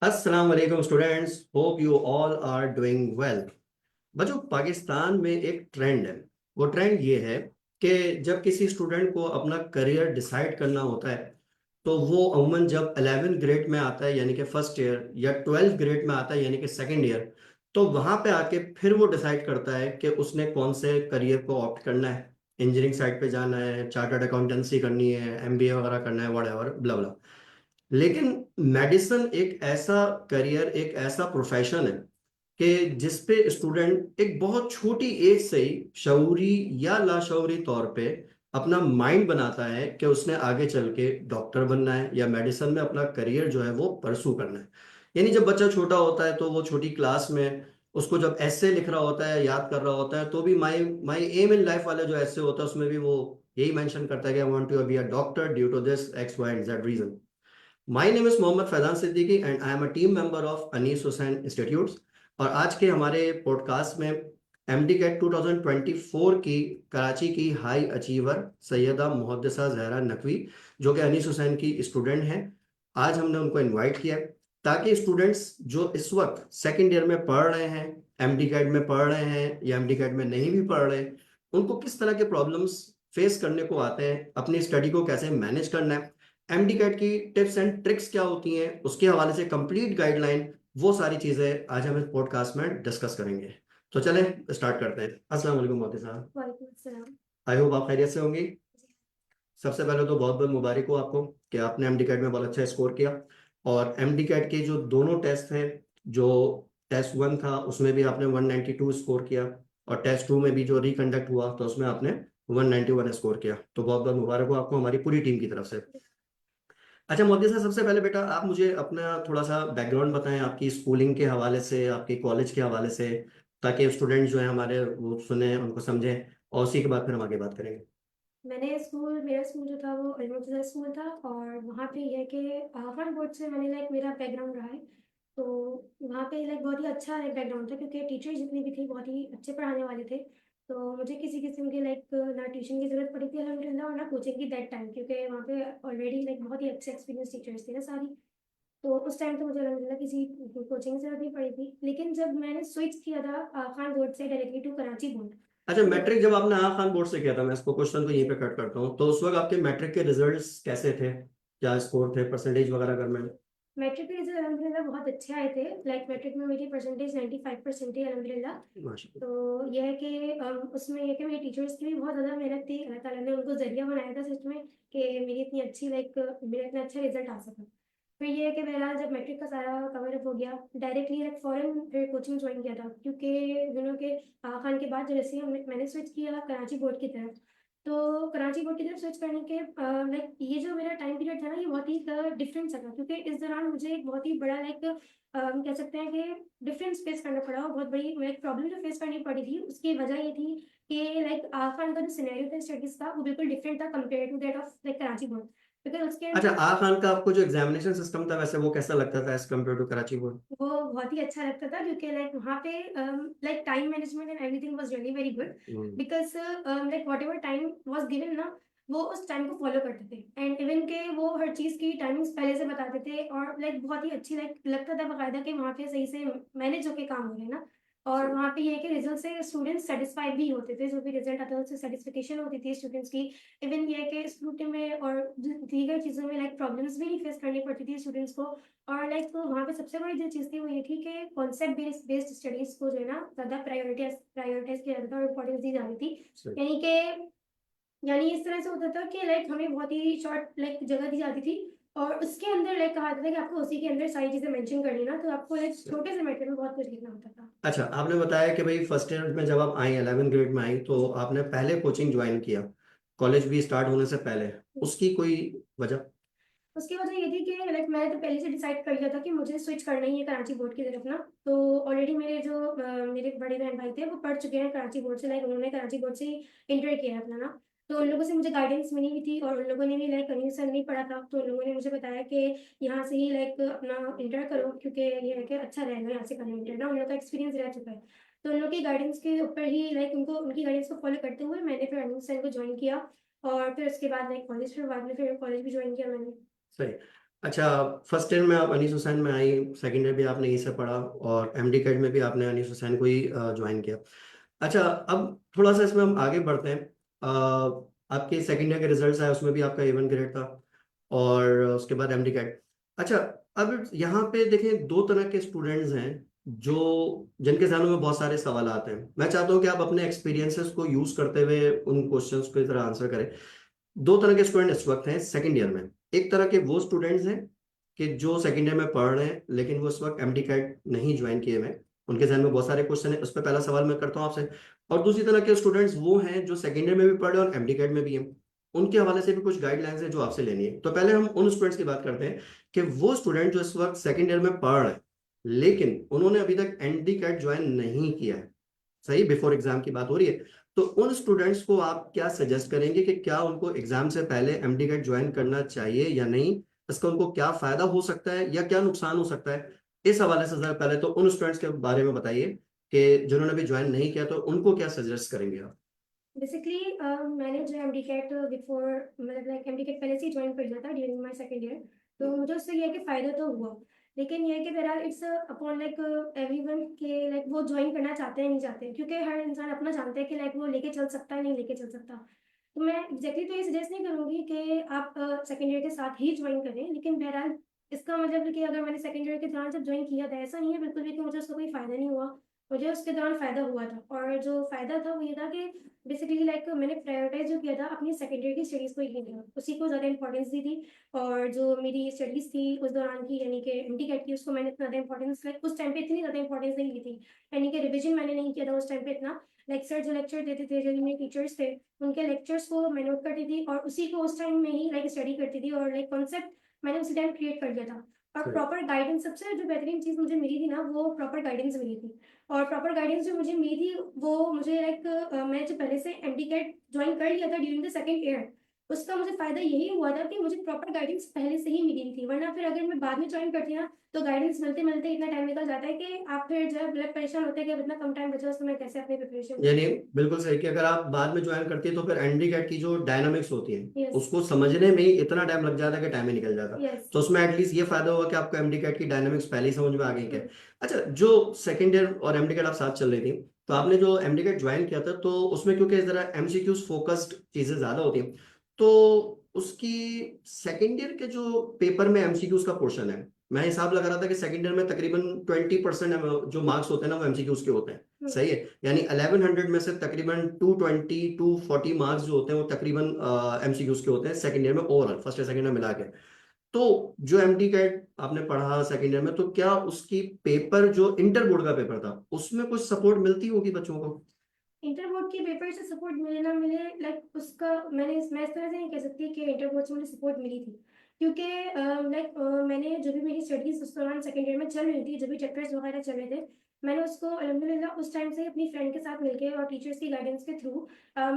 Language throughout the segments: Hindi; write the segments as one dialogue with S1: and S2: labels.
S1: अस्सलाम वालेकुम students, hope you all are doing well. बच्चों, पाकिस्तान में एक ट्रेंड है। वो ट्रेंड ये है कि जब किसी स्टूडेंट को अपना करियर डिसाइड करना होता है तो वो अमूमन जब 11th ग्रेड में आता है यानी कि फर्स्ट ईयर या 12th ग्रेड में आता है यानी कि सेकेंड ईयर, तो वहां पे आके फिर वो डिसाइड करता है कि उसने कौन से करियर को ऑप्ट करना है। इंजीनियरिंग साइड पे जाना है, चार्टर्ड अकाउंटेंसी करनी है, एमबीए वगैरह करना है, व्हाटएवर ब्ला ब्ला। लेकिन मेडिसिन एक ऐसा करियर, एक ऐसा प्रोफेशन है कि जिसपे स्टूडेंट एक बहुत छोटी एज से ही शऊरी या लाशऊरी तौर पे अपना माइंड बनाता है कि उसने आगे चल के डॉक्टर बनना है या मेडिसिन में अपना करियर जो है वो परसू करना है। यानी जब बच्चा छोटा होता है तो वो छोटी क्लास में उसको जब ऐसे लिख रहा होता है, याद कर रहा होता है, तो भी माई माई एम इन लाइफ वाला जो ऐसे होता है उसमें भी वो यही मेंशन करता है कि I want to be a doctor due to this x y and z reason. My name is Mohammad Faizan Siddiqui and I am a team member of Anees Hussain institutes. और आज के हमारे पॉडकास्ट में एमडी कैट 2024 की कराची की हाई अचीवर सैयदा मुहद्दिसा जहरा नकवी, जो कि अनीस हुसैन की स्टूडेंट हैं, आज हमने उनको इनवाइट किया है ताकि स्टूडेंट्स जो इस वक्त सेकेंड ईयर में पढ़ रहे हैं, एमडी कैट में पढ़ रहे हैं या एमडी कैट में नहीं भी पढ़ रहे, उनको किस तरह के प्रॉब्लम्स फेस करने को आते हैं, अपनी स्टडी को कैसे मैनेज करना है, एमडी कैट की टिप्स एंड ट्रिक्स क्या होती हैं, उसके हवाले से कंप्लीट गाइडलाइन, वो सारी चीजें आज हम इस पॉडकास्ट में डिस्कस करेंगे। तो चलें स्टार्ट करते हैं। अस्सलाम वालेकुम मोती साहब।
S2: वालेकुम अस्सलाम।
S1: आई होप आप खैरियत से होंगी। सबसे पहले तो बहुत बहुत मुबारक हो आपको कि आपने एमडी कैट में बहुत अच्छा स्कोर किया। और एमडी कैट के जो दोनों टेस्ट हैं, जो टेस्ट वन था उसमें भी आपने 192 स्कोर किया, और टेस्ट टू में भी जो रिकंडक्ट हुआ तो उसमें आपने 191 स्कोर किया। तो बहुत बहुत मुबारक हो आपको हमारी पूरी टीम की तरफ से। अच्छा मोदी साहब, सबसे पहले बेटा आप मुझे अपना थोड़ा सा बैकग्राउंड बताएं, आपकी स्कूलिंग के हवाले से, आपकी कॉलेज के हवाले से, ताकि स्टूडेंट जो है हमारे वो सुने, उनको समझें, और उसी के बाद फिर हम आगे बात करेंगे।
S2: मेरा स्कूल जो था वो अलमुर्तज़ा स्कूल था, और वहाँ पे यह है कि हर बोर्ड से मैंने मेरा बैकग्राउंड रहा है। तो वहाँ पे बहुत ही अच्छा एक बैकग्राउंड था, क्योंकि टीचर जितने भी थे बहुत ही अच्छे पढ़ाने वाले थे। तो मुझे किसी किस्म के ना ट्यूशन की ज़रूरत पड़ी थी अल्हम्दुलिल्लाह, और ना कोचिंग की दैट टाइम, क्योंकि वहाँ पे ऑलरेडी बहुत ही अच्छे एक्सपीरियंस टीचर्स थे ना सारी। तो उस टाइम तो मुझे अल्हम्दुलिल्लाह किसी कोचिंग की ज़रूरत नहीं पड़ी थी। लेकिन जब मैंने स्विच किया था खान बोर्ड से डायरेक्टली टू कराची बोर्ड।
S1: अच्छा,
S2: तो
S1: मैट्रिक जब आपने आगा खान बोर्ड से किया था, मैं इसको क्वेश्चन को यहीं पे कट करता हूँ, तो उस वक्त आपके मैट्रिक के रिजल्ट्स कैसे थे? क्या स्कोर थे, परसेंटेज वगैरह अगर मैं।
S2: मैट्रिक के रिजल्ट अल्हम्दुलिल्लाह बहुत अच्छे आए थे। मैट्रिक में मेरी परसेंटेज 95% थी अल्हम्दुलिल्लाह।
S1: माशाल्लाह।
S2: तो यह है कि उसमें यह है कि मेरे टीचर्स की भी बहुत ज़्यादा मेहनत थी, अल्लाह ताला ने उनको ज़रिया बनाया था सच में कि मेरी इतनी अच्छी मेरा इतना अच्छा रिजल्ट आ सका। फिर ये है कि बहरहाल जब मैट्रिक का सारा कवर अप हो गया, डायरेक्टली फ़ौरन फिर कोचिंग ज्वाइन किया था, क्योंकि के खान के बाद जैसे ही मैंने स्विच किया कराची बोर्ड की तरफ। तो कराची बोर्ड की तरफ स्विच करने के ये जो मेरा टाइम पीरियड था ना, ये बहुत ही डिफरेंट सा था, क्योंकि इस दौरान मुझे एक बहुत ही बड़ा कह सकते हैं कि डिफरेंस फेस करना पड़ा, और बहुत बड़ी प्रॉब्लम जो फेस करनी पड़ी थी उसकी वजह ये थी कि खान का जो सिनेरियो था स्टडीज का, वो बिल्कुल डिफरेंट था compare to that of Karachi board, क्योंकि उसके
S1: अच्छा,
S2: अंदर
S1: आगा खान का आपको जो एग्जामिनेशन सिस्टम था वैसे वो कैसा लगता था as compare to Karachi board?
S2: वो बहुत ही अच्छा लगता था, क्योंकि वहाँ पे time management and everything was really very good,
S1: hmm.
S2: Because whatever time was given ना, वो उस टाइम को फॉलो करते थे, एंड इवन के वो हर चीज़ की टाइमिंग्स पहले से बताते थे, और बहुत ही अच्छी लगता था बाकायदा कि वहाँ पे सही से मैनेज होके काम हो रहे हैं ना। और वहाँ पे ये है कि रिजल्ट से स्टूडेंट्स सेटिस्फाइड भी होते थे, जो भी रिजल्ट आता था उससे सेटिस्फेक्शन होती थी स्टूडेंट्स की। इवन ये है कि स्कूटी में और दीगर चीज़ों में प्रॉब्लम्स भी नहीं फेस करनी पड़ती थी स्टूडेंट्स को। और वहाँ पे सबसे बड़ी जो चीज़ थी वो ये थी कि कॉन्सेप्ट बेस्ड स्टडीज़ को जो है ना ज़्यादा प्रायोरिटाइज़ किया जाता था और इम्पोर्टेंस दी जाती थी।
S1: सही।
S2: यानी कि इस तरह से होता था कि हमें बहुत ही शॉर्ट जगह दी जाती थी, और उसके अंदर कहा जाता था कि आपको उसी के अंदर सारी चीज़ें मेंशन करनी ना, तो आपको छोटे से मैटर में बहुत कुछ लिखना होता था।
S1: अच्छा, आपने बताया कि भाई फर्स्ट ईयर में जब आप आई 11th ग्रेड में आई तो आपने पहले कोचिंग ज्वाइन किया, कॉलेज भी स्टार्ट होने से पहले, उसकी कोई वजह?
S2: उसकी वजह ये थी कि मैंने तो पहले से डिसाइड कर लिया था कि मुझे स्विच करना ही है कराची बोर्ड की तरफ ना। तो ऑलरेडी मेरे बड़े बहन भाई थे, वो पढ़ चुके हैं कराची बोर्ड से, उन्होंने कराची बोर्ड से ही इंटर किया है अपना ना। तो उन लोगों से मुझे गाइडेंस मिली हुई थी, और उन लोगों ने भी कहीं से नहीं पढ़ा था, तो उन लोगों ने मुझे बताया कि यहाँ से ही अपना इंटर करो, क्योंकि ये है कि अच्छा रहेगा यहाँ से करना इंटर ना, उन लोगों का एक्सपीरियंस रह चुका है। तो उन लोग की गाइडेंस के ऊपर ही उनको उनकी गाइडेंस को फॉलो करते हुए मैंने फिर रनिंग को ज्वाइन किया, और फिर उसके बाद कॉलेज, फिर बाद में फिर कॉलेज भी ज्वाइन किया मैंने।
S1: सही। अच्छा, फर्स्ट ईयर में आप अनीस हुसैन में आई, सेकेंड ईयर भी आपने यहीं से पढ़ा और एमडी कैट में भी आपने अनीस हुसैन को ही ज्वाइन किया। अच्छा, अब थोड़ा सा इसमें हम आगे बढ़ते हैं। आपके सेकेंड ईयर के रिजल्ट्स आए, उसमें भी आपका A1 ग्रेड था और उसके बाद एमडी कैट। अच्छा, अब यहाँ पे देखें दो तरह के स्टूडेंट्स हैं जो जिनके ज़हनों में बहुत सारे सवाल आते हैं। मैं चाहता हूँ कि आप अपने एक्सपीरियंसेस को यूज करते हुए उन क्वेश्चंस को इस तरह आंसर करें। दो तरह के स्टूडेंट इस वक्त हैं सेकंड ईयर में। एक तरह के वो स्टूडेंट्स हैं कि जो सेकंड ईयर में पढ़ रहे हैं लेकिन वो इस वक्त एमडी कैट नहीं ज्वाइन किए हुए हैं, उनके जहन में बहुत सारे क्वेश्चन है। उस पर पहला सवाल मैं करता हूँ आपसे। और दूसरी तरह के स्टूडेंट्स वो हैं जो सेकंड ईयर में भी पढ़ रहे हैं और एमडी कैट में भी हैं। उनके हवाले से भी कुछ गाइडलाइंस है जो आपसे लेनी है। तो पहले हम उन स्टूडेंट्स की बात करते हैं कि वो स्टूडेंट जो इस वक्त सेकंड ईयर में पढ़ रहे हैं लेकिन उन्होंने अभी तक एमडी कैट ज्वाइन नहीं किया है, सही, बिफोर एग्जाम की बात हो रही है। तो उन स्टूडेंट्स को आप क्या सजेस्ट करेंगे कि क्या उनको एग्जाम से पहले एमडी कैट ज्वाइन करना चाहिए या नहीं? इसका उनको क्या फायदा हो सकता है या क्या नुकसान हो सकता है? इस हवाले से जरा पहले तो उन स्टूडेंट्स के बारे में बताइए कि जिन्होंने भी ज्वाइन नहीं किया, तो उनको क्या सजेस्ट करेंगे आप?
S2: बेसिकली मैंने जो एमडी कैट बिफोर मतलब लाइक एमडी कैट पहले से ही ज्वाइन कर लिया था ड्यूरिंग माय सेकंड ईयर। तो मुझे उससे ये है कि फ़ायदा तो हुआ, लेकिन ये है कि बहरहाल इट्स अपॉन लाइक एवरीवन के लाइक वो ज्वाइन करना चाहते हैं नहीं चाहते हैं, क्योंकि हर इंसान अपना जानता है कि लाइक वो लेके चल सकता है नहीं लेके चल सकता। तो मैं एग्जैक्टली तो ये सजेस्ट नहीं करूँगी कि आप सेकंड ईयर के साथ ही ज्वाइन करें, लेकिन बहरहाल इसका मतलब है कि अगर मैंने सेकंड ईयर के दौरान जब ज्वाइन किया था, ऐसा नहीं है बिल्कुल भी कि मुझे उसका कोई फ़ायदा नहीं हुआ। मुझे उसके दौरान फ़ायदा हुआ था, और जो फ़ायदा था वो ये था कि बेसिकली लाइक मैंने प्रायोरिटाइज़ जो किया था अपनी सेकंड ईयर की स्टडीज़ को ही किया, उसी को ज़्यादा इम्पोर्टेंस दी थी। और जो मेरी स्टडीज़ थी उस दौरान की, यानी कि एमडी कैट की, उसको मैंने इतना ज़्यादा इम्पोर्टेंस लाइक उस टाइम पे इतनी ज़्यादा इम्पोर्टेंस नहीं दी थी। यानी कि रिविज़न मैंने नहीं किया था उस टाइम पे इतना। लाइक सर जो लेक्चर देते थे, जो मेरे टीचर्स थे, उनके लेक्चर्स को मैं नोट करती थी और उसी को उस टाइम में ही लाइक स्टडी करती थी, और लाइक कॉन्सेप्ट मैंने उसी टाइम क्रिएट कर लिया था। और
S1: सही।
S2: प्रॉपर गाइडेंस, सबसे जो बेहतरीन चीज़ मुझे मिली थी ना, वो प्रॉपर गाइडेंस मिली थी। और प्रॉपर गाइडेंस जो मुझे मिली थी वो मुझे लाइक मैंने जो पहले से एमडी कैट जॉइन कर लिया था ड्यूरिंग द सेकंड ईयर, उसका मुझे फ़ायदा यही हुआ था कि मुझे प्रॉपर गाइडेंस पहले से ही मिली थी। वरना फिर अगर मैं बाद में जॉइन करती ना, तो गाइडेंस मिलते-मिलते इतना टाइम निकल जाता है कि आप फिर जो है मतलब परेशान होते हैं कि अब इतना कम टाइम बचा है, उसमें मैं कैसे अपनी प्रिपरेशन करूँ?
S1: यानी बिल्कुल सही कि अगर आप बाद में ज्वाइन करती है तो फिर एनडी कैट की जो डायनामिक्स होती है
S2: यस,
S1: उसको समझने में ही इतना टाइम लग जाता है कि टाइम ही निकल जाता।
S2: यस।
S1: तो उसमें एटलीस्ट ये फायदा हुआ कि आपको एमडी कैट की डायनामिक्स पहले ही समझ में आ गई क्या।
S2: हुँ।
S1: अच्छा, जो सेकेंड ईयर और एमडी कैट आप साथ चल रही थी, तो आपने जो एमडी कैट ज्वाइन किया था तो उसमें क्योंकि इस तरह एमसीक्यूज फोकस्ड चीजें ज्यादा होती हैं, तो उसकी सेकेंड ईयर के जो पेपर में एमसीक्यूज का पोर्शन है, मैं हिसाब लगा रहा था कि सेकेंड ईयर में तकरीबन 20% जो मार्क्स होते हैं ना वो एमसीक्यूज के होते हैं,
S2: हुँ।
S1: सही है? यानी 1100 में से तकरीबन 220 240 मार्क्स जो होते हैं वो तकरीबन एमसीक्यूज के होते हैं सेकंड ईयर में, overall first year second year मिला के। तो जो एमडी कैट आपने पढ़ा सेकंड ईयर में, तो क्या उसकी पेपर जो इंटर बोर्ड का पेपर था उसमें कुछ सपोर्ट मिलती होगी बच्चों को?
S2: इंटर बोर्ड के पेपर से सपोर्ट मिले ना मिले, लाइक उसका मैं इस तरह से नहीं कह सकती कि इंटर बोर्ड से मुझे सपोर्ट मिली थी, क्योंकि लाइक मैंने जो भी मेरी स्टडीज उस दौरान सेकंड ईयर में चल रही थी, जो भी चैप्टर्स वगैरह चल रहे थे, मैंने उसको अल्हम्दुलिल्लाह उस टाइम से ही अपनी फ्रेंड के साथ मिलके और टीचर्स की गाइडेंस के थ्रू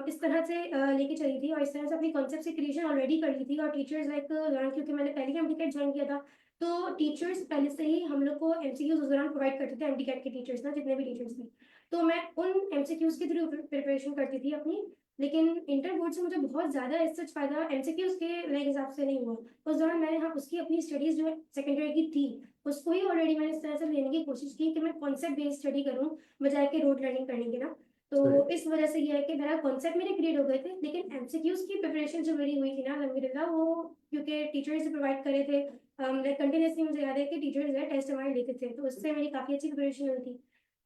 S2: इस तरह से लेके चली थी, और इस तरह से अपनी कॉन्सेप्ट की क्रिएशन ऑलरेडी कर ली थी। और टीचर्स लाइक दौरान, क्योंकि मैंने पहले ही एमटीकैट ज्वाइन किया था, तो टीचर्स पहले से ही हम लोग को एमसीक्यूज उस दौरान प्रोवाइड करते थे, एमटीकैट के टीचर्स ना, जितने भी टीचर्स थे। तो मैं उन एमसीक्यूज़ के थ्रू प्रिपरेशन करती थी अपनी। लेकिन इंटर बोर्ड से मुझे बहुत ज़्यादा एज़ सच फ़ायदा एमसीक्यूज़ के लाइक हिसाब से नहीं हुआ। उस दौरान मैंने हाँ, उसकी अपनी स्टडीज़ जो है सेकंड ईयर की थी, उसको ही ऑलरेडी मैंने इस तरह से लेने की कोशिश की कि मैं कॉन्सेप्ट बेस्ड स्टडी करूँ, बजाए कि रोte लर्निंग करने की ना।
S1: सही।
S2: तो इस वजह से ये है कि मेरा कॉन्सेप्ट मेरे क्रिएट हो गए थे, लेकिन एमसीक्यूज़ की प्रिपरेशन जो मेरी हुई थी ना अल्हम्दुलिल्लाह, वो क्योंकि टीचर्स से प्रोवाइड करे थे, लाइक कंटीन्यूअसली मुझे याद है कि टीचर्स जो है टेस्ट हमारे लेते थे, तो उससे मेरी काफ़ी अच्छी प्रिपरेशन हुई थी।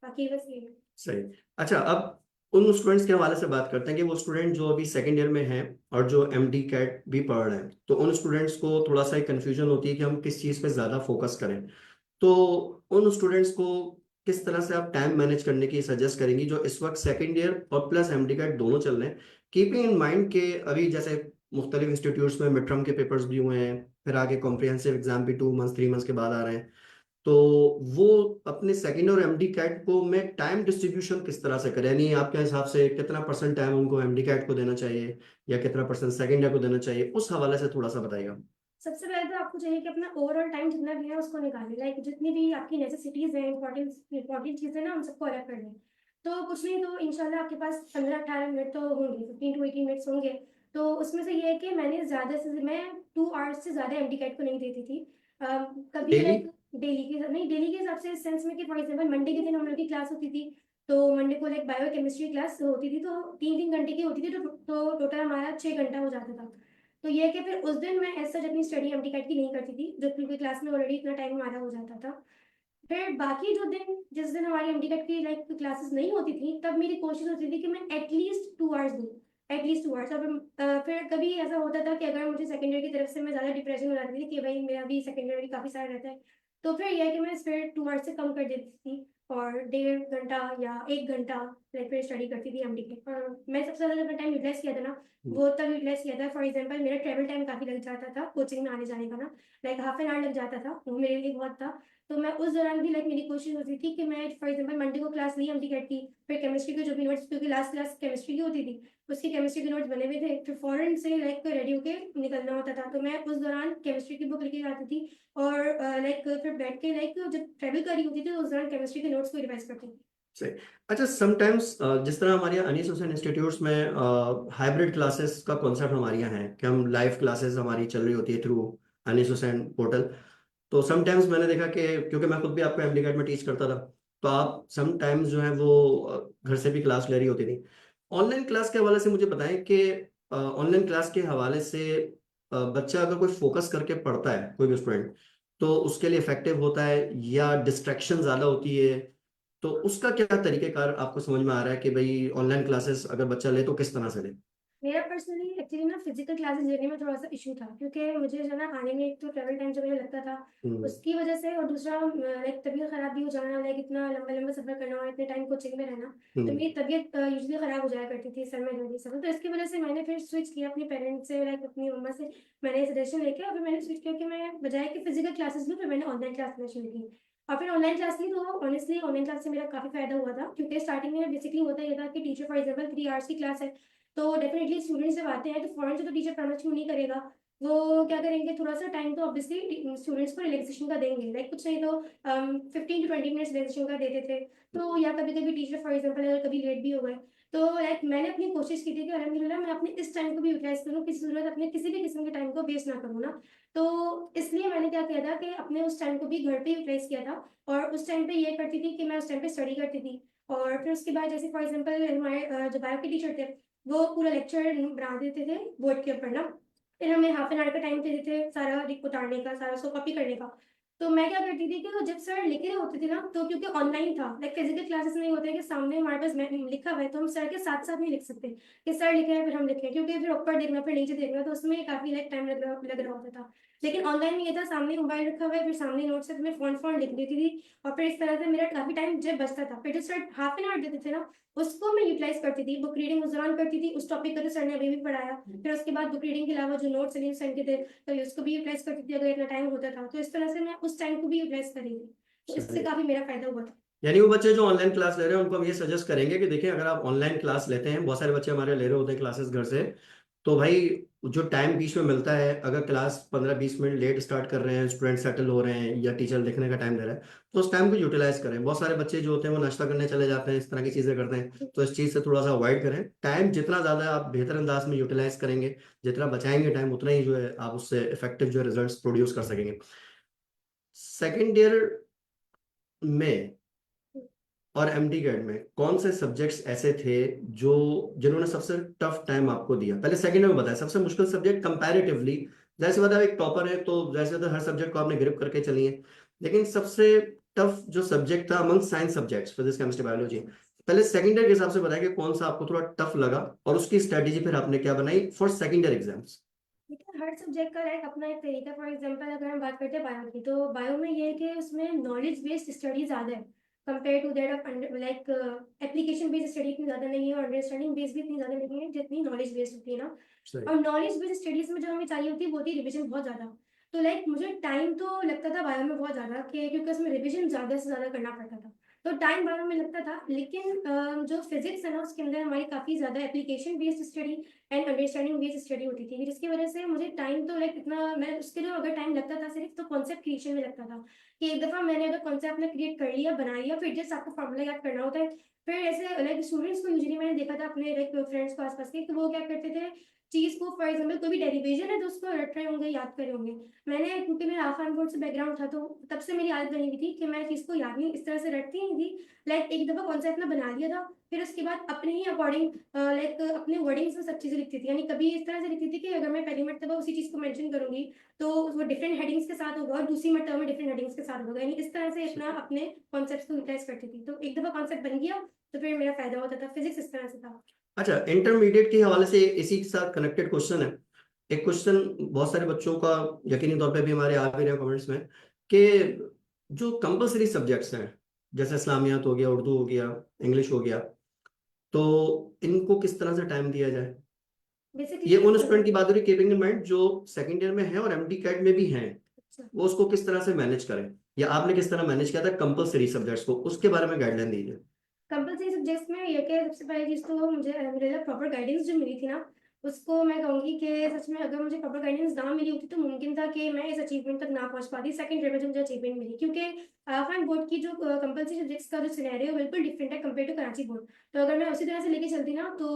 S2: बाकी बस ये है।
S1: सही। अच्छा, अब उन स्टूडेंट्स के हवाले से बात करते हैं कि वो स्टूडेंट जो अभी सेकेंड ईयर में हैं और जो एमडी कैट भी पढ़ रहे हैं, तो उन स्टूडेंट्स को थोड़ा सा कंफ्यूजन होती है कि हम किस चीज़ पे ज़्यादा फोकस करें। तो उन स्टूडेंट्स को किस तरह से आप टाइम मैनेज करने की सजेस्ट करेंगी जो इस वक्त सेकेंड ईयर और प्लस एमडी कैट दोनों चल रहे हैं, कीपिंग इन माइंड के अभी जैसे मुख्तलिफ इंस्टीट्यूट्स में मिड टर्म के पेपर्स भी हुए हैं, फिर आगे कॉम्प्रिहेंसिव एग्जाम भी 2 मंथ्स 3 मंथ्स के बाद आ रहे हैं। तो वो अपने सेकेंड और एमडी कैट को में टाइम डिस्ट्रीब्यूशन किस तरह से करें? यानी आपके हिसाब से कितना परसेंट टाइम उनको एमडी कैट को देना चाहिए या कितना परसेंट सेकेंड ईयर को देना चाहिए, उस हवाले से थोड़ा सा बताइएगा।
S2: सबसे पहले तो आपको चाहिए कि अपना ओवरऑल टाइम जितना भी है उसको निकालें, लाइक जितनी भी आपकी नेसेसिटीज़ हैं, इम्पोर्टेंट चीज़ें ना, उन सबको अलग कर लें। तो कुछ नहीं तो इंशाल्लाह आपके पास 15-18 मिनट तो होंगे, 15 टू 18 मिनट्स होंगे। तो उसमें से ये है कि मैंने ज़्यादा से मैं 2 आवर्स से ज़्यादा एमडी-कैट को नहीं देती थी। कभी
S1: डेली?
S2: लाइक डेली के हिसाब से इस सेंस में कि फॉर एग्ज़ाम्पल मंडे के दिन हम लोग की क्लास होती थी, तो मंडे को लाइक बायो केमिस्ट्री क्लास होती थी, तो 3-3 घंटे की होती थी, तो टोटल हमारा 6 घंटा हो जाता था। तो ये है कि फिर उस दिन मैं एज़ सच अपनी स्टडी एमडी-कैट की नहीं करती थी, जब क्योंकि क्लास में ऑलरेडी इतना टाइम हमारा हो जाता था। फिर बाकी जो दिन जिस दिन हमारी एमडी-कैट की लाइक क्लासेस नहीं होती थी, तब मेरी कोशिश होती थी कि मैं एटलीस्ट 2 आवर्स दूँ, एटलीस्ट 2 आवर्स। और फिर कभी ऐसा होता था कि अगर मुझे सेकंड ईयर की तरफ से मैं ज़्यादा डिप्रेशन हो जाती थी कि भाई मेरा भी सेकंड ईयर भी काफ़ी सारा रहता है, तो फिर ये है कि मैं फिर 2 आवर्स से कम कर देती थी और डेढ़ घंटा या 1 घंटा लाइक फिर स्टडी करती थी एमडी-कैट। और मैं सबसे ज़्यादा जब टाइम यूटिलाइज़ किया था ना, वो तब यूटिलाइज़ किया था फॉर एग्ज़ाम्पल मेरा ट्रैवल टाइम काफ़ी लग जाता था कोचिंग में आने-जाने का ना, लाइक हाफ एन आवर लग जाता था, वो मेरे लिए बहुत था। तो मैं उस दौरान भी लाइक मेरी कोशिश होती थी कि मैं फॉर एग्जांपल मंडे को क्लास ली एमडी-कैट की, फिर केमिस्ट्री के जो भी नोट्स, क्योंकि लास्ट क्लास केमिस्ट्री की होती थी, उसकी केमिस्ट्री के नोट्स बने हुए थे, फिर फौरन से लाइक रेडी होके निकलना होता था। तो मैं उस दौरान केमिस्ट्री की बुक लेके आती थी और लाइक फिर बैठ के लाइक जब ट्रैवल कर रही होती थी, तो उस दौरान केमिस्ट्री के नोट्स को रिवाइज़ करती थी।
S1: सही। अच्छा, समटाइम्स जिस तरह हमारे यहाँ अनीस हुसैन इंस्टीट्यूट्स में हाइब्रिड क्लासेस का कॉन्सेप्ट हमारे यहाँ है कि हम लाइव क्लासेस हमारी चल रही होती है थ्रू अनीस हुसैन पोर्टल। तो समटाइम्स मैंने देखा कि क्योंकि मैं खुद भी आपको एमडी-कैट में टीच करता था, तो आप समटाइम्स जो है वो घर से भी क्लास ले रही होती थी। ऑनलाइन क्लास के हवाले से मुझे बताएं कि ऑनलाइन क्लास के हवाले से बच्चा अगर कोई फोकस करके पढ़ता है, कोई भी स्टूडेंट, तो उसके लिए इफेक्टिव होता है या डिस्ट्रैक्शन ज्यादा होती है? तो उसका क्या तरीकेकार आपको समझ में आ रहा है कि भाई ऑनलाइन क्लासेस अगर बच्चा ले तो किस तरह से ले?
S2: मेरा पर्सनली एक्चुअली ना फिजिकल क्लासेस लेने में थोड़ा-सा इश्यू था, क्योंकि मुझे जो है ना आने में एक तो ट्रैवल टाइम जो मुझे लगता था,
S1: हम्म।
S2: उसकी वजह से, और दूसरा लाइक तबीयत खराब भी हो जाना, लाइक इतना लंबा-लंबा सफ़र करना और इतने टाइम कोचिंग में रहना, तो
S1: हम्म।
S2: मेरी तबीयत यूजुअली खराब हो जाया करती थी, सर में दर्द ये सब। तो इसकी वजह से मैंने फिर स्विच किया अपने पेरेंट्स से, लाइक अपनी मम्मा से मैंने सजेशन लेके और फिर मैंने स्विच किया कि मैं बजाय कि फिजिकल क्लासेस लूँ, फिर मैंने ऑनलाइन क्लास लेना शुरू की। और फिर ऑनलाइन क्लास ली, तो ऑनेस्टली ऑनलाइन क्लास से मेरा काफ़ी फ़ायदा हुआ था, क्योंकि स्टार्टिंग में बेसिकली होता ये था कि टीचर फॉर एग्जाम्पल 3 आवर्स की क्लास है, तो डेफिनिटली स्टूडेंट्स जब आते हैं तो फौरन से तो टीचर पढ़ाना शुरू नहीं करेगा। वो क्या करेंगे, थोड़ा-सा टाइम तो ऑब्वियसली स्टूडेंट्स को रिलैक्सेशन का देंगे, लाइक कुछ नहीं तो 15 टू 20 मिनट्स रिलैक्सेशन का देते थे। तो या कभी-कभी टीचर फॉर एग्जाम्पल अगर कभी लेट भी हो गए, तो लाइक मैंने अपनी कोशिश की थी कि अल्हम्दुलिल्लाह मैं अपने इस टाइम को भी यूटिलाइज़ करूँ, किसी ज़रूरत अपने किसी भी किस्म के टाइम को वेस्ट ना करूँ ना। तो इसलिए मैंने क्या किया था कि अपने उस टाइम को भी घर पे यूटिलाइज़ किया था और उस टाइम पे ये करती थी कि मैं उस टाइम पे स्टडी करती थी। और फिर उसके बाद जैसे फॉर एग्जाम्पल हमारे जो बायो के टीचर थे, वो पूरा लेक्चर बना देते थे बोर्ड के ऊपर ना, फिर हमें हाफ एन आवर का टाइम देते थे सारा उतारने का, सारा उसको कॉपी करने का। तो मैं क्या करती थी कि वो जब सर लिखे रहे होते थे ना, तो क्योंकि ऑनलाइन था, लाइक फिजिकल क्लासेस में होता है कि सामने हमारे पास लिखा हुआ है, तो हम सर के साथ साथ नहीं लिख सकते कि सर लिखे हैं फिर हम लिखें, क्योंकि फिर ऊपर देखना फिर नीचे देखना, तो उसमें काफी लाइक टाइम लग रहा होता था। लेकिन ऑनलाइन में ये था, सामने मोबाइल रखा हुआ है, फिर सामने नोट से मैं फोन फोन लिख देती थी और फिर इस तरह से मेरा काफी टाइम जब बचता था, फिर जो सर हाफ एन आवर देते थे ना, उसको मैं यूटिलाइज़ करती थी, बुक रीडिंग उस दौरान करती थी, उस टॉपिक को तो सर ने अभी भी पढ़ाया। फिर उसके बाद बुक रीडिंग के अलावा जो नोट्स अगेन सेंड के थे, तो उसको भी यूटिलाइज़ करती थी अगर इतना टाइम होता था। तो इस तरह से मैं उस टाइम को भी यूटिलाइज़ कर रही थी। तो इससे
S1: सही।
S2: काफ़ी मेरा फ़ायदा हुआ था।
S1: यानी वो बच्चे जो ऑनलाइन क्लास ले रहे हैं उनको हम ये सजेस्ट करेंगे कि देखिए, अगर आप ऑनलाइन क्लास लेते हैं, बहुत सारे बच्चे हमारे ले रहे होते हैं क्लासेस घर से, तो भाई जो टाइम बीच में मिलता है, अगर क्लास 15-20 मिनट लेट स्टार्ट कर रहे हैं, स्टूडेंट सेटल हो रहे हैं या टीचर लिखने का टाइम दे रहा है, तो उस टाइम को यूटिलाइज करें। बहुत सारे बच्चे जो होते हैं वो नाश्ता करने चले जाते हैं, इस तरह की चीजें करते हैं, तो इस चीज से थोड़ा सा अवॉइड करें। टाइम जितना ज्यादा आप बेहतर अंदाज में यूटिलाइज करेंगे, जितना बचाएंगे टाइम, उतना ही जो है आप उससे इफेक्टिव जो रिजल्ट्स प्रोड्यूस कर सकेंगे। सेकेंड ईयर में और एमडी-कैट में कौन से सब्जेक्ट्स ऐसे थे जो जिन्होंने सबसे टफ टाइम आपको दिया? पहले सेकंड में बताया सबसे मुश्किल सब्जेक्ट कंपैरेटिवली। जैसे बताया, एक टॉपर है तो जैसे तो हर सब्जेक्ट को आपने ग्रिप करके चली है, लेकिन सबसे टफ जो सब्जेक्ट था among science subjects, physics chemistry biology, पहले सेकंड ईयर के हिसाब से बताया कि कौन सा आपको थोड़ा टफ लगा और उसकी स्ट्रेटेजी फिर आपने क्या बनाई फॉर सेकंड ईयर एग्जाम्स?
S2: देखिए, हर सब्जेक्ट का लाइक अपना एक तरीका, फॉर एग्जांपल अगर हम बात करते हैं बायो की, तो बायो में ये है कि उसमें नॉलेज बेस्ड स्टडी ज़्यादा है compare to that of like application based study इतनी ज़्यादा नहीं है और अंडरस्टैंडिंग बेस्ड भी इतनी ज़्यादा नहीं है जितनी नॉलेज बेस्ड होती है ना।
S1: सही।
S2: और नॉलेज बेस्ड स्टडीज़ में जो हमें चाहिए होती है वो होती है रिविज़न बहुत ज़्यादा। तो लाइक मुझे टाइम तो लगता था बायो में बहुत ज़्यादा, कि क्योंकि उसमें रिविज़न ज़्यादा से ज़्यादा करना पड़ता था। तो टाइम बायो में लगता था, लेकिन जो फिज़िक्स है ना उसके अंदर हमारी काफ़ी ज़्यादा application based study and understanding based study होती थी, जिसकी वजह से मुझे टाइम तो लाइक इतना, मैं उसके लिए अगर टाइम लगता था सिर्फ़ तो कॉन्सेप्ट क्रिएशन में लगता था, कि एक दफ़ा मैंने अगर कॉन्सेप्ट में क्रिएट कर लिया, बना लिया, फिर जस्ट आपको फ़ॉर्मूला याद करना होता है। फिर ऐसे लाइक स्टूडेंट्स को यूजुअली मैंने देखा था अपने लाइक फ्रेंड्स को आस-पास के, तो वो क्या करते थे चीज़ को फॉर एग्जांपल कोई भी डेरिवेशन है तो उसको रट रहे होंगे, याद कर रहे होंगे। मैंने क्योंकि मेरा आसान बोर्ड से बैकग्राउंड था, तो तब से मेरी आदत बनी हुई थी कि मैं चीज़ को याद नहीं इस तरह से रटती नहीं थी। लाइक एक दफ़ा कॉन्सेप्ट मैं बना लिया था, फिर उसके बाद अपने ही अकॉर्डिंग लाइक अपने वर्डिंग्स में सब चीज़ें लिखती थी। यानी कभी इस तरह से लिखती थी कि अगर मैं पहली मर्तबा उसी चीज़ को मेंशन करूँगी, तो वो डिफरेंट हेडिंग्स के साथ होगा और दूसरी मर्तबा में डिफरेंट हेडिंग्स के साथ होगा। यानी इस तरह से अपना अपने कॉन्सेप्ट्स को यूटिलाइज़ करती थी। तो एक दफ़ा कॉन्सेप्ट बन गया, तो फिर मेरा फ़ायदा होता था। फिज़िक्स इस तरह से था।
S1: अच्छा, इंटरमीडिएट के हवाले से इसी के साथ कनेक्टेड क्वेश्चन है। एक क्वेश्चन बहुत सारे बच्चों का यकीनी तौर पे भी हमारे आ भी रहे हैं कमेंट्स में कि जो कंपलसरी सब्जेक्ट्स हैं, जैसे इस्लामियात हो गया, उर्दू हो गया, इंग्लिश हो गया, तो इनको किस तरह से टाइम दिया जाए? ये
S2: बेसिकली
S1: उन स्टूडेंट की बात हो रही, कीपिंग इन माइंड जो सेकंड ईयर में है और एमडी कैट में भी हैं,
S2: अच्छा।
S1: वो उसको किस तरह से मैनेज करें, या आपने किस तरह मैनेज किया था कंपलसरी सब्जेक्ट्स को, उसके बारे में गाइडलाइन दीजिए।
S2: कंपल्सरी सब्जेक्ट्स में ये कि सबसे पहली चीज़ तो मुझे अलहमदुलिल्लाह प्रॉपर गाइडेंस जो मिली थी ना, उसको मैं कहूँगी कि सच में अगर मुझे प्रॉपर गाइडेंस ना मिली होती तो मुमकिन था कि मैं इस अचीवमेंट तक ना पहुँच पाती सेकंड ईयर में जो मुझे अचीवमेंट मिली। क्योंकि आफान बोर्ड की जो कंपल्सरी सब्जेक्ट्स का जो सिनेरियो बिल्कुल डिफरेंट है कंपेयर टू कराची बोर्ड। तो अगर मैं उसी तरह से लेके चलती ना तो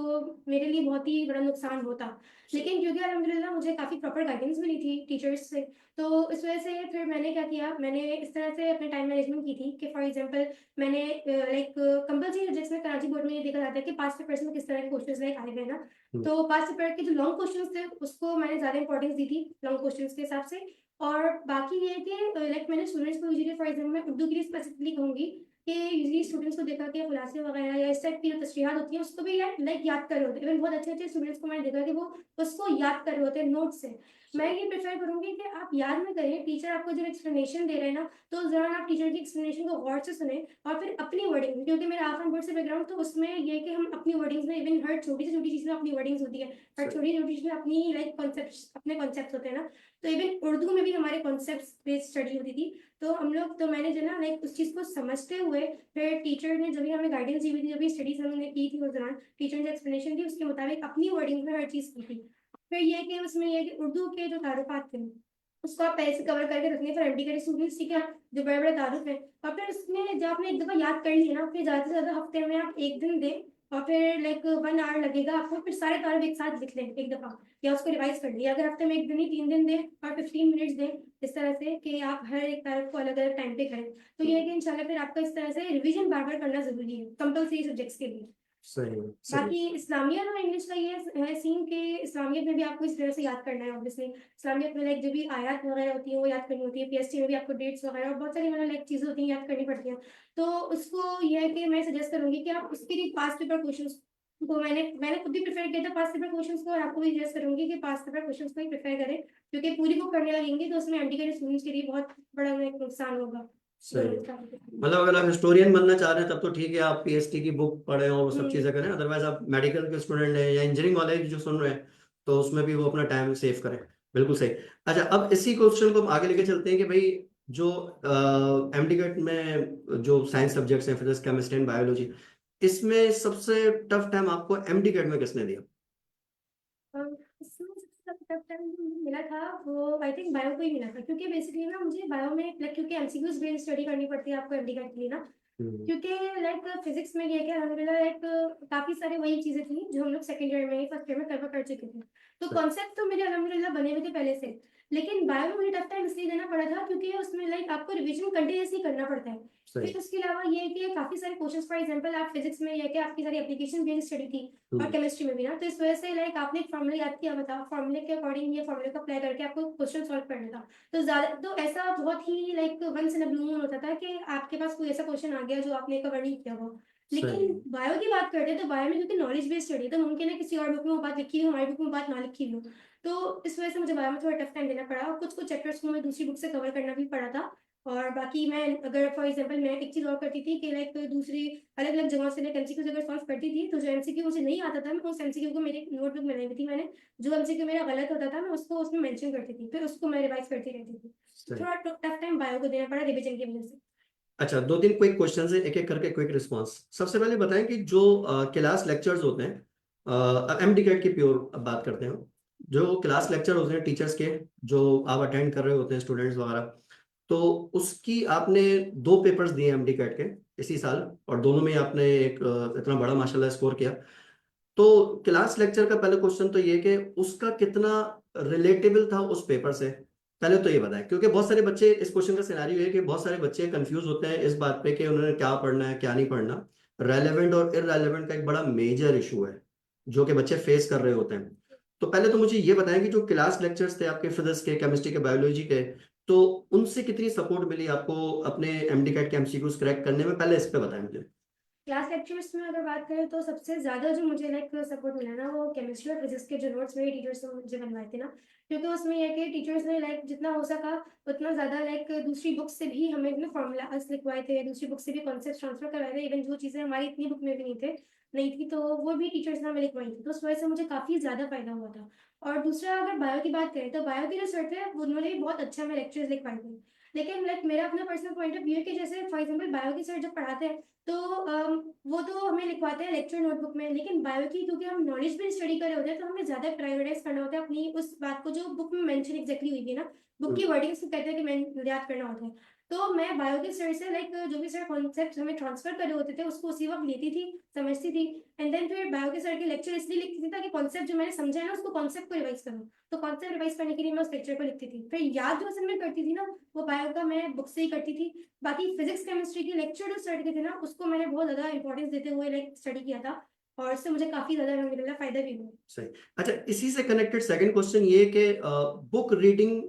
S2: मेरे लिए बहुत ही बड़ा नुकसान होता। लेकिन क्योंकि अलहमदुलिल्लाह मुझे काफ़ी प्रॉपर गाइडेंस मिली थी टीचर्स से, तो इस वजह से फिर मैंने क्या किया, मैंने इस तरह से अपने टाइम मैनेजमेंट की थी कि फॉर एग्जांपल मैंने लाइक कंपल्सरी सब्जेक्ट्स में कराची बोर्ड में ये देखा जाता है कि पास्ट पेपर्स में किस तरह के क्वेश्चंस लाइक आए हुए हैं ना,
S1: हम्म।
S2: तो पास्ट पेपर के जो लॉन्ग क्वेश्चंस थे उसको मैंने ज़्यादा इंपॉर्टेंस दी थी लॉन्ग क्वेश्चंस के हिसाब से। और बाकी ये है कि लाइक मैंने स्टूडेंट्स को यूजुअली फॉर एग्जाम्पल मैं उर्दू के लिए स्पेसिफिकली कहूँगी कि यूजुअली स्टूडेंट्स को देखा कि खुलासे वगैरह या इस टाइप की जो तशरीहात होती हैं उसको भी लाइक याद कर रहे होते हैं। इवन बहुत अच्छे अच्छे स्टूडेंट्स को मैंने देखा कि वो उसको याद कर रहे होते हैं नोट से। मैं ये प्रेफर करूँगी कि आप याद में करें, टीचर आपको जब एक्सप्लेनेशन दे रहे हैं ना, तो ज़रा आप टीचर की एक्सप्लेनेशन को गौर से सुने और फिर अपनी वर्डिंग, क्योंकि मेरा आफान बोर्ड से बैकग्राउंड तो उसमें ये है कि हम अपनी वर्डिंग्स में इवन हर छोटी से छोटी चीज़ में अपनी वर्डिंग्स होती है, हर छोटी से छोटी चीज़ में अपनी लाइक कॉन्सेप्ट्स अपने कॉन्सेप्ट्स होते हैं ना, तो इवन उर्दू में भी हमारे कॉन्सेप्ट्स बेस्ड स्टडी होती थी। तो हम लोग तो मैंने जो ना लाइक उस चीज़ को समझते हुए फिर टीचर ने जो भी हमें गाइडेंस दी हुई थी, जो भी स्टडीज़ हमने की थी उस दौरान, टीचर ने जो एक्सप्लेनेशन दी उसके मुताबिक अपनी वर्डिंग्स में हर चीज़ की थी। फिर ये है कि उसमें ये है कि उर्दू के जो तारुफ़ात थे, उसको आप पहले से कवर करके रखने फॉर एमडी के स्टूडेंट्स, ठीक है? जो बड़े-बड़े तारुफ़ हैं, और फिर उसमें जब आपने एक दफ़ा याद कर लिए ना, फिर ज़्यादा से ज़्यादा हफ्ते में आप 1 दिन दें और फिर लाइक 1 आवर लगेगा आपको, फिर सारे तारुफ़ एक साथ लिख लें एक दफ़ा या उसको रिवाइज़ कर लें। या अगर हफ्ते में 1 दिन ही 3 दिन दें और 15 मिनट्स दें, इस तरह से कि आप हर एक तारुफ़ को अलग-अलग टाइम पे करें। तो ये है कि इंशाल्लाह फिर आपका इस तरह से रिवीजन बार-बार करना ज़रूरी है, कंपल्सरी सब्जेक्ट्स के लिए।
S1: सही है, सही।
S2: बाकी इस्लामियत और इंग्लिश का ये है सीन कि इस्लामियत में भी आपको इस तरह से याद करना है ऑब्वियसली। इस्लामियत में लाइक जो भी आयत वगैरह होती है वो याद करनी होती है। पीएसटी में भी आपको डेट्स वगैरह और बहुत सारी मतलब लाइक चीज़ें होती हैं याद करनी पड़ती हैं। तो उसको ये है कि मैं सजेस्ट करूँगी कि आप उसके लिए पास्ट पेपर क्वेश्चंस को मैंने खुद भी प्रेफ़र किया था पास्ट पेपर क्वेश्चंस को, और आपको भी सजेस्ट करूँगी कि पास्ट पेपर क्वेश्चंस को ही प्रेफ़र करें, क्योंकि पूरी बुक पढ़ने लगेंगे तो उसमें एमडी के स्टूडेंट्स के लिए बहुत बड़ा एक नुकसान होगा।
S1: सही है। मतलब अगर आप हिस्टोरियन बनना चाह रहे हैं तब तो ठीक है, आप पीएचडी की बुक पढ़ें और वो सब
S2: हुँ।
S1: चीजें करें। अदरवाइज आप मेडिकल के स्टूडेंट हैं या इंजीनियरिंग वाले जो सुन रहे हैं, तो उसमें भी वो अपना टाइम सेव करें। बिल्कुल सही। अच्छा, अब इसी क्वेश्चन को हम आगे लेके चलते हैं कि भाई जो एमडीकेट में जो साइंस सब्जेक्ट्स हैं, फिजिक्स, केमिस्ट्री एंड बायोलॉजी, इसमें सबसे टफ टाइम आपको एमडीकेट में किसने दिया?
S2: इसमें सबसे ज़्यादा टफ टाइम जो मुझे मिला था वो आई थिंक बायो को ही मिला था, क्योंकि बेसिकली ना मुझे बायो में लाइक क्योंकि एमसीक्यूज बेस्ड स्टडी करनी पड़ती है आपको एमडी के लिए ना,
S1: हम्म।
S2: क्योंकि लाइक फिजिक्स में ये है कि अलहमदुलिल्लाह लाइक काफ़ी सारे वही चीज़ें थी जो हम लोग सेकंड ईयर में फर्स्ट ईयर में कवर कर चुके थे। तो
S1: सही।
S2: कॉन्सेप्ट तो मेरे अलहमदुलिल्लाह बने हुए थे पहले से। लेकिन बायो में मुझे टफ टाइम इसलिए देना पड़ा था क्योंकि उसमें लाइक आपको रिवीजन कंटिन्यूअसली करना पड़ता है।
S1: सही।
S2: फिर उसके अलावा ये है कि काफ़ी सारे क्वेश्चंस फॉर एग्जांपल आप फिजिक्स में ये है कि आपकी सारी एप्लीकेशन बेस्ड स्टडी थी और
S1: हम्म।
S2: केमिस्ट्री में भी ना, तो इस वजह से लाइक आपने एक फॉर्मूला याद किया हुआ था, फॉर्मूले के अकॉर्डिंग ये फॉर्मूले को अप्लाई करके आपको क्वेश्चन सॉल्व करना था। तो ज़्यादा तो ऐसा बहुत ही like once in a blue moon होता था कि आपके पास कोई ऐसा क्वेश्चन आ गया जो आपने कवर नहीं किया हो।
S1: सही।
S2: लेकिन बायो की बात करते हैं तो बायो में क्योंकि नॉलेज बेस्ड स्टडी है तो मुमकिन है किसी और बुक में वो बात लिखी हुई हो, हमारी बुक में बात ना लिखी हुई हो। तो इस वजह से मुझे बायो में थोड़ा टफ टाइम देना पड़ा और कुछ-कुछ चैप्टर्स को मैं दूसरी बुक से कवर करना भी पड़ा था। और बाकी मैं अगर फॉर एग्जांपल मैं एक चीज़ और करती थी कि लाइक दूसरी अलग-अलग जगहों से लाइक एमसीक्यूज़ अगर सॉल्व करती थी, तो जो एमसीक्यू मुझे नहीं आता था, मैं उस एमसीक्यू को मेरी नोटबुक में बनाई हुई थी मैंने। जो एमसीक्यू मेरा गलत होता था, मैं उसको उसमें मेंशन करती थी। फिर उसको मैं रिवाइज़ करती रहती थी।
S1: सही।
S2: थोड़ा टफ टाइम बायो को देना पड़ा रिवीजन की वजह से।
S1: अच्छा, दो तीन क्विक क्वेश्चन है, एक एक करके क्विक रिस्पांस। सबसे पहले बताएं कि जो क्लास लेक्चर्स होते हैं, एमडी कैट की प्योर अब बात करते हैं, जो क्लास लेक्चर होते हैं टीचर्स के, जो आप अटेंड कर रहे होते हैं स्टूडेंट्स वगैरह, तो उसकी आपने 2 पेपर्स दिए एमडी कैट के इसी साल, और दोनों में आपने एक इतना बड़ा माशाल्लाह स्कोर किया। तो क्लास लेक्चर का पहले क्वेश्चन तो ये कि उसका कितना रिलेटेबल था उस पेपर से, पहले तो ये बताएं। क्योंकि बहुत सारे बच्चे, इस क्वेश्चन का सिनेरियो है कि बहुत सारे बच्चे कंफ्यूज होते हैं इस बात पे कि उन्होंने क्या पढ़ना है क्या नहीं पढ़ना। रेलेवेंट और इररेलेवेंट का एक बड़ा मेजर इशू है जो कि बच्चे फेस कर रहे होते हैं। तो पहले तो मुझे ये बताएं कि जो क्लास लेक्चर्स थे आपके फिजिक्स के, केमिस्ट्री के, बायोलॉजी के, तो उनसे कितनी सपोर्ट मिली आपको अपने एमडी कैट के एमसीक्यूज क्रैक करने में, पहले इस पे बताएं मुझे।
S2: क्लास लेक्चर्स में अगर बात करें तो सबसे ज़्यादा जो मुझे लाइक सपोर्ट मिला ना, वो केमिस्ट्री और फिजिक्स के जो नोट्स मेरे टीचर्स ने मुझे बनवाए थे ना। क्योंकि उसमें यह कि टीचर्स ने लाइक जितना हो सका उतना ज़्यादा लाइक दूसरी बुक से भी हमें ना फॉर्मूलाज लिखवाए थे, दूसरी बुक से भी कॉन्सेप्ट ट्रांसफर करवाए थे। इवन जो चीज़ें हमारी इतनी बुक में भी नहीं थी तो वो भी टीचर्स ने हमें लिखवाई थी। तो उस वजह से मुझे काफ़ी ज़्यादा फायदा हुआ था। और दूसरा अगर बायो की बात करें तो बायो के जो सर थे उन्होंने भी बहुत अच्छा हमें लेक्चर्स लिखवाए थे। लेकिन लाइक मेरा अपना पर्सनल पॉइंट ऑफ व्यू है कि जैसे फॉर एग्जाम्पल बायो के सर जब पढ़ाते हैं तो वो तो हमें लिखवाते हैं लेक्चर नोटबुक में, लेकिन बायो की क्योंकि हम नॉलेज भी स्टडी कर रहे होते हैं तो हमें ज्यादा प्रायोरिटाइज करना होता है अपनी उस बात को जो बुक में मेंशन एग्जैक्टली हुई थी ना। बुक की वर्डिंग्स को कहते हैं कि मैं याद करना होता है। तो मैं बायो के सर से लाइक जो भी सर कॉन्सेप्ट हमें ट्रांसफर कर रहे होते थे उसको उसी वक्त लेती थी, समझती थी। एंड देन फिर बायो के सर के लेक्चर इसलिए लिखती थी ताकि कॉन्सेप्ट जो मैंने समझा है ना उसको कॉन्सेप्ट को रिवाइज करूँ। तो कॉन्सेप्ट रिवाइज करने के लिए मैं उस लेक्चर को लिखती थी। फिर याद जो असल में करती थी ना वो बायो का मैं बुक से ही करती थी। बाकी फिजिक्स केमिस्ट्री के लेक्चर जो स्टार्ट किए थे ना उसको मैंने बहुत ज्यादा इंपॉर्टेंस देते हुए लाइक स्टडी किया था। और इससे मुझे काफी ज्यादा अलहमदुलिल्लाह फायदा भी हुआ।
S1: सही। अच्छा, इसी से कनेक्टेड सेकंड क्वेश्चन ये कि बुक रीडिंग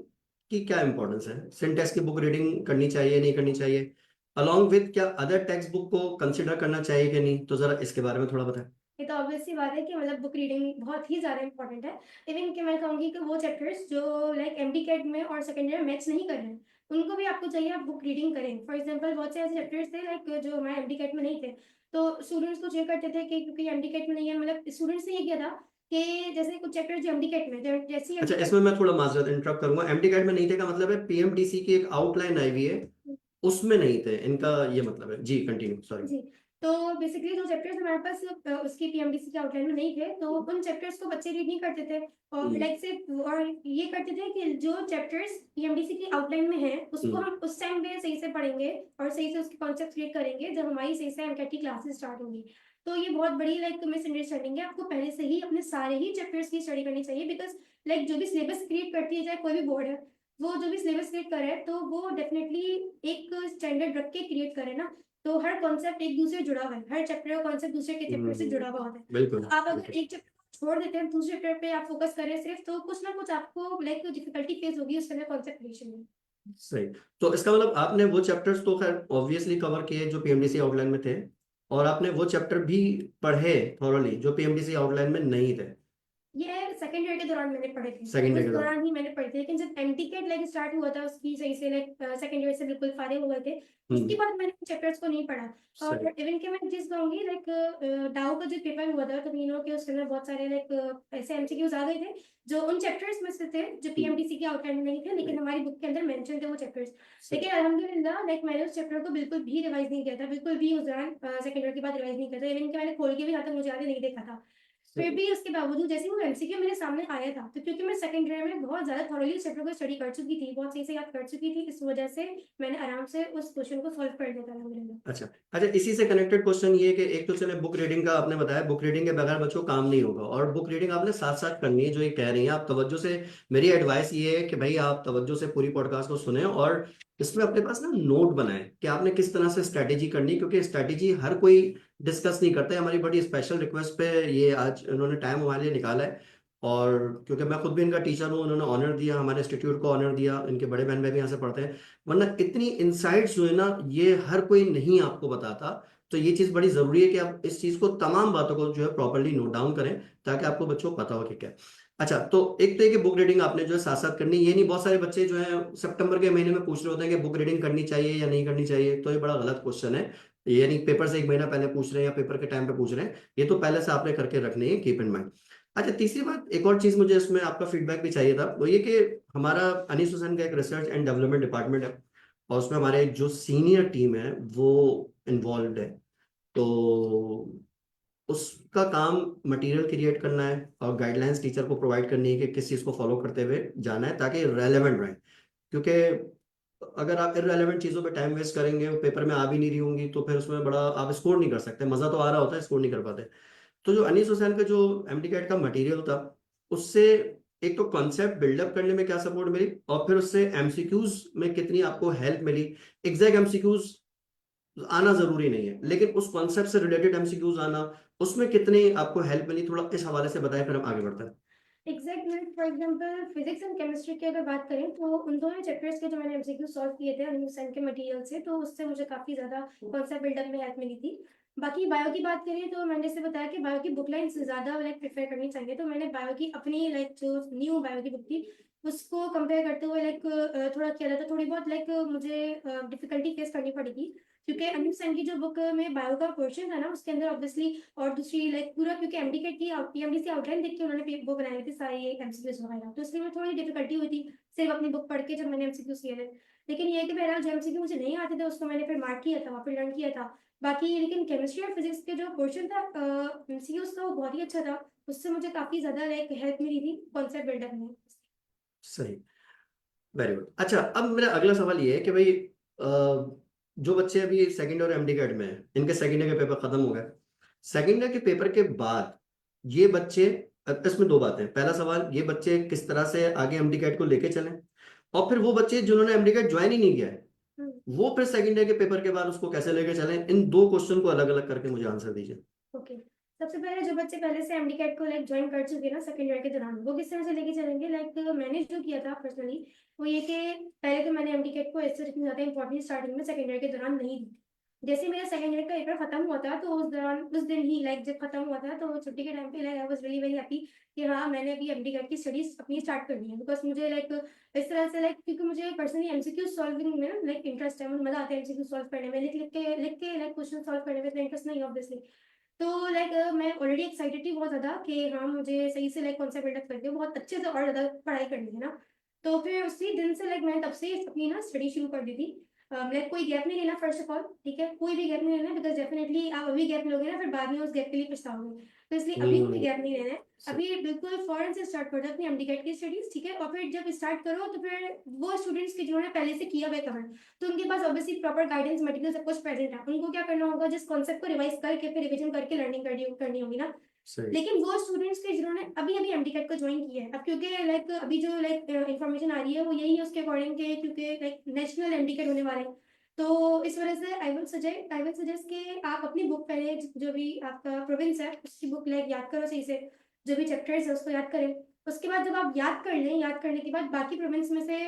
S1: की क्या इंपॉर्टेंस है? सिंटेक्स की बुक रीडिंग करनी चाहिए नहीं करनी चाहिए, अलॉन्ग विद क्या अदर टेक्स्ट बुक को कंसिडर करना चाहिए कि नहीं? तो जरा इसके बारे में थोड़ा बताएं।
S2: ये तो ऑब्वियस सी बात है कि मतलब बुक रीडिंग बहुत ही ज्यादा इंपॉर्टेंट है। इवन कि मैं कहूंगी कि वो चैप्टर्स जो लाइक एमडी कैट में और सेकेंड ईयर मैच नहीं कर रहे हैं उनको भी आपको चाहिए आप बुक रीडिंग करें। फॉर एग्जांपल बहुत से ऐसे चैप्टर्स थे लाइक जो हमारे एमडी कैट में नहीं थे। तो स्टूडेंट्स को चेक करते थे कि क्योंकि एमडी कैट में नहीं है, मतलब स्टूडेंट्स ने ये किया था कि जैसे कुछ चैप्टर जो एमडी कैट में जैसे
S1: अच्छा,
S2: एमडी
S1: इसमें मैं थोड़ा माजरत इंटरप्ट करूंगा। एमडी कैट में नहीं थे का मतलब है पीएमडीसी की एक आउटलाइन आई हुई है
S2: कैट।
S1: उसमें नहीं थे, इनका ये मतलब है। जी कंटिन्यू, सॉरी।
S2: जी। तो बेसिकली जो चैप्टर्स हमारे पास उसकी पीएमडीसी के आउटलाइन में नहीं थे तो उन चैप्टर्स को बच्चे रीड नहीं करते थे। और लाइक से और ये करते थे कि जो चैप्टर्स पीएमडीसी की आउटलाइन में है उसको हम उस टाइम पे सही से पढ़ेंगे और सही से उसके कॉन्सेप्ट क्रिएट करेंगे जब हमारी सही से एमकेट की क्लासेस स्टार्ट होंगी। तो ये बहुत बड़ी लाइक मिसअंडरस्टैंडिंग है। आपको पहले से ही अपने सारे ही चैप्टर्स की स्टडी करनी चाहिए बिकॉज लाइक जो भी सिलेबस क्रिएट करती है चाहे कोई भी बोर्ड है वो जो भी सिलेबस क्रिएट करे तो वो डेफिनेटली एक स्टैंडर्ड रख के क्रिएट करे ना। तो हर कॉन्सेप्ट एक दूसरे जुड़ा हुआ है, हर चैप्टर का कॉन्सेप्ट दूसरे के चैप्टर से जुड़ा हुआ होता है।
S1: बिल्कुल
S2: तो आप अगर
S1: बिल्कुल।
S2: एक चैप्टर छोड़ देते हैं दूसरे चैप्टर पे आप फोकस करें सिर्फ तो कुछ ना कुछ आपको लाइक डिफिकल्टी फेस होगी उसके अंदर कॉन्सेप्ट क्रिएशन में।
S1: सही। तो इसका मतलब आपने वो चैप्टर्स तो खैर ऑब्वियसली कवर किए जो पीएमडीसी आउटलाइन में थे, और आपने वो चैप्टर भी पढ़े थॉरोली जो पीएमडीसी आउटलाइन में नहीं थे
S2: ये सेकंड ईयर के दौरान मैंने पढ़े थे, तो
S1: सेकेंड ईयर
S2: उस
S1: के दौरान?
S2: दौरान ही मैंने पढ़े थे। लेकिन जब एमटीकेट लाइक स्टार्ट हुआ था उसकी सही से लाइक सेकंड ईयर से बिल्कुल फारिग हो गए थे उसके बाद मैंने चैप्टर्स को नहीं पढ़ा। और
S1: सही।
S2: इवन कि मैं चीज कहूंगी लाइक डाउ का जो पेपर हुआ था तो मीनो के उसके अंदर बहुत सारे लाइक ऐसे एमसीक्यूज आ गए थे जो उन चैप्टर्स में से थे जो पीएमडीसी के आउटलाइन में नहीं थे लेकिन हमारी बुक के अंदर मेंशन थे वो चैप्टर्स। लेकिन अल्हम्दुलिल्लाह लाइक मैंने उस चैप्टर को बिल्कुल भी रिवाइज नहीं किया था, बिल्कुल भी उस दौरान सेकंड ईयर के बाद रिवाइज नहीं किया था। इवन कि मैंने खोल के भी यहाँ तक मुझे आगे नहीं देखा था। फिर भी उसके बावजूद जैसे वो एमसीक्यू मेरे सामने आया था तो क्योंकि मैं सेकंड ईयर में बहुत ज्यादा थॉरोली चैप्टर को स्टडी कर चुकी थी, बहुत सही से याद कर चुकी थी, इस वजह से मैंने आराम से उस क्वेश्चन को सॉल्व कर लिया था अल्हम्दुलिल्लाह।
S1: अच्छा अच्छा, इसी से कनेक्टेड क्वेश्चन ये कि एक तो चले बुक रीडिंग का आपने बताया, बुक रीडिंग के बगैर बच्चों को काम नहीं होगा, और बुक रीडिंग आपने साथ साथ करनी है जो ये कह रही हैं आप तवज्जो से। मेरी एडवाइस ये है कि भाई आप तवज्जो से पूरी पॉडकास्ट को सुने और इसमें अपने पास ना नोट बनाएं कि आपने किस तरह से स्ट्रैटेजी करनी है, क्योंकि स्ट्रैटेजी हर कोई डिस्कस नहीं करता है। हमारी बड़ी स्पेशल रिक्वेस्ट पे ये आज उन्होंने टाइम हमारे लिए निकाला है, और क्योंकि मैं खुद भी इनका टीचर हूँ, उन्होंने ऑनर दिया, हमारे इंस्टीट्यूट को ऑनर दिया, इनके बड़े बहन भाई भी यहाँ से पढ़ते हैं। वरना इतनी इंसाइट्स जो है ना ये हर कोई नहीं आपको बताता। तो ये चीज बड़ी जरूरी है कि आप इस चीज को, तमाम बातों को जो है प्रॉपर्ली नोट डाउन करें ताकि आपको बच्चों को पता हो कि क्या है। अच्छा, तो एक तो ये कि बुक रीडिंग आपने जो है साथ साथ करनी, ये नहीं बहुत सारे बच्चे जो है सितंबर के महीने में पूछ रहे होते हैं कि बुक रीडिंग करनी चाहिए या नहीं करनी चाहिए, तो ये बड़ा गलत क्वेश्चन है। ये नहीं पेपर से एक महीना पहले पूछ रहे हैं या पेपर के टाइम पे पूछ रहे हैं, ये तो पहले से आपने करके रखनी है, कीप इन माइंड। अच्छा, तीसरी बात, एक और चीज मुझे इसमें आपका फीडबैक भी चाहिए था, वो ये कि हमारा अनीस हुसैन का एक रिसर्च एंड डेवलपमेंट डिपार्टमेंट है, और उसमें हमारे जो सीनियर टीम है वो इन्वॉल्व है। तो उसका काम मटेरियल क्रिएट करना है और गाइडलाइंस टीचर को प्रोवाइड करनी है कि किस चीज़ को फॉलो करते हुए जाना है ताकि रेलेवेंट रहे। क्योंकि अगर आप इररेलेवेंट चीज़ों पे टाइम वेस्ट करेंगे, वो पेपर में आ भी नहीं रही होंगी, तो फिर उसमें बड़ा आप स्कोर नहीं कर सकते। मज़ा तो आ रहा होता है, स्कोर नहीं कर पाते। तो जो अनीस हुसैन का जो एमडी कैट का मटेरियल था, उससे एक तो कॉन्सेप्ट बिल्डअप करने में क्या सपोर्ट मिली, और फिर उससे एमसीक्यूज में कितनी आपको हेल्प मिली। एग्जैक्ट एमसीक्यूज आना जरूरी नहीं है, लेकिन उस कॉन्सेप्ट से रिलेटेड एमसीक्यूज आना, उसमें कितनी आपको हेल्प मिली, थोड़ा इस हवाले से बताएं, फिर हम आगे बढ़ते हैं।
S2: एग्जैक्ट मैंने for example physics and chemistry की अगर बात करें तो उन दोनों चैप्टर्स के जो मैंने एमसीक्यू सॉल्व किए थे अनुसैन के मटेरियल से, तो उससे मुझे काफ़ी ज़्यादा कॉन्सेप्ट बिल्डअप में हेल्प मिली थी। बाकी बायो की बात करें तो मैंने जैसे बताया कि बायो की बुक लाइन ज़्यादा लाइक प्रेफर करनी चाहिए, तो मैंने बायो की अपनी लाइक जो न्यू बायो की बुक थी उसको कंपेयर करते हुए लाइक थोड़ा किया था, तो थोड़ी बहुत लाइक मुझे डिफिकल्टी फेस करनी पड़ेगी, क्योंकि अनुसैन की जो बुक में बायो का पोर्शन था ना उसके अंदर ऑब्वियसली और दूसरी लाइक पूरा, क्योंकि एमडीकेट की पीएमडीसी आउटलाइन देख के उन्होंने वो बनाई थी सारी एमसीक्यूज वगैरह, तो इसलिए मुझे थोड़ी डिफिकल्टी हुई थी सिर्फ अपनी बुक पढ़ के जब मैंने एमसीक्यूज किए थे। लेकिन ये है कि बहरहाल जो एमसीक्यू मुझे नहीं आते थे उसको मैंने फिर मार्क किया था, वहाँ पे लर्न किया था। बाकी लेकिन केमिस्ट्री और फिजिक्स के जो पोर्शन था एमसीक्यूज का वो बहुत ही अच्छा था, उससे मुझे काफी ज्यादा लाइक हेल्प मिली थी कॉन्सेप्ट बिल्डअप में।
S1: सही, वेरी गुड। अच्छा, अब मेरा अगला सवाल ये है कि भाई जो बच्चे अभी सेकंड और एमडी कैट में हैं, इनके सेकंड ईयर के पेपर खत्म हो गए। सेकंड ईयर के पेपर के बाद ये बच्चे, इसमें दो बातें। पहला सवाल, ये बच्चे किस तरह से आगे एमडी कैट को लेके चलें, और फिर वो बच्चे जिन्होंने एमडी कैट ज्वाइन ही नहीं किया है, वो फिर सेकंड ईयर के पेपर के बाद उसको कैसे लेके चलें। इन दो क्वेश्चन को अलग अलग करके मुझे आंसर दीजिए।
S2: ओके, सबसे पहले जो बच्चे पहले से एमडीकैट को लाइक ज्वाइन कर चुके हैं ना सेकंड ईयर के दौरान, वो किस तरह से लेके चलेंगे, लाइक मैंने जो किया था पर्सनली वो ये कि पहले तो मैंने एमडीकैट को ऐसे इतनी ज्यादा इंपॉर्टेंस स्टार्टिंग में सेकंड ईयर के दौरान नहीं दी। जैसे मेरा सेकंड ईयर का पेपर खत्म हुआ था तो उस दौरान उस दिन ही लाइक जब खत्म हुआ था तो छुट्टी के टाइम पे like I was really very happy कि हाँ मैंने अभी एमडीकैट की स्टडीज अपनी स्टार्ट करनी है, बिकॉज मुझे लाइक इस तरह से लाइक क्योंकि मुझे पर्सनली एमसीक्यू सॉल्विंग में ना लाइक इंटरेस्ट है, मुझे मजा आता है एमसीक्यू सॉल्व करने में, लिख के लाइक क्वेश्चन सॉल्व करने में इतना इंटरेस्ट नहीं है ऑब्वियसली। तो लाइक मैं ऑलरेडी एक्साइटेड थी बहुत ज़्यादा कि हाँ मुझे सही से लाइक कॉन्सेप्ट बिल्डअप करके बहुत अच्छे से और ज़्यादा पढ़ाई करनी है ना। तो फिर उसी दिन से लाइक मैंने तब से अपनी ना स्टडी शुरू कर दी थी। लाइक कोई गैप नहीं लेना फर्स्ट ऑफ ऑल, ठीक है, कोई भी गैप नहीं लेना, बिकॉज डेफिनेटली आप अभी गैप लोगे ना फिर बाद में उस गैप के लिए पछताओगे, तो इसलिए अभी कोई गैप नहीं लेना है। अभी बिल्कुल फौरन से स्टार्ट कर दो अपनी एमडीकैट की स्टडीज, ठीक है, और फिर जब स्टार्ट करो तो फिर वो स्टूडेंट्स के जिन्होंने पहले से किया हुआ कवर, तो उनके पास ऑब्वियसली प्रॉपर गाइडेंस मटेरियल सब कुछ प्रेजेंट है, उनको क्या करना होगा जिस कॉन्सेप्ट को रिवाइज करके फिर रिवीजन करके लर्निंग करनी होगी ना।
S1: सही।
S2: लेकिन वो स्टूडेंट्स के जिन्होंने अभी अभी एमडीकैट को ज्वाइन किया है, अब क्योंकि लाइक अभी जो लाइक इन्फॉर्मेशन आ रही है वो यही है उसके अकॉर्डिंग के, क्योंकि लाइक नेशनल एमडीकैट होने वाले हैं, तो इस वजह से आई विल सजेस्ट कि आप अपनी बुक पहले जो भी आपका प्रोविंस है उसकी बुक लाइक याद करो सही से, जो भी चैप्टर्स है उसको याद करें। उसके बाद जब आप याद कर लें, याद करने के बाद बाकी प्रोविंस में से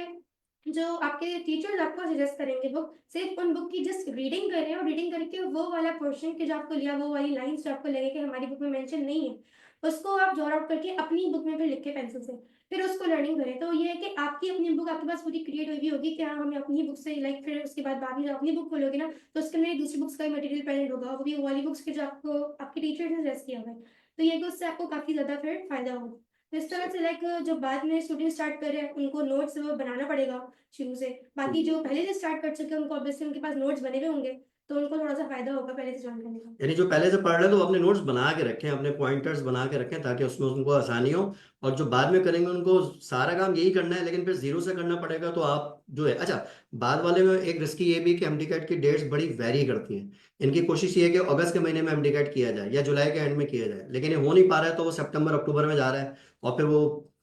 S2: जो आपके टीचर्स आपको सजेस्ट करेंगे बुक, सिर्फ उन बुक की जस्ट रीडिंग करें और रीडिंग करके वो वाला पोर्शन के जो आपको लिया, वो वाली लाइंस जो आपको लगे कि हमारी बुक में मेंशन नहीं है, उसको आप जॉट आउट करके अपनी बुक में फिर लिख के पेंसिल से फिर उसको लर्निंग करें। तो ये है कि आपकी अपनी बुक आपके पास पूरी क्रिएट हुई होगी कि हाँ हमें अपनी बुक से लाइक, फिर उसके बाद में जब अपनी बुक खोलोगे ना तो उसके अंदर दूसरी बुक्स का भी मटेरियल प्रेजेंट होगा, वो भी वो वाली बुक्स के जो आपको आपके टीचर्स ने सजेस्ट किया हुआ है, तो ये कि उससे आपको काफी ज्यादा फिर फायदा होगा। तो इस तरह से लाइक जो बाद में स्टूडेंट स्टार्ट कर रहे हैं उनको नोट्स वो बनाना पड़ेगा शुरू से, बाकी जो पहले से स्टार्ट कर चुके हैं उनको ऑब्वियसली उनके पास नोट्स बने हुए होंगे, तो उनको थोड़ा सा फायदा होगा पहले से ज्वाइन करने का।
S1: यानी जो पहले से पढ़ रहे हैं तो अपने नोट्स बना के रखें, अपने पॉइंटर्स बना के रखें, ताकि उसमें उनको आसानी हो। और जो बाद में करेंगे उनको सारा काम यही करना है, लेकिन फिर जीरो से करना पड़ेगा, तो आप जो है। अच्छा, बाद वाले में एक रिस्की ये भी कि एमडीकैट की डेट्स बड़ी वेरी करती हैं। इनकी कोशिश ये है कि अगस्त के महीने में एमडीकैट किया जाए या जुलाई के एंड में किया जाए, लेकिन ये हो नहीं पा रहा है, तो वो सितंबर अक्टूबर में जा रहा है, और फिर वो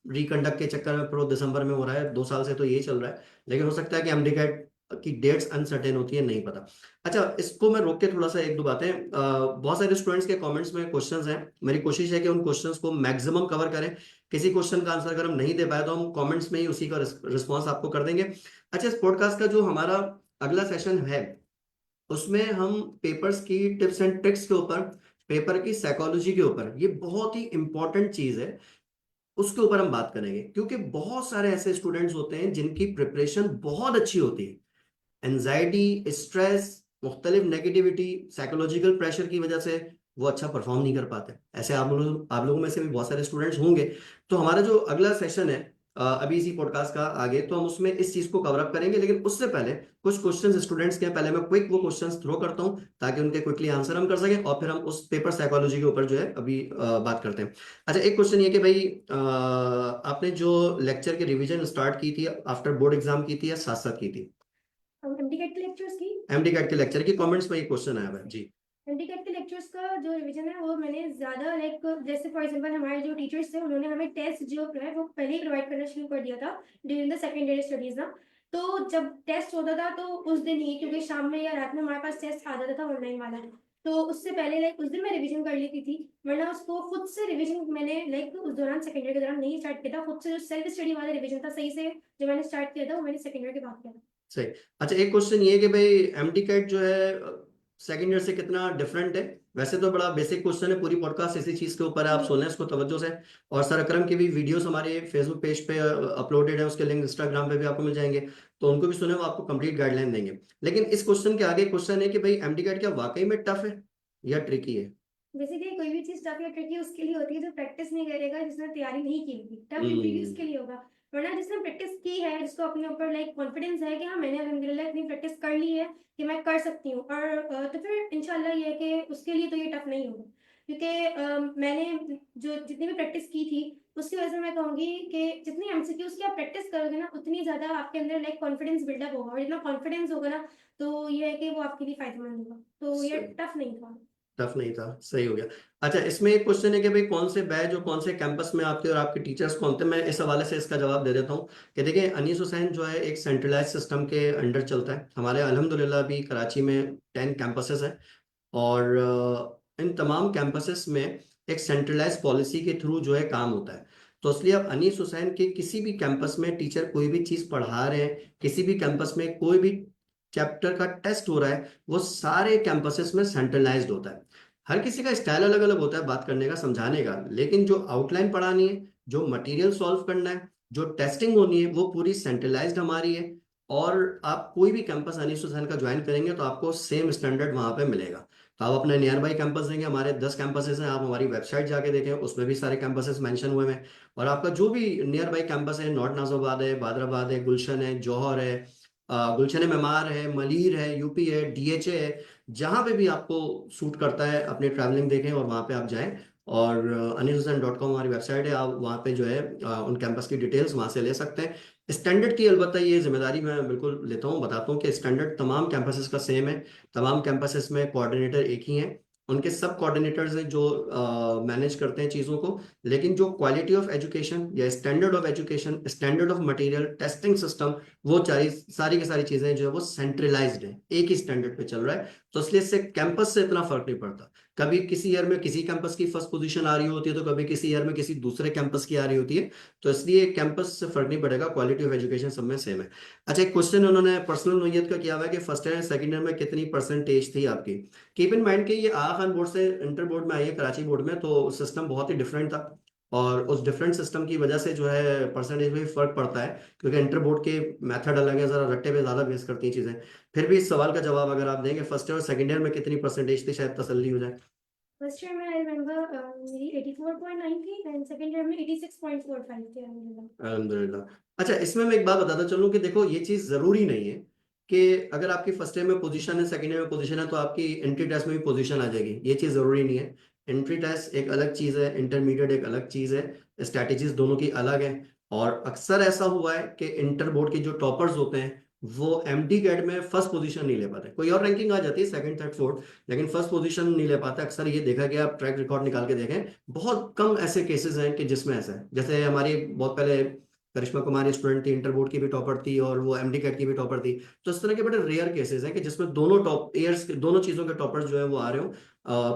S1: रिकंडक्ट के चक्कर में फिर वो दिसंबर में हो रहा है। 2 साल से तो यही चल रहा है, लेकिन हो सकता है कि एमडीकैट की डेट्स अनसर्टेन होती है, नहीं पता। अच्छा, इसको मैं रोक के थोड़ा सा एक दो बातें, बहुत सारे स्टूडेंट्स के कमेंट्स में क्वेश्चंस हैं, मेरी कोशिश है कि उन क्वेश्चंस को मैक्सिमम कवर करें। किसी क्वेश्चन का आंसर अगर हम नहीं दे पाए तो हम कमेंट्स में ही उसी का रिस्पॉन्स आपको कर देंगे। अच्छा, इस पॉडकास्ट का जो हमारा अगला सेशन है, उसमें हम पेपर्स की टिप्स एंड ट्रिक्स के ऊपर, पेपर की साइकोलॉजी के ऊपर, ये बहुत ही इंपॉर्टेंट चीज है, उसके ऊपर हम बात करेंगे। क्योंकि बहुत सारे ऐसे स्टूडेंट्स होते हैं जिनकी प्रिपरेशन बहुत अच्छी होती है, एंजाइटी, स्ट्रेस, मुख्तलिफ नेगेटिविटी, साइकोलॉजिकल प्रेशर की वजह से वो अच्छा परफॉर्म नहीं कर पाते। ऐसे आप लोगों में से भी बहुत सारे स्टूडेंट्स होंगे। तो हमारा जो अगला सेशन है अभी इसी पॉडकास्ट का आगे, तो हम उसमें इस चीज को कवर अप करेंगे, लेकिन उससे पहले कुछ क्वेश्चंस स्टूडेंट्स के हैं, पहले मैं क्विक वो क्वेश्चंस थ्रो करता हूं ताकि उनके क्विकली आंसर हम कर सकें, और फिर हम उस पेपर साइकोलॉजी के ऊपर जो है अभी बात करते हैं। अच्छा, एक क्वेश्चन ये कि भाई आपने जो लेक्चर की रिवीजन स्टार्ट की थी आफ्टर बोर्ड एग्जाम की थी या साथ साथ की थी?
S2: एमडीकैट के लेक्चर्स की
S1: एमडी कैट के लेक्चर की कमेंट्स में ये क्वेश्चन आया हुआ है जी।
S2: एमटीकेट के लेक्चर्स का जो रिवीजन है वो मैंने ज़्यादा लाइक जैसे फॉर एग्जांपल हमारे जो टीचर्स थे उन्होंने हमें टेस्ट जो है वो पहले ही प्रोवाइड करना शुरू कर दिया था ड्यूरिंग द सेकेंडरी स्टडीज ना। तो जब टेस्ट होता था तो उस दिन ही, क्योंकि शाम में या रात में हमारे पास टेस्ट आ जाता था ऑनलाइन वाला, तो उससे पहले लाइक उस दिन मैं रिवीजन कर लेती थी, वरना उसको खुद से रिवीजन मैंने लाइक उस दौरान सेकेंडरी के दौरान नहीं स्टार्ट किया था। खुद से जो सेल्फ स्टडी वाला रिवीजन था सही से जो मैंने स्टार्ट किया था वो मैंने सेकेंडरी के बाद किया था।
S1: सही। अच्छा, एक क्वेश्चन ये है कि भाई एमडी कैट जो है सेकंड ईयर से कितना डिफरेंट है? वैसे तो बड़ा बेसिक क्वेश्चन है, पूरी पॉडकास्ट इसी चीज के ऊपर है, आप सुन लें इसको तवज्जो से। और सर अकरम की भी वीडियोस हमारे फेसबुक पेज पे अपलोडेड है, उसके लिंक इंस्टाग्राम पे भी आपको मिल जाएंगे, तो उनको भी सुने, वो आपको कंप्लीट गाइडलाइन देंगे। लेकिन इस क्वेश्चन के आगे क्वेश्चन है कि भाई एमडी कैट क्या वाकई में टफ है या ट्रिकी है?
S2: बेसिकली कोई भी चीज टफ या ट्रिकी उसके लिए होती है जो प्रैक्टिस नहीं करेगा, जिसने तैयारी नहीं की होगी। टफ या ट्रिकी उसके
S1: हम्म।
S2: लिए होगा, वरना जिसने प्रैक्टिस की है, जिसको अपने ऊपर लाइक कॉन्फिडेंस है कि हाँ मैंने अल्हम्दुलिल्लाह इतनी प्रैक्टिस कर ली है कि मैं कर सकती हूँ, और तो फिर इंशाल्लाह ये है कि उसके लिए तो ये टफ नहीं होगा। क्योंकि मैंने जो जितनी भी प्रैक्टिस की थी उसकी वजह से मैं कहूँगी कि जितनी एमसीक्यूज की आप प्रैक्टिस करोगे ना उतनी ज्यादा आपके अंदर लाइक कॉन्फिडेंस बिल्डअप होगा, और जितना कॉन्फिडेंस होगा ना तो ये है कि वो आपके लिए फायदेमंद होगा। तो ये टफ नहीं था।
S1: टफ नहीं था, सही हो गया। अच्छा, इसमें एक क्वेश्चन है कि भाई कौन से बैच और कौन से कैंपस में आपके और आपके टीचर्स कौन थे? मैं इस हवाले से इसका जवाब दे देता हूँ कि देखिए, अनीस हुसैन जो है एक सेंट्रलाइज सिस्टम के अंडर चलता है। हमारे अल्हम्दुलिल्लाह भी कराची में 10 कैंपसेस हैं, और इन तमाम कैंपसेस में एक सेंट्रलाइज पॉलिसी के थ्रू जो है काम होता है। तो इसलिए अब अनीस हुसैन के किसी भी कैंपस में टीचर कोई भी चीज़ पढ़ा रहे हैं, किसी भी कैंपस में कोई भी चैप्टर का टेस्ट हो रहा है, वो सारे कैंपसेस में सेंट्रलाइज्ड होता है। हर किसी का स्टाइल अलग अलग होता है बात करने का, समझाने का, लेकिन जो आउटलाइन पढ़ानी है, जो मटेरियल सॉल्व करना है, जो टेस्टिंग होनी है, वो पूरी सेंट्रलाइज्ड हमारी है। और आप कोई भी कैंपस अनीस हुसैन का ज्वाइन करेंगे तो आपको सेम स्टैंडर्ड वहां पे मिलेगा। तो आप अपने नियर बाई कैंपस देंगे, हमारे 10 कैंपसेस हैं, आप हमारी वेबसाइट जाके देखें, उसमें भी सारे कैंपसेस मेंशन हुए हैं। और आपका जो भी नियर बाई कैंपस है, नॉर्थ नाजोबाद है, बादराबाद है, गुलशन है, जौहर है, गुलशन मेमार है, मलीर है, यूपी है, डीएचए है, जहां पे भी आपको सूट करता है अपनी ट्रैवलिंग देखें और वहां पे आप जाएं। और anilhusain.com हमारी वेबसाइट है, आप वहाँ पे जो है उन कैंपस की डिटेल्स वहाँ से ले सकते हैं। स्टैंडर्ड की अलबत्ता ये जिम्मेदारी मैं बिल्कुल लेता हूँ, बताता हूँ कि स्टैंडर्ड तमाम कैंपसेस का सेम है। तमाम कैंपसेस में कोऑर्डिनेटर एक ही हैं, उनके सब कोऑर्डिनेटर्स हैं जो मैनेज करते हैं चीज़ों को। लेकिन जो क्वालिटी ऑफ एजुकेशन या standard of education, standard of material, testing system, वो सारी की सारी चीज़ें जो है वो सेंट्रलाइज्ड है, एक ही स्टैंडर्ड पे चल रहा है। तो इसलिए इससे कैंपस से इतना फर्क नहीं पड़ता। कभी किसी ईयर में किसी कैंपस की फर्स्ट पोजीशन आ रही होती है, तो कभी किसी ईयर में किसी दूसरे कैंपस की आ रही होती है। तो इसलिए कैंपस से फर्क नहीं पड़ेगा, क्वालिटी ऑफ एजुकेशन सब में सेम है। अच्छा, एक क्वेश्चन उन्होंने पर्सनल नोयत का किया हुआ है कि फर्स्ट ईयर सेकंड ईयर में कितनी परसेंटेज थी आपकी? कीप इन माइंड कि ये आगा खान बोर्ड से इंटर बोर्ड में आई है, कराची बोर्ड में, तो सिस्टम बहुत ही डिफरेंट था। और उस डिफरेंट सिस्टम की वजह से जो है परसेंटेज में भी फर्क पड़ता है, क्योंकि इंटर बोर्ड के मेथड अलग है, जरा रट्टे पे ज्यादा बेस करती हैं चीजें। फिर भी इस सवाल का जवाब अगर आप देंगे फर्स्ट ईयर और सेकंड ईयर में कितनी परसेंटेज थी, शायद तसल्ली हो जाए।
S2: फर्स्ट ईयर में आई रिमेंबर मेरी 84.9 थी एंड सेकंड ईयर में 86.45 थी अलहमदिल्ला।
S1: अल्हम्दुलिल्लाह। अच्छा, इसमें मैं एक बात बताता चलूं कि देखो, ये चीज जरूरी नहीं है कि अगर आपकी फर्स्ट ईयर में पोजीशन है, सेकंड ईयर में पोजीशन है, तो आपकी एंट्री टेस्ट में भी पोजीशन आ जाएगी। ये चीज जरूरी नहीं है। एंट्री टेस्ट एक अलग चीज है, इंटरमीडिएट एक अलग चीज है, स्ट्रैटेजीज दोनों की अलग है। और अक्सर ऐसा हुआ है कि इंटर बोर्ड के जो टॉपर्स होते हैं वो एमडी कैट में फर्स्ट पोजीशन नहीं ले पाते। कोई और रैंकिंग आ जाती है, सेकंड थर्ड फोर्थ, लेकिन फर्स्ट पोजीशन नहीं ले पाते। अक्सर ये देखा गया, आप ट्रैक रिकॉर्ड निकाल के देखें, बहुत कम ऐसे केसेस हैं कि जिसमें ऐसा है। जैसे हमारी बहुत पहले करिश्मा कुमारी स्टूडेंट थी, इंटर बोर्ड की भी टॉपर थी और वो एमडी कैट की भी टॉपर थी। तो इस तरह के बड़े रेयर केसेस हैं कि जिसमें दोनों टॉप ईयर्स, दोनों चीजों के टॉपर्स जो है वो आ रहे हो।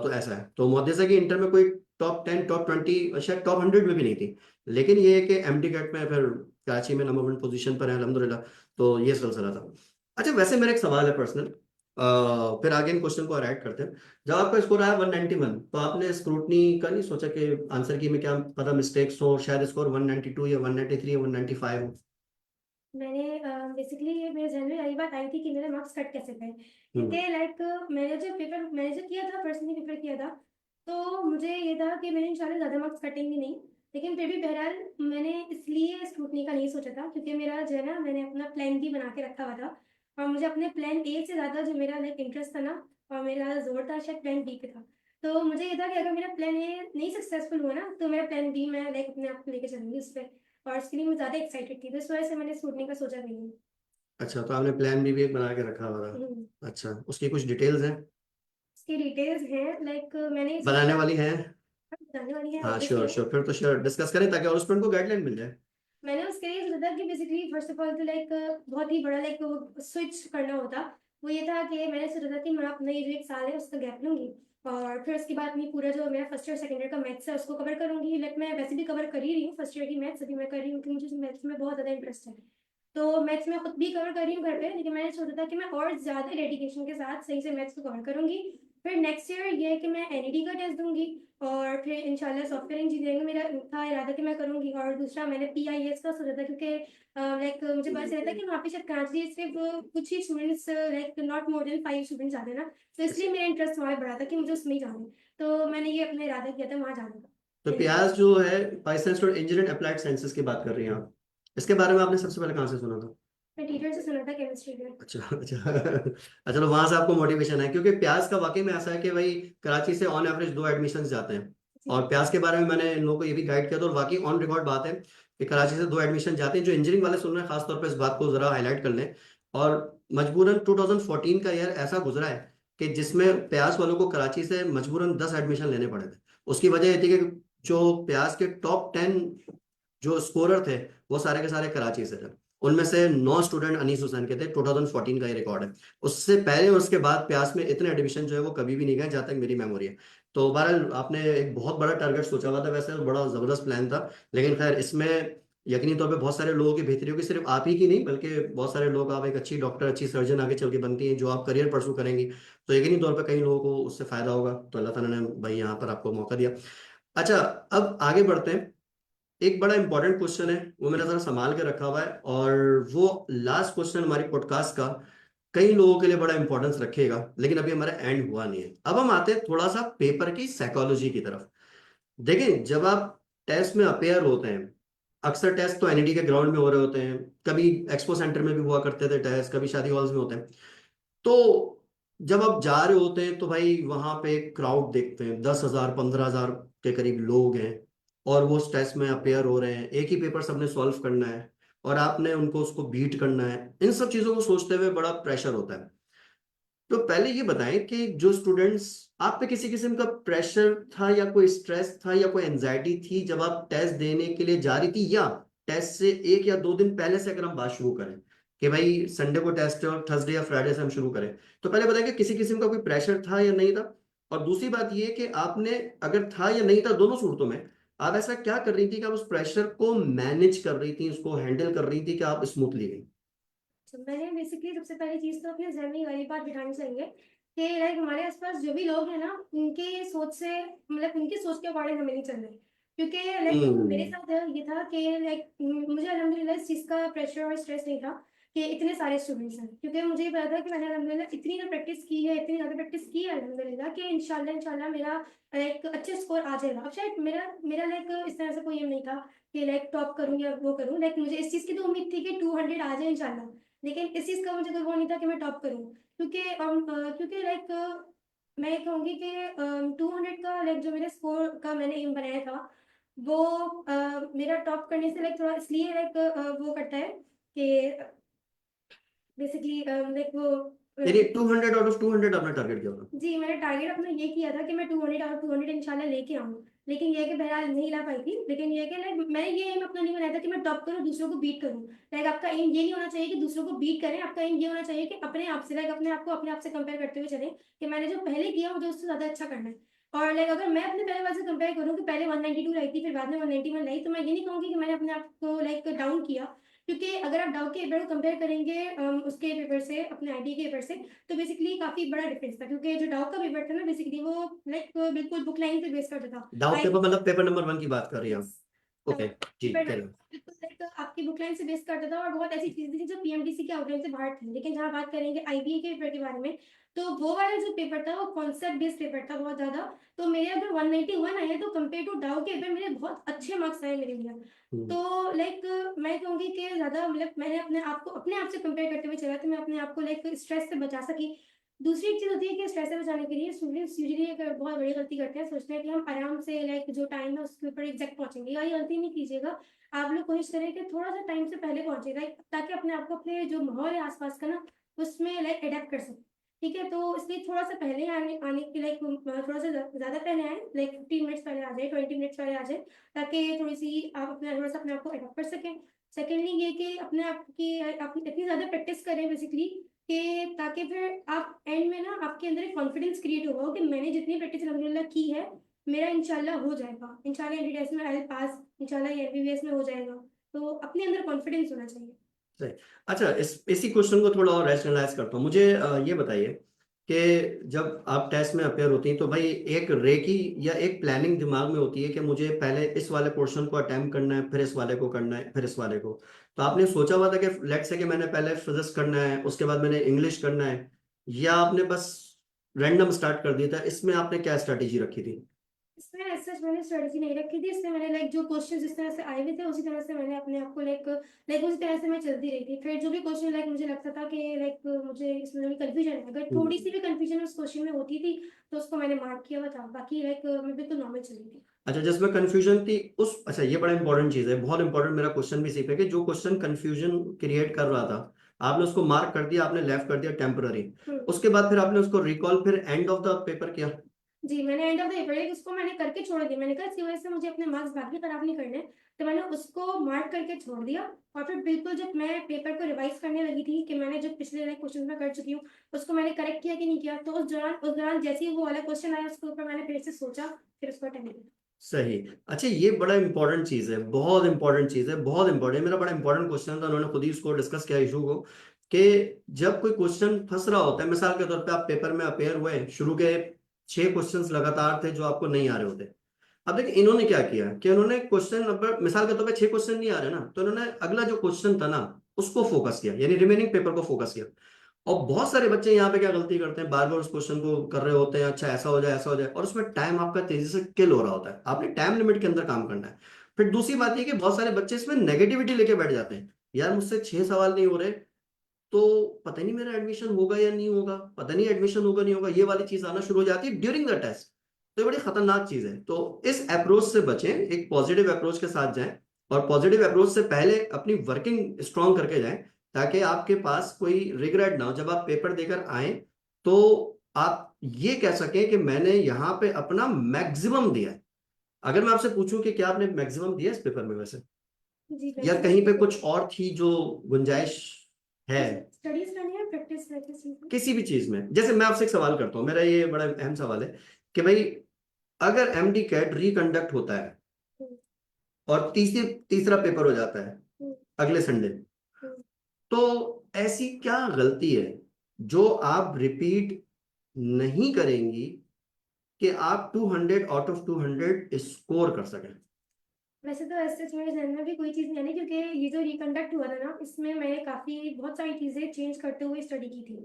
S1: तो ऐसा है। तो मुहद्दिस है कि इंटर में कोई टॉप 10 टॉप 20, शायद टॉप 100 में भी नहीं थी। लेकिन ये है कि एमडी कैट में फिर कराची में नंबर 1 पोजीशन पर है अल्हम्दुलिल्लाह। तो ये सिलसिला था। अच्छा, वैसे मेरा एक सवाल है पर्सनल, फिर आगे इन क्वेश्चन को ऐड करते हैं। जब आपका स्कोर आया 191, तो आपने स्क्रूटनी का नहीं सोचा कि आंसर की में क्या पता मिस्टेक्स हो, शायद स्कोर 192 या 193 या 195 हो?
S2: मैंने बेसिकली मेरे जहन में यही बात आई थी कि मेरे मार्क्स कट कैसे गए,
S1: हम्म।
S2: क्योंकि लाइक मैंने जो किया था, पर्सनली पेपर किया था, तो मुझे ये था कि मेरे इंशाल्लाह ज़्यादा मार्क्स कटेंगे नहीं। लेकिन फिर भी बहरहाल मैंने इसलिए स्क्रूटनी का नहीं सोचा था क्योंकि मेरा जो है ना, मैंने अपना प्लान बी बना के रखा हुआ था, और मुझे अपने प्लान ए से ज़्यादा जो मेरा लाइक इंटरेस्ट था ना, और मेरा ज़्यादा जोर था शायद प्लान बी पे था। तो मुझे ये था कि अगर मेरा प्लान ए नहीं सक्सेसफुल हुआ ना तो मेरा प्लान बी मैं लाइक अपने आप को लेके चलूंगी उस पर, और इसके लिए मैं ज़्यादा एक्साइटेड थी, तो इस वजह से मैंने स्कूटनी का सोचा भी नहीं।
S1: अच्छा, तो आपने प्लान भी एक बना के रखा हुआ था। अच्छा, उसकी कुछ डिटेल्स हैं?
S2: इसकी डिटेल्स हैं लाइक मैंने
S1: बनाने वाली हैं?
S2: बताने वाली है
S1: हाँ
S2: ऑब्वियसली।
S1: श्योर श्योर, फिर तो श्योर डिस्कस करें ताकि और स्टूडेंट को गाइडलाइन मिल जाए।
S2: मैंने उसके लिए सोचा था कि बेसिकली फर्स्ट ऑफ ऑल तो लाइक बहुत ही बड़ा लाइक स्विच करना होता। वो ये था कि मैंने सोचा था कि मैं अपना ये जो एक साल है उसका गैप लूंगी और फिर उसके बाद मैं पूरा जो मेरा फर्स्ट ईयर सेकंड ईयर का मैथ्स है उसको कवर करूंगी। लाइक मैं वैसे भी कवर कर ही रही हूँ फर्स्ट ईयर की मैथ्स, अभी मैं कर रही हूँ क्योंकि मुझे मैथ्स में बहुत ज़्यादा इंटरेस्ट है। तो मैथ्स में खुद भी कवर कर रही हूँ घर पे, लेकिन मैंने सोचा था कि मैं और ज़्यादा डेडिकेशन के साथ सही से मैथ्स को कवर करूंगी। फिर नेक्स्ट ईयर ये है कि मैं एनईडी का टेस्ट दूंगी और फिर इंशाल्लाह सॉफ्टवेयर इंजीनियरिंग में मेरा था इरादा कि मैं करूंगी। और दूसरा मैंने पीआईएस का सोचा था क्योंकि लाइक मुझे पता चला था कि वहाँ पे शायद कराची से सिर्फ कुछ ही students like not more than 5 students आते हैं ना, तो इसलिए मेरा इंटरेस्ट वहाँ पे बढ़ा था कि मुझे उसमें ही जाना है। तो मैंने ये अपना इरादा किया था वहाँ जाने का।
S1: तो
S2: लेकिन
S1: प्यास जो है Pakistan student engineering applied sciences की बात कर रही हैं आप, इसके बारे में आपने सबसे पहले कहाँ से सुना था?
S2: मैं टीचर से सुना था केमिस्ट्री के।
S1: अच्छा अच्छा अच्छा, चलो वहां से आपको मोटिवेशन है, क्योंकि प्यास का वाकई में ऐसा है कि भाई कराची से ऑन एवरेज 2 एडमिशन जाते हैं।
S2: जी।
S1: और प्यास के बारे में मैंने इन लोगों को ये भी गाइड किया था, और वाकई ऑन रिकॉर्ड बात है कि कराची से 2 एडमिशन जाते हैं। जो इंजीनियरिंग वाले सुन रहे हैं खासतौर पर इस बात को जरा हाईलाइट कर लें। और मजबूरन 2014 का ईयर ऐसा गुजरा है कि जिसमें प्यास वालों को कराची से मजबूरन 10 एडमिशन लेने पड़े थे। उसकी वजह ये थी कि जो प्यास के टॉप 10 जो स्कोरर थे वो सारे के सारे कराची से थे। उनमें से 9 स्टूडेंट अनीस हुसैन के थे। 2014 का ये रिकॉर्ड है। उससे पहले और उसके बाद प्यास में इतने एडमिशन जो है वो कभी भी नहीं गए जहां तक मेरी मेमोरी है। तो बहरहाल आपने एक बहुत बड़ा टारगेट सोचा हुआ था, वैसे बड़ा जबरदस्त प्लान था। लेकिन खैर इसमें यकीनी तौर पे बहुत सारे लोगों की बेहतरी होगी, सिर्फ आप ही की नहीं बल्कि बहुत सारे लोग, आप एक अच्छी डॉक्टर अच्छी सर्जन आगे चल के बनती हैं जो आप करियर परसू करेंगी, तो यकीनी तौर पे कई लोगों को उससे फायदा होगा। तो अल्लाह ताला ने भाई यहाँ पर आपको मौका दिया। अच्छा, अब आगे बढ़ते हैं। एक बड़ा इंपॉर्टेंट क्वेश्चन है, वो मैंने जरा संभाल के रखा हुआ है, और वो लास्ट क्वेश्चन हमारी पॉडकास्ट का कई लोगों के लिए बड़ा इंपॉर्टेंस रखेगा, लेकिन अभी हमारा एंड हुआ नहीं है। अब हम आते हैं थोड़ा सा पेपर की साइकोलॉजी की तरफ। देखें, जब आप टेस्ट में अपेयर होते हैं, अक्सर टेस्ट तो एनईडी के ग्राउंड में हो रहे होते हैं, कभी एक्सपो सेंटर में भी हुआ करते थे टेस्ट, कभी शादी हॉल्स में होते हैं। तो जब आप जा रहे होते हैं तो भाई वहां पे क्राउड देखते हैं, 10,000 15,000 के करीब लोग हैं, और वो उस टेस्ट में अपेयर हो रहे हैं, एक ही पेपर सबने सॉल्व करना है, और आपने उनको उसको बीट करना है। इन सब चीजों को सोचते हुए बड़ा प्रेशर होता है। तो पहले ये बताएं कि जो स्टूडेंट्स, आप पे किसी किस्म का प्रेशर था या कोई स्ट्रेस था या कोई एंजाइटी थी जब आप टेस्ट देने के लिए जा रही थी, या टेस्ट से 1 या 2 दिन पहले से अगर हम बात शुरू करें कि भाई संडे को टेस्ट है और थर्सडे या फ्राइडे से हम शुरू करें, तो पहले बताएं कि किसी किस्म का कोई प्रेशर था या नहीं था। और दूसरी बात ये कि आपने, अगर था या नहीं था, दोनों सूरतों में आप ऐसा क्या कर रही थी कि आप उस प्रेशर को मैनेज कर रही थी, उसको हैंडल कर रही थी कि आप स्मूथली गई?
S2: तो मैंने बेसिकली सबसे पहली चीज तो अपने जहन में वाली बात बिठानी चाहिए कि लाइक हमारे आसपास जो भी लोग हैं ना, उनके सोच से मतलब उनकी सोच के अकॉर्डिंग हमें नहीं चलना है। क्योंकि लाइक मेरे
S1: हम्म।
S2: साथ ये था कि लाइक मुझे अल्हम्दुलिल्लाह इस चीज़ का प्रेशर और स्ट्रेस नहीं था कि इतने सारे स्टूडेंट्स हैं, क्योंकि मुझे ये पता था कि मैंने अल्हम्दुलिल्लाह इतनी ज़्यादा प्रैक्टिस की है, इतनी ज़्यादा प्रैक्टिस की है अल्हम्दुलिल्लाह कि इंशाल्लाह इंशाल्लाह मेरा लाइक अच्छे स्कोर आ जाएगा। अब शायद मेरा मेरा लाइक इस तरह से कोई एम नहीं था कि लाइक टॉप करूँ या वो करूँ। लाइक मुझे इस चीज़ की तो उम्मीद थी कि 200 आ जाए इंशाल्लाह, लेकिन इस चीज़ का मुझे कोई वो नहीं था कि मैं टॉप करूँ। क्योंकि लाइक मैं ये कहूँगी कि 200 का लाइक जो मेरे स्कोर का मैंने एम बनाया था, वो मेरा टॉप करने से लाइक थोड़ा इसलिए लाइक वो करता है कि बेसिकली लाइक वो
S1: यानी 200 आउट ऑफ 200 आपने टारगेट किया था?
S2: जी, मैंने टारगेट अपना ये किया था कि मैं 200 आउट ऑफ 200 इंशाल्लाह लेके आऊँ। लेकिन ये है कि बहरहाल नहीं ला पाई थी। लेकिन ये है कि लाइक मैंने ये एम अपना नहीं बनाया था कि मैं टॉप करूँ, दूसरों को बीट करूँ। लाइक आपका एम ये नहीं होना चाहिए कि दूसरों को बीट करें, आपका एम ये होना चाहिए कि अपने आप से लाइक अपने आप को अपने आप से कंपेयर करते हुए चलें कि मैंने जो पहले किया मुझे उससे ज़्यादा अच्छा करना है। और लाइक अगर मैं अपने पहले वाले से कंपेयर करूँ कि पहले 192 लाई थी, फिर बाद में 191 लाई, तो मैं ये नहीं कहूँगी कि मैंने अपने आप को लाइक डाउन किया। क्योंकि अगर आप डाउ के पेपर को कंपेयर करेंगे उसके पेपर से, अपने आईटी के पेपर से, तो बेसिकली काफ़ी बड़ा डिफरेंस था। क्योंकि जो डाउ का पेपर था ना बेसिकली वो लाइक बिल्कुल बुक लाइन पे बेस करता था।
S1: डाउट
S2: आई
S1: पेपर मतलब पेपर नंबर 1 की बात कर रही हैं आप?
S2: यस।
S1: ओके। जी
S2: पेपर
S1: करें।
S2: बिल्कुल लाइक आपकी बुक लाइन से बेस करता था और बहुत ऐसी चीज़ें थी जो पीएमडीसी के आउटलाइन से बाहर थी। लेकिन जहाँ बात करेंगे आईबीए के पेपर के बारे में, तो वो वाला जो पेपर था वो कॉन्सेप्ट बेस्ड पेपर था बहुत ज़्यादा। तो मेरे अगर 191 आए तो कंपेयर टू डाउ के पेपर मेरे बहुत अच्छे मार्क्स आए मेरे लिए।
S1: हम्म।
S2: तो लाइक मैं कहूँगी कि ज़्यादा मतलब मैंने अपने आप से कंपेयर करते हुए चला तो मैं अपने आप को लाइक स्ट्रेस से बचा सकी। दूसरी एक चीज़ होती है कि स्ट्रेस से बचाने के लिए स्टूडेंट्स यूजुअली एक बहुत बड़ी गलती करते हैं, सोचते हैं कि हम आराम से लाइक जो टाइम है उसके ऊपर एग्जैक्ट पहुंचेंगे। या ये गलती नहीं कीजिएगा। आप लोग कोशिश करें कि थोड़ा सा टाइम से पहले पहुंचे, लाइक ताकि अपने आप को अपने जो माहौल है आसपास का ना उसमें लाइक अडेप्ट कर सकें। ठीक है, तो इसलिए थोड़ा सा पहले आने आने की लाइक थोड़ा सा ज़्यादा पहले आए, लाइक 15 मिनट्स पहले आ जाए, 20 मिनट्स पहले आ जाए, ताकि थोड़ी सी आप अपना थोड़ा सा अपने आप को एडॉप्ट कर सकें। सेकेंडली ये कि अपने आप की आप इतनी ज़्यादा प्रैक्टिस करें बेसिकली कि ताकि फिर आप एंड में ना आपके अंदर एक कॉन्फिडेंस क्रिएट होगा कि मैंने जितनी प्रैक्टिस अल्हम्दुलिल्लाह की है, मेरा इंशाल्लाह हो जाएगा, इंशाल्लाह एमबीबीएस में आई विल पास, इंशाल्लाह ये एमबीबीएस में हो जाएगा। तो अपने अंदर कॉन्फिडेंस होना चाहिए।
S1: सही। अच्छा, इसी क्वेश्चन को थोड़ा और रैशनलाइज करता हूँ। मुझे ये बताइए कि जब आप टेस्ट में अपेयर होती हैं तो भाई एक रेकी या एक प्लानिंग दिमाग में होती है कि मुझे पहले इस वाले पोर्शन को अटेम्प्ट करना है, फिर इस वाले को करना है, फिर इस वाले को। तो आपने सोचा हुआ था कि लेट्स से कि मैंने पहले फिजिक्स करना है, उसके बाद मैंने इंग्लिश करना है, या आपने बस रैंडम स्टार्ट कर दिया था? इसमें आपने क्या स्ट्रैटेजी रखी थी?
S2: इसमें एज़ सच मैंने स्ट्रेटजी नहीं रखी थी, इसमें मैंने लाइक जो क्वेश्चन जिस तरह से आए हुए थे उसी तरह से मैंने अपने आप को लाइक उसी तरह से मैं चलती रही थी। फिर जो भी क्वेश्चन लाइक मुझे लगता था कि लाइक मुझे इसमें थोड़ी कन्फ्यूजन है, अगर थोड़ी सी भी कन्फ्यूजन उस क्वेश्चन में होती थी तो उसको मैंने मार्क किया हुआ था, बाकी लाइक मैं बिल्कुल नॉर्मल चल रही थी।
S1: अच्छा, जिसमें कंफ्यूजन थी उस, अच्छा ये बड़ा इंपॉर्टेंट चीज है, बहुत इंपॉर्टेंट। मेरा क्वेश्चन भी इसी पे कि जो क्वेश्चन कंफ्यूजन क्रिएट कर रहा था, आपने उसको मार्क कर दिया, आपने लेफ्ट कर दिया टेम्पररी, उसके बाद फिर आपने उसको रिकॉल फिर एंड ऑफ द पेपर किया?
S2: जी, मैंने एंड ऑफ द पेपर उसको मैंने करके छोड़ दिया। मैंने कहा इसकी वजह से मुझे अपने मार्क्स बाद में खराब नहीं करने, तो मैंने उसको मार्क करके छोड़ दिया। और फिर बिल्कुल जब मैं पेपर को रिवाइज़ करने लगी थी कि मैंने जो पिछले लाइक क्वेश्चन मैं कर चुकी हूँ, उसको मैंने करेक्ट किया कि नहीं किया, तो उस दौरान जैसे ही वो वाला क्वेश्चन आया उसके ऊपर मैंने फिर से सोचा, फिर उसको अटेम्प्ट किया।
S1: सही। अच्छा, ये बड़ा इंपॉर्टेंट चीज है, बहुत इंपॉर्टेंट चीज है, बहुत इंपॉर्टेंट। मेरा बड़ा इंपॉर्टेंट क्वेश्चन था, उन्होंने खुद ही इसको डिस्कस किया इशू को, कि जब कोई क्वेश्चन फंस रहा होता है, मिसाल के तौर पे आप पेपर में अपेयर हुए, शुरू के 6 क्वेश्चंस लगातार थे जो आपको नहीं आ रहे होते। अब देखिए इन्होंने क्या किया कि उन्होंने क्वेश्चन नंबर, मिसाल के तौर पे 6 क्वेश्चन नहीं आ रहे ना, तो उन्होंने अगला जो क्वेश्चन था ना उसको फोकस किया, यानी रिमेनिंग पेपर को फोकस किया। और बहुत सारे बच्चे यहाँ पे क्या गलती करते हैं, बार बार उस क्वेश्चन को कर रहे होते हैं, अच्छा ऐसा हो जाए ऐसा हो जाए, और उसमें टाइम आपका तेजी से किल हो रहा होता है। आपने टाइम लिमिट के अंदर काम करना है। फिर दूसरी बात ये कि बहुत सारे बच्चे इसमें नेगेटिविटी लेके बैठ जाते हैं, यार मुझसे 6 सवाल नहीं हो रहे तो पता नहीं मेरा एडमिशन होगा या नहीं होगा, पता नहीं एडमिशन होगा नहीं होगा, ये वाली चीज आना शुरू हो जाती है ड्यूरिंग द टेस्ट। तो ये बड़ी खतरनाक चीज है। तो इस अप्रोच से बचें, एक पॉजिटिव अप्रोच के साथ जाएं, और पॉजिटिव अप्रोच से पहले अपनी वर्किंग स्ट्रांग करके जाएं, ताकि आपके पास कोई रिग्रेट ना हो जब आप पेपर देकर आए, तो आप ये कह सकें कि मैंने यहाँ पे अपना मैक्सिमम दिया है। अगर मैं आपसे पूछूं कि क्या आपने मैक्सिमम दिया इस पेपर में वैसे,
S2: जी,
S1: या
S2: मैक्सिमम
S1: कहीं पे
S2: तो
S1: कुछ और थी जो गुंजाइश है
S2: स्टडीज़ करनी है, प्रैक्टिस है किस चीज़ में?
S1: किसी भी चीज में? जैसे मैं आपसे एक सवाल करता हूँ, मेरा ये बड़ा अहम सवाल है कि भाई अगर एमडी कैट रिकंडक्ट होता है
S2: हुँ,
S1: और तीसरा पेपर हो जाता है
S2: हुँ,
S1: अगले संडे,
S2: हुँ।
S1: तो ऐसी क्या गलती है जो आप रिपीट नहीं करेंगी कि आप 200 आउट ऑफ 200 स्कोर कर सकें?
S2: वैसे तो ऐसे सच मेरे ज़हन में भी कोई चीज़ नहीं आ रही, क्योंकि ये जो रिकंडक्ट हुआ था ना, इसमें मैंने काफ़ी बहुत सारी चीज़ें चेंज करते हुए स्टडी की थी।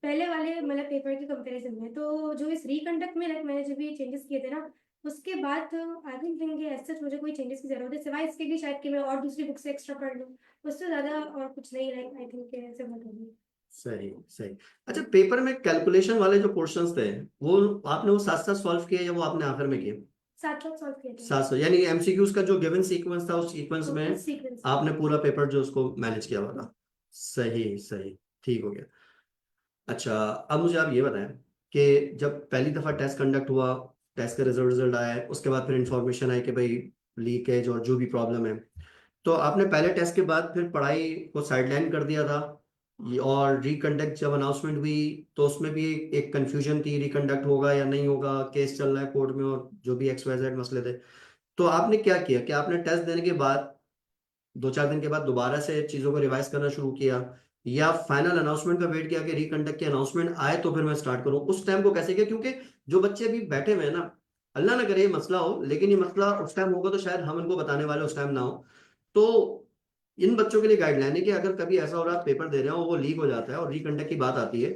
S2: पहले वाले मतलब पेपर के कंपैरिज़न में। तो जो इस रिकंडक्ट में लाइक मैंने जो भी चेंजेस किए थे ना, उसके बाद I don't think as such मुझे कोई चेंजेस की ज़रूरत है, सिवाय इसके कि शायद कि मैं और दूसरी बुक से एक्स्ट्रा पढ़ लूँ। उससे ज़्यादा और कुछ नहीं लाइक आई थिंक ऐसे ज़रूरत होगी।
S1: सही सही। अच्छा, पेपर में कैलकुलेशन वाले जो क्वेश्चंस थे, वो आपने वो साथ साथ सॉल्व किए या वो आपने आखिर में किए?
S2: साथ-साथ सॉल्व किए थे।
S1: सात सौ, यानी एमसीक्यूज का जो गिवन सीक्वेंस था उस सीक्वेंस में
S2: उस सीक्वेंस में।
S1: आपने पूरा पेपर जो उसको मैनेज किया हुआ था। सही सही, ठीक हो गया। अच्छा, अब मुझे आप ये बताएं कि जब पहली दफा टेस्ट कंडक्ट हुआ, टेस्ट का रिजल्ट आया, उसके बाद फिर इंफॉर्मेशन आई कि भाई लीकेज और जो भी प्रॉब्लम है, तो आपने पहले टेस्ट के बाद फिर पढ़ाई को साइडलाइन कर दिया था, और रिकंडक्ट जब अनाउंसमेंट हुई तो उसमें भी एक कंफ्यूजन थी, रिकंडक्ट होगा या नहीं होगा, केस चल रहा है कोर्ट में, और जो भी XYZ मसले थे। तो आपने क्या किया कि आपने टेस्ट देने के बाद 2-4 दिन के बाद दोबारा से चीजों को रिवाइज करना शुरू किया, या फाइनल अनाउंसमेंट का वेट किया कि रिकंडक्ट की अनाउंसमेंट आए तो फिर मैं स्टार्ट करूं? उस टाइम को कैसे किया? क्योंकि जो बच्चे अभी बैठे हुए हैं ना, अल्लाह ना करे ये मसला हो, लेकिन ये मसला उस टाइम होगा तो शायद हम इनको बताने वाले उस टाइम ना हो। तो इन बच्चों के लिए गाइडलाइन है कि अगर कभी ऐसा हो रहा है पेपर दे रहे हो वो लीक हो जाता है और रिकंडक्ट की बात आती है,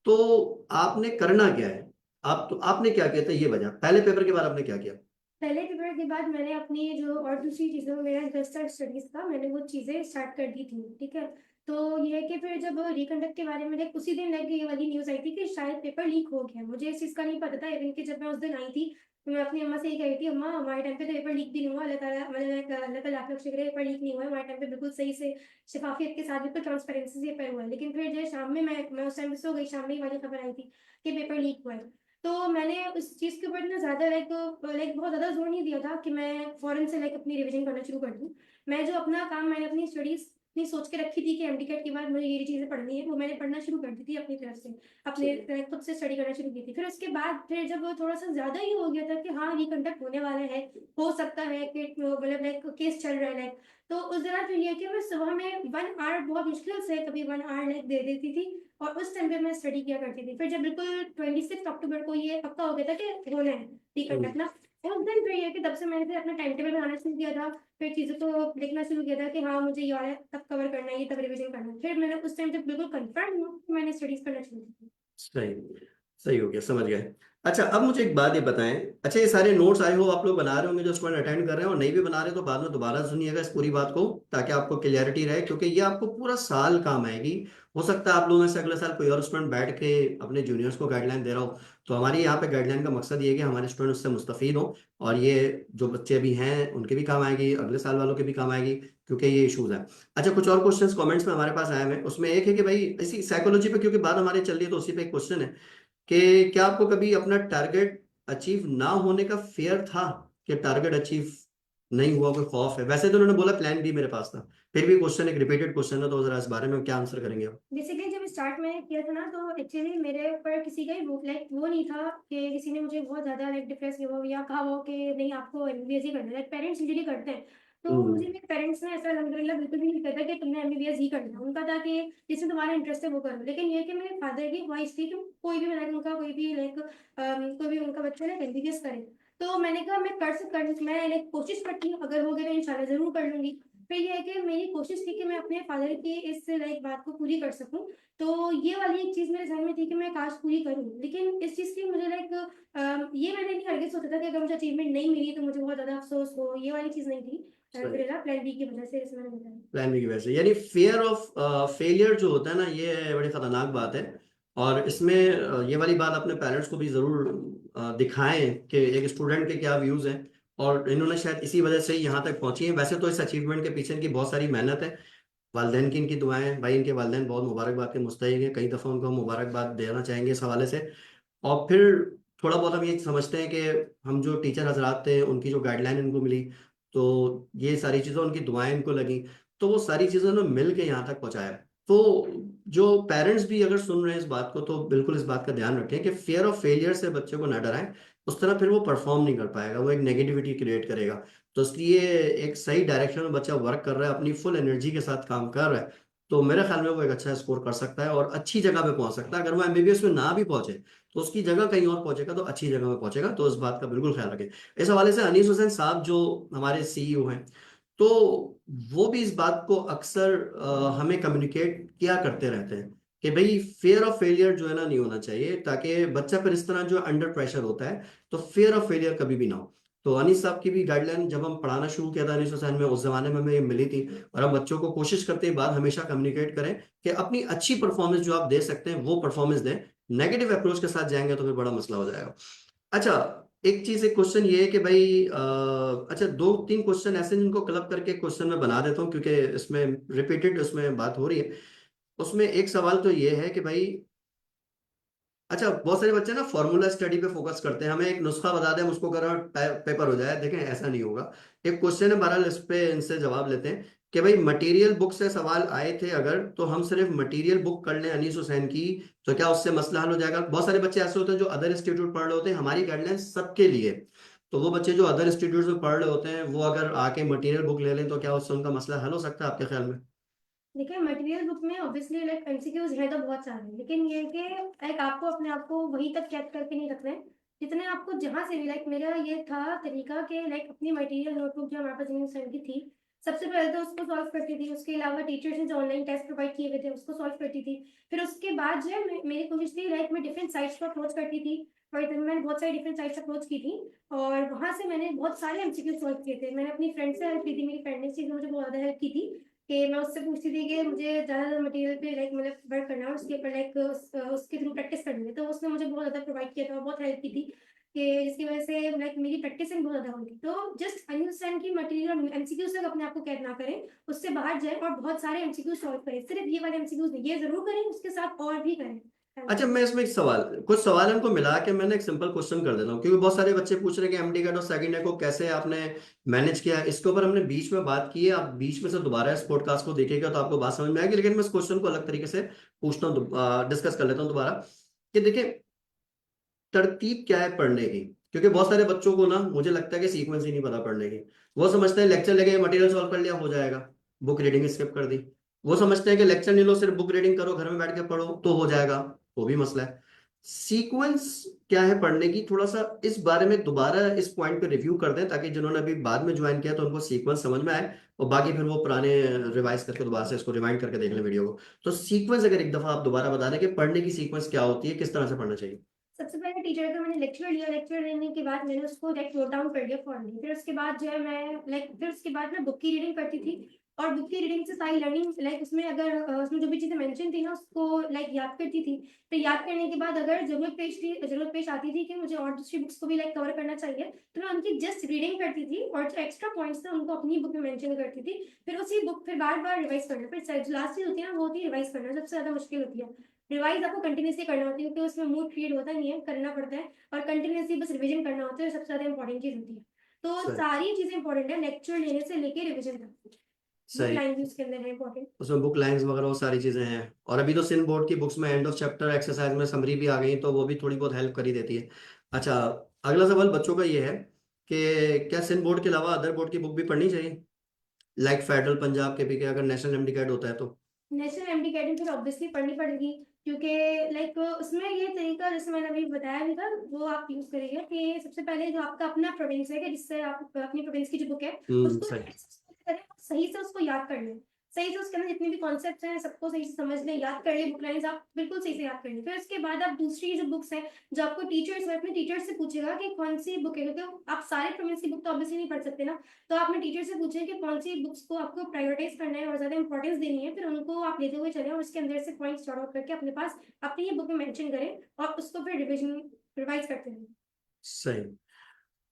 S1: तो आपने करना क्या है? आप तो आपने क्या किया था ये वजह, पहले पेपर के बाद आपने क्या किया?
S2: पहले पेपर के बाद मैंने अपनी जो और दूसरी चीज़ों में मेरा इंटरेस्ट था स्टडीज़ का, मैंने वो चीज़ें स्टार्ट कर दी थी, ठीक है? तो ये है कि फिर जब रिकंडक्ट के बारे में लाइक उसी दिन लाइक ये वाली न्यूज़ आई थी कि शायद पेपर लीक हो गया। मुझे इस चीज़ का नहीं पता था, इवन कि जब मैं उस दिन आई थी, तो मैं अपनी अम्मा से ये कह रही थी, "अम्मा हमारे टाइम पे तो पेपर लीक भी नहीं हुआ, अल्लाह ताला मतलब लाइक अल्लाह का लाख लाख शुक्र है पेपर लीक नहीं हुआ है, हमारे टाइम पे बिल्कुल सही से शफ़ाफ़ियत के साथ बिल्कुल ट्रांसपेरेंसी से पेपर हुआ है।" लेकिन फिर जो शाम में मैं उस टाइम पे सो गई, शाम में ये वाली खबर आई थी कि पेपर लीक हुआ है। तो मैंने उस चीज़ के ऊपर इतना ज़्यादा लाइक बहुत ज़्यादा ज़ोर नहीं दिया था कि मैं फ़ौरन से लाइक अपनी रिविज़न करना शुरू कर दूँ। मैं जो अपना काम मैंने अपनी स्टडीज़ इतनी सोच के रखी थी कि एमडी-कैट के बाद मुझे ये चीज़ें पढ़नी है, वो मैंने पढ़ना शुरू कर दी थी अपनी तरफ से। अपने खुद से स्टडी करना शुरू की थी। फिर उसके बाद फिर जब वो थोड़ा-सा ज़्यादा ही हो गया था कि हाँ, रिकंडक्ट होने वाला है, हो सकता है कि मतलब लाइक केस चल रहा है लाइक, तो उस दौरान फिर ये है कि मैं सुबह में 1 आवर बहुत मुश्किल से कभी 1 आवर लाइक दे देती थी और उस टाइम पे मैं स्टडी किया करती थी। फिर जब बिल्कुल 26 अक्टूबर को ये पक्का हो गया था कि होना है रिकंडक्ट ना, उस दिन फिर ये है कि तब से मैंने फिर अपना टाइम टेबल बनाना शुरू किया था। फिर चीज़ों को लिखना शुरू किया था कि हाँ, मुझे ये वाला तब कवर करना है, ये तब रिवीजन करना है। फिर मैंने उस टाइम जब बिल्कुल कन्फर्म हुआ, तो मैंने स्टडीज़ करना शुरू की।
S1: सही सही हो गया, समझ गए। अच्छा, अब मुझे एक बात ये बताएं। अच्छा, ये सारे नोट्स आई हो आप लोग बना रहे होंगे जो स्टूडेंट अटेंड कर रहे हैं, और नहीं भी बना रहे तो बाद में दोबारा सुनिएगा इस पूरी बात को, ताकि आपको क्लियरिटी रहे, क्योंकि ये आपको पूरा साल काम आएगी। हो सकता है आप लोगों में से अगले साल कोई और स्टूडेंट बैठ के अपने जूनियर्स को गाइडलाइन दे रहा हो। तो हमारी यहाँ पे गाइडलाइन का मकसद ये है कि हमारे स्टूडेंट उससे मुस्तफीद हो, और ये जो बच्चे अभी हैं उनके भी काम आएगी, अगले साल वालों के भी काम आएगी, क्योंकि ये इशूज है। अच्छा, कुछ और क्वेश्चंस कमेंट्स में हमारे पास आए हैं। उसमें एक है कि भाई इसी साइकोलॉजी पे, क्योंकि बात हमारी चल रही है, तो उसी पे एक क्वेश्चन है कि क्या आपको कभी अपना टारगेट अचीव ना होने का फियर था, कि टारगेट अचीव नहीं हुआ, कोई खौफ है? वैसे तो उन्होंने बोला प्लान बी मेरे पास था, फिर भी क्वेश्चन एक रिपीटेड क्वेश्चन है, तो जरा इस बारे में क्या आंसर करेंगे आप?
S2: बेसिकली जब स्टार्ट मैंने किया था ना, तो एक्चुअली मेरे ऊपर किसी का ही लाइक वो नहीं था कि किसी ने मुझे बहुत ज़्यादा लाइक डिप्रेस किया हो या कहा हो कि नहीं आपको एमबीबीएस ही करना है। लाइक पेरेंट्स यूजुअली करते हैं। तो मुझे
S1: हम्म।
S2: मेरे पेरेंट्स ने ऐसा अल्हम्दुलिल्लाह बिल्कुल भी नहीं कहता कि तुमने एमबीबीएस ही करना है। उनका था कि जिसमें तुम्हारा इंटरेस्ट है वो करो। लेकिन ये है कि मेरे फादर की ख्वाहिश थी कि कोई भी लाइक उनका कोई भी लाइक कोई भी उनका बच्चा लाइक एमबीबीएस करे। तो मैंने कहा मैं लाइक कोशिश करती हूँ, अगर हो गया तो इंशाल्लाह ज़रूर कर लूँगी। फिर ये है कि मेरी कोशिश थी कि मैं अपने फादर की इस लाइक बात को पूरी कर सकूँ। तो ये वाली एक चीज़ मेरे ज़हन में थी कि मैं काश पूरी करूँ। लेकिन इस चीज़ की मुझे लाइक ये मैंने नहीं हरगिज़ सोचा था कि अगर मुझे अचीवमेंट नहीं मिली तो मुझे बहुत ज़्यादा अफ़सोस हो, ये वाली चीज़ नहीं थी।
S1: सही।
S2: अल्हम्दुलिल्लाह प्लान बी की वज़ह से जैसे मैंने बताया।
S1: प्लान बी की वजह से, यानी फियर ऑफ फेलियर जो होता है ना, ये बड़ी खतरनाक बात है। और इसमें ये वाली बात अपने पेरेंट्स को भी जरूर दिखाएं कि एक स्टूडेंट के क्या व्यूज हैं, और इन्होंने शायद इसी वजह से ही यहाँ तक पहुंची हैं। वैसे तो इस अचीवमेंट के पीछे इनकी बहुत सारी मेहनत है, वालदेन की इनकी दुआएं, भाई इनके वालदेन बहुत मुबारकबाद के मुस्तहिक हैं, कई दफ़ा उनको हम मुबारकबाद देना चाहेंगे इस हवाले से। और फिर थोड़ा बहुत हम ये समझते हैं कि हम जो टीचर हजरात थे उनकी जो गाइडलाइन इनको मिली, तो ये सारी चीज़ें उनकी दुआएं इनको लगी, तो वो सारी चीज़ें उन्होंने मिल के यहाँ तक पहुँचाया। तो जो पेरेंट्स भी अगर सुन रहे हैं इस बात को, तो बिल्कुल इस बात का ध्यान रखें कि फियर ऑफ फेलियर से बच्चे को ना डराएं। उस तरह फिर वो परफॉर्म नहीं कर पाएगा, वो एक नेगेटिविटी क्रिएट करेगा। तो इसलिए एक सही डायरेक्शन में बच्चा वर्क कर रहा है, अपनी फुल एनर्जी के साथ काम कर रहा है, तो मेरे ख्याल में वो एक अच्छा स्कोर कर सकता है और अच्छी जगह पे पहुंच सकता है। अगर वो एमबीबीएस में ना भी पहुंचे, तो उसकी जगह कहीं और पहुंचेगा, तो अच्छी जगह में पहुंचेगा। तो इस बात का बिल्कुल ख्याल रखें। इस हवाले से अनीस हुसैन साहब जो हमारे सीईओ हैं, तो वो भी इस बात को अक्सर हमें कम्युनिकेट किया करते रहते हैं कि भाई फियर ऑफ फेलियर जो है ना नहीं होना चाहिए, ताकि बच्चा फिर इस तरह जो अंडर प्रेशर होता है, तो फियर ऑफ फेलियर कभी भी ना हो। तो अनीस साहब की भी गाइडलाइन जब हम पढ़ाना शुरू किया था अनीस हुसैन में, उस जमाने में हमें ये मिली थी। और हम बच्चों को कोशिश करते हैं बात हमेशा कम्युनिकेट करें कि अपनी अच्छी परफॉर्मेंस जो आप दे सकते हैं वो परफॉर्मेंस दें। नेगेटिव अप्रोच के साथ जाएंगे तो फिर बड़ा मसला हो जाएगा। अच्छा, एक चीज, एक क्वेश्चन ये है कि भाई अच्छा, दो तीन क्वेश्चन ऐसे हैं जिनको क्लब करके क्वेश्चन में बना देता हूँ, क्योंकि इसमें रिपीटेड उसमें बात हो रही है। उसमें एक सवाल तो ये है कि भाई, अच्छा बहुत सारे बच्चे ना फॉर्मूला स्टडी पे फोकस करते हैं, हमें एक नुस्खा बता दें हम उसको करें पेपर हो जाए। देखें, ऐसा नहीं होगा। एक क्वेश्चन है, बहरहाल इस पे इनसे जवाब लेते हैं कि भाई मटेरियल बुक से सवाल आए थे अगर, तो हम सिर्फ मटेरियल बुक कर लें अनीस हुसैन की, तो क्या उससे मसला हल हो जाएगा? बहुत सारे बच्चे ऐसे होते हैं जो अदर इंस्टीट्यूट पढ़ रहे होते हैं, हमारी गाइडलाइन सबके लिए। तो वो बच्चे जो अदर इंस्टीट्यूट में पढ़ रहे होते हैं, वो अगर आके मटेरियल बुक ले लें, तो क्या उससे उनका मसला हल हो सकता है आपके ख्याल में?
S2: देखिए मटेरियल बुक में ऑब्वियसली लाइक एमसीक्यूज है तो बहुत सारे, लेकिन ये है कि लाइक आपको अपने आप को वहीं तक कैद करके नहीं रखना है जितने आपको जहां से भी लाइक मेरा ये था तरीका कि लाइक अपनी मटेरियल नोटबुक जो हमारे पास इंग्लिश की थी, सबसे पहले तो उसको सॉल्व करती थी। उसके अलावा टीचर्स ने जो ऑनलाइन टेस्ट प्रोवाइड किए हुए थे उसको सॉल्व करती थी। फिर उसके बाद जो है मेरी कोशिश थी लाइक मैं डिफरेंट साइट्स को अप्रोच करती थी। और मैंने बहुत सारी डिफरेंट साइट्स अप्रोच की थी और वहां से मैंने बहुत सारे एमसीक्यू सॉल्व किए थे। मैंने अपनी फ्रेंड से हेल्प की थी, मेरी फ्रेंड ने इस चीज़ में मुझे बहुत ज़्यादा हेल्प की थी कि मैं उससे पूछती थी कि मुझे ज़्यादा मटेरियल पे लाइक मतलब वर्क करना है और उसके ऊपर लाइक उसके थ्रू प्रैक्टिस करनी है, तो उसने मुझे बहुत ज़्यादा प्रोवाइड किया था, बहुत हेल्प की थी कि जिसकी वजह से लाइक मेरी प्रैक्टिसिंग बहुत ज़्यादा होगी। तो जस्ट अंडरस्टैंड की मटेरियल और एमसीक्यूज तक अपने आप को कैद ना करें, उससे बाहर जाएं और बहुत सारे एमसीक्यूज सॉल्व करें, सिर्फ ये वाले एमसीक्यूज नहीं, ये जरूर करें, उसके साथ और भी करें।
S1: अच्छा, मैं इसमें एक सवाल, कुछ सवाल इनको मिला के मैंने एक सिंपल क्वेश्चन कर देता हूँ, क्योंकि बहुत सारे बच्चे पूछ रहे हैं कि एमडी कैट और सेकंड ईयर को कैसे आपने मैनेज किया। इसके ऊपर हमने बीच में बात की है, आप बीच में से दोबारा इस पॉडकास्ट को देखिएगा तो आपको बात समझ में आएगी। लेकिन मैं इस क्वेश्चन को अलग तरीके से पूछता हूँ, डिस्कस कर लेता हूँ दोबारा, कि देखिए तरतीब क्या है पढ़ने की। क्योंकि बहुत सारे बच्चों को ना, मुझे लगता है कि सीक्वेंस ही नहीं पता पढ़ने की। वो समझते हैं लेक्चर लेके मटेरियल सॉल्व कर लिया हो जाएगा, बुक रीडिंग स्किप कर दी। वो समझते हैं कि लेक्चर नहीं लो, सिर्फ बुक रीडिंग करो, घर में बैठ के पढ़ो तो हो जाएगा, वो भी मसला है। सीक्वेंस क्या है पढ़ने की, थोड़ा सा इस बारे में दोबारा इस पॉइंट पे रिव्यू कर दें, ताकि जिन्होंने अभी बाद में ज्वाइन किया तो उनको सीक्वेंस समझ में आए, और बाकी फिर वो पुराने रिवाइज करके दोबारा से इसको रिवाइंड करके देख लें वीडियो को। तो सीक्वेंस अगर एक दफा आप दोबारा बता दें कि पढ़ने की सीक्वेंस क्या होती है, किस तरह से पढ़ना चाहिए।
S2: सबसे पहले टीचर का मैंने लेक्चर लिया, लेक्चर लेने के बाद मैंने उसको लाइक नोट डाउन कर लिया फॉरली, फिर उसके बाद जो है मैं लाइक फिर उसके बाद मैं बुक की रीडिंग करती थी, और बुक की रीडिंग से सारी लर्निंग लाइक उसमें अगर उसमें जो भी चीजें मेंशन थी ना उसको लाइक याद करती थी। फिर याद करने के बाद अगर जरूरत पेश आती थी कि मुझे और दूसरी बुक्स को भी लाइक कवर करना चाहिए, तो मैं उनकी जस्ट रीडिंग करती थी और जो एक्स्ट्रा पॉइंट्स थे उनको अपनी बुक में मेंशन करती थी। फिर उसी बुक फिर बार बार रिवाइज करना, फिर जो लास्ट चीज होती है ना वो होती है रिवाइज करना, सबसे ज्यादा मुश्किल होती है। रिवाइज आपको कंटिन्यूसली करना होती है क्योंकि उसमें मूड क्रिएट होता नहीं है, करना पड़ता है, और कंटिन्यूसली बस रिवीजन करना होता है, सबसे ज्यादा इंपॉर्टेंट चीज होती है। तो
S1: सही।
S2: सारी चीजें इंपॉर्टेंट है, लेक्चर लेने से लेके रिवीजन तक। बुक
S1: सही।
S2: लाइन भी उसके अंदर है इंपॉर्टेंट।
S1: उसमें बुक लाइंस वगैरह वो सारी चीजें हैं, और अभी तो सिन बोर्ड की बुक्स में एंड ऑफ चैप्टर एक्सरसाइज में समरी भी आ गई, तो वो भी थोड़ी बहुत हेल्प कर ही देती है। अच्छा, अगला सवाल बच्चों का ये है कि क्या सिन बोर्ड के अलावा अदर बोर्ड की बुक भी पढ़नी चाहिए, लाइक फेडरल, पंजाब के भी के, अगर नेशनल एमडी होता है तो।
S2: नेशनल एमडी अकेडमी फिर ऑब्वियसली पढ़नी पड़ेगी, क्योंकि लाइक उसमें ये तरीका जैसे मैंने अभी बताया भी था वो आप यूज करिएगा कि सबसे पहले जो आपका अपना प्रोविंस है कि जिससे आप अपनी प्रोविंस की जो बुक है उसको
S1: सही।
S2: सही से उसको याद कर लें, सही से उसके अंदर जितने भी कॉन्सेप्ट्स हैं सबको सही से समझ लें, याद कर लें, बुक लाइंस आप बिल्कुल सही से याद कर लें। फिर उसके बाद आप दूसरी जो बुक्स हैं जो आपको टीचर्स है अपने टीचर से पूछेगा कि कौन सी बुक है, क्योंकि आप सारे प्रोविंस की बुक तो ऑब्वियसली नहीं पढ़ सकते ना, तो आप अपने टीचर से पूछें कि कौन सी बुक्स को आपको प्रायोरिटाइज करना है और ज्यादा इंपॉर्टेंस देनी है, फिर उनको आप लेते हुए चलें और उसके अंदर से पॉइंट्स शॉर्ट आउट करके अपने पास अपनी ये बुक में मेंशन करें और उसको फिर रिवाइज करते रहें।
S1: सही।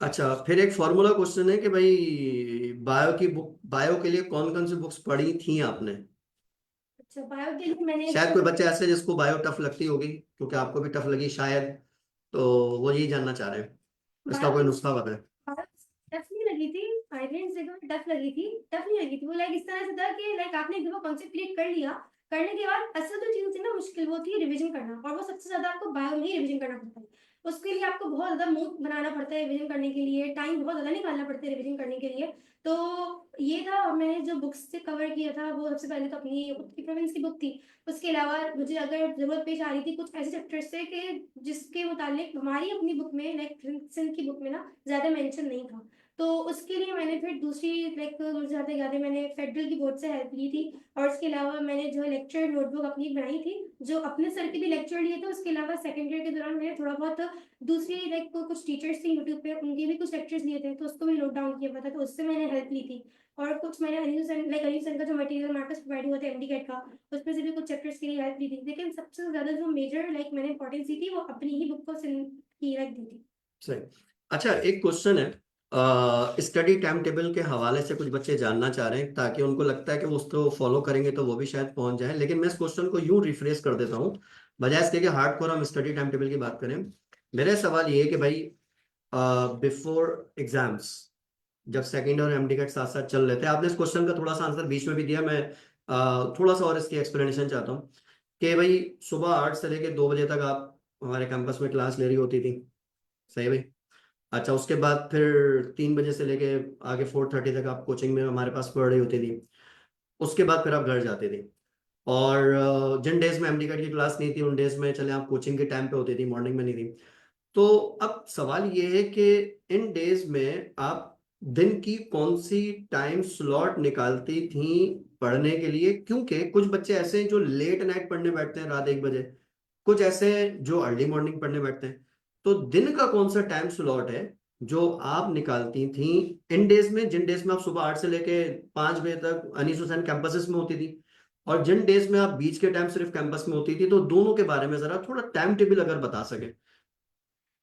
S1: अच्छा, फिर एक फॉर्मूला क्वेश्चन है कि भाई बायो की बुक, बायो के लिए कौन कौन सी बुक्स पढ़ी थी आपने।
S2: अच्छा, बायो के लिए मैंने
S1: शायद कोई बच्चे ऐसे जिसको बायो टफ लगती होगी, क्योंकि आपको भी टफ लगी शायद, तो वो यही जानना चाह रहे हैं, इसका
S2: बायो
S1: कोई
S2: की
S1: नुस्खा बताएं।
S2: टफ नहीं लगी थी, आइलैंड से टफ लगी थी, टफ नहीं लगी थी वो, लाइक इस तरह से था कि लाइक आपने एक दफा कॉन्सेप्ट क्लियर कर लिया, करने के बाद असल जो चीज थी ना मुश्किल वो थी रिवीजन करना, और वो सबसे ज्यादा आपको बायो में ही रिवीजन करना पड़ता है। उसके लिए आपको बहुत ज्यादा मूड बनाना पड़ता है रिवीजन करने के लिए, टाइम बहुत ज्यादा निकालना पड़ता है रिवीजन करने के लिए। तो ये था मैंने जो बुक्स से कवर किया था, वो सबसे पहले तो अपनी उत्तरी प्रोविंस की बुक थी। उसके अलावा मुझे अगर जरूरत पेश आ रही थी कुछ ऐसे चैप्टर्स से कि जिसके मुतालिक हमारी अपनी बुक में लाइक सिंध की बुक में ना ज्यादा मेंशन नहीं था, तो उसके लिए मैंने फिर दूसरी लाइक मुझे ज़्यादा याद है मैंने फेडरल की बोर्ड से हेल्प ली थी, और उसके अलावा मैंने जो लेक्चर नोटबुक अपनी बनाई थी, जो अपने सर के भी लेक्चर लिए थे, उसके अलावा सेकेंड ईयर के दौरान मैंने थोड़ा बहुत दूसरी लाइक कुछ टीचर्स थी यूट्यूब पे उनके भी कुछ लेक्चर्स लिए थे, तो उसको भी नोट डाउन किया हुआ था, तो उससे मैंने हेल्प ली थी। और कुछ मैंने अनिल सर का जो मटेरियल मार्कस प्रोवाइड हुआ था एमडी कैट का, उसमें से भी कुछ चैप्टर्स के लिए हेल्प ली थी, लेकिन सबसे ज्यादा जो मेजर लाइक मैंने इंपॉर्टेंस दी थी वो अपनी ही बुक को की रख दी थी।
S1: सही। अच्छा, एक क्वेश्चन है, स्टडी टाइम टेबल के हवाले से कुछ बच्चे जानना चाह रहे हैं, ताकि उनको लगता है कि वो उसको फॉलो करेंगे तो वो भी शायद पहुंच जाए। लेकिन मैं इस क्वेश्चन को यूं रिफ्रेश कर देता हूं, बजाय इसके कि हार्डकोर हम स्टडी टाइम टेबल की बात करें। मेरा सवाल ये है कि भाई बिफोर एग्जाम्स, जब सेकंड और एमडी साथ साथ चल रहे थे, आपने इस क्वेश्चन का थोड़ा सा आंसर बीच में भी दिया, मैं थोड़ा सा और इसकी एक्सप्लेनेशन चाहता हूँ कि भाई सुबह 8 से लेकर 2 बजे तक आप हमारे कैंपस में क्लास ले रही होती थी, सही भाई। अच्छा, उसके बाद फिर 3 बजे से लेके आगे 4:30 तक आप कोचिंग में हमारे पास पढ़ रही होती थी। उसके बाद फिर आप घर जाते थे, और जिन डेज में एमडी की क्लास नहीं थी उन डेज में चले आप कोचिंग के टाइम पे होती थी, मॉर्निंग में नहीं थी। तो अब सवाल ये है कि इन डेज में आप दिन की कौन सी टाइम स्लॉट निकालती थी पढ़ने के लिए, क्योंकि कुछ बच्चे ऐसे हैं जो लेट नाइट पढ़ने बैठते हैं रात 1 बजे, कुछ ऐसे हैं जो अर्ली मॉर्निंग पढ़ने बैठते हैं। तो दिन का कौन सा टाइम स्लॉट है जो आप निकालती थी इन डेज में, जिन डेज में आप सुबह 8 से लेके 5 बजे तक अनीस हुसैन कैंपसेस में होती थी, और जिन डेज में आप बीच के टाइम सिर्फ कैंपस में होती थी, तो दोनों के बारे में जरा थोड़ा टाइम टेबल अगर बता सके।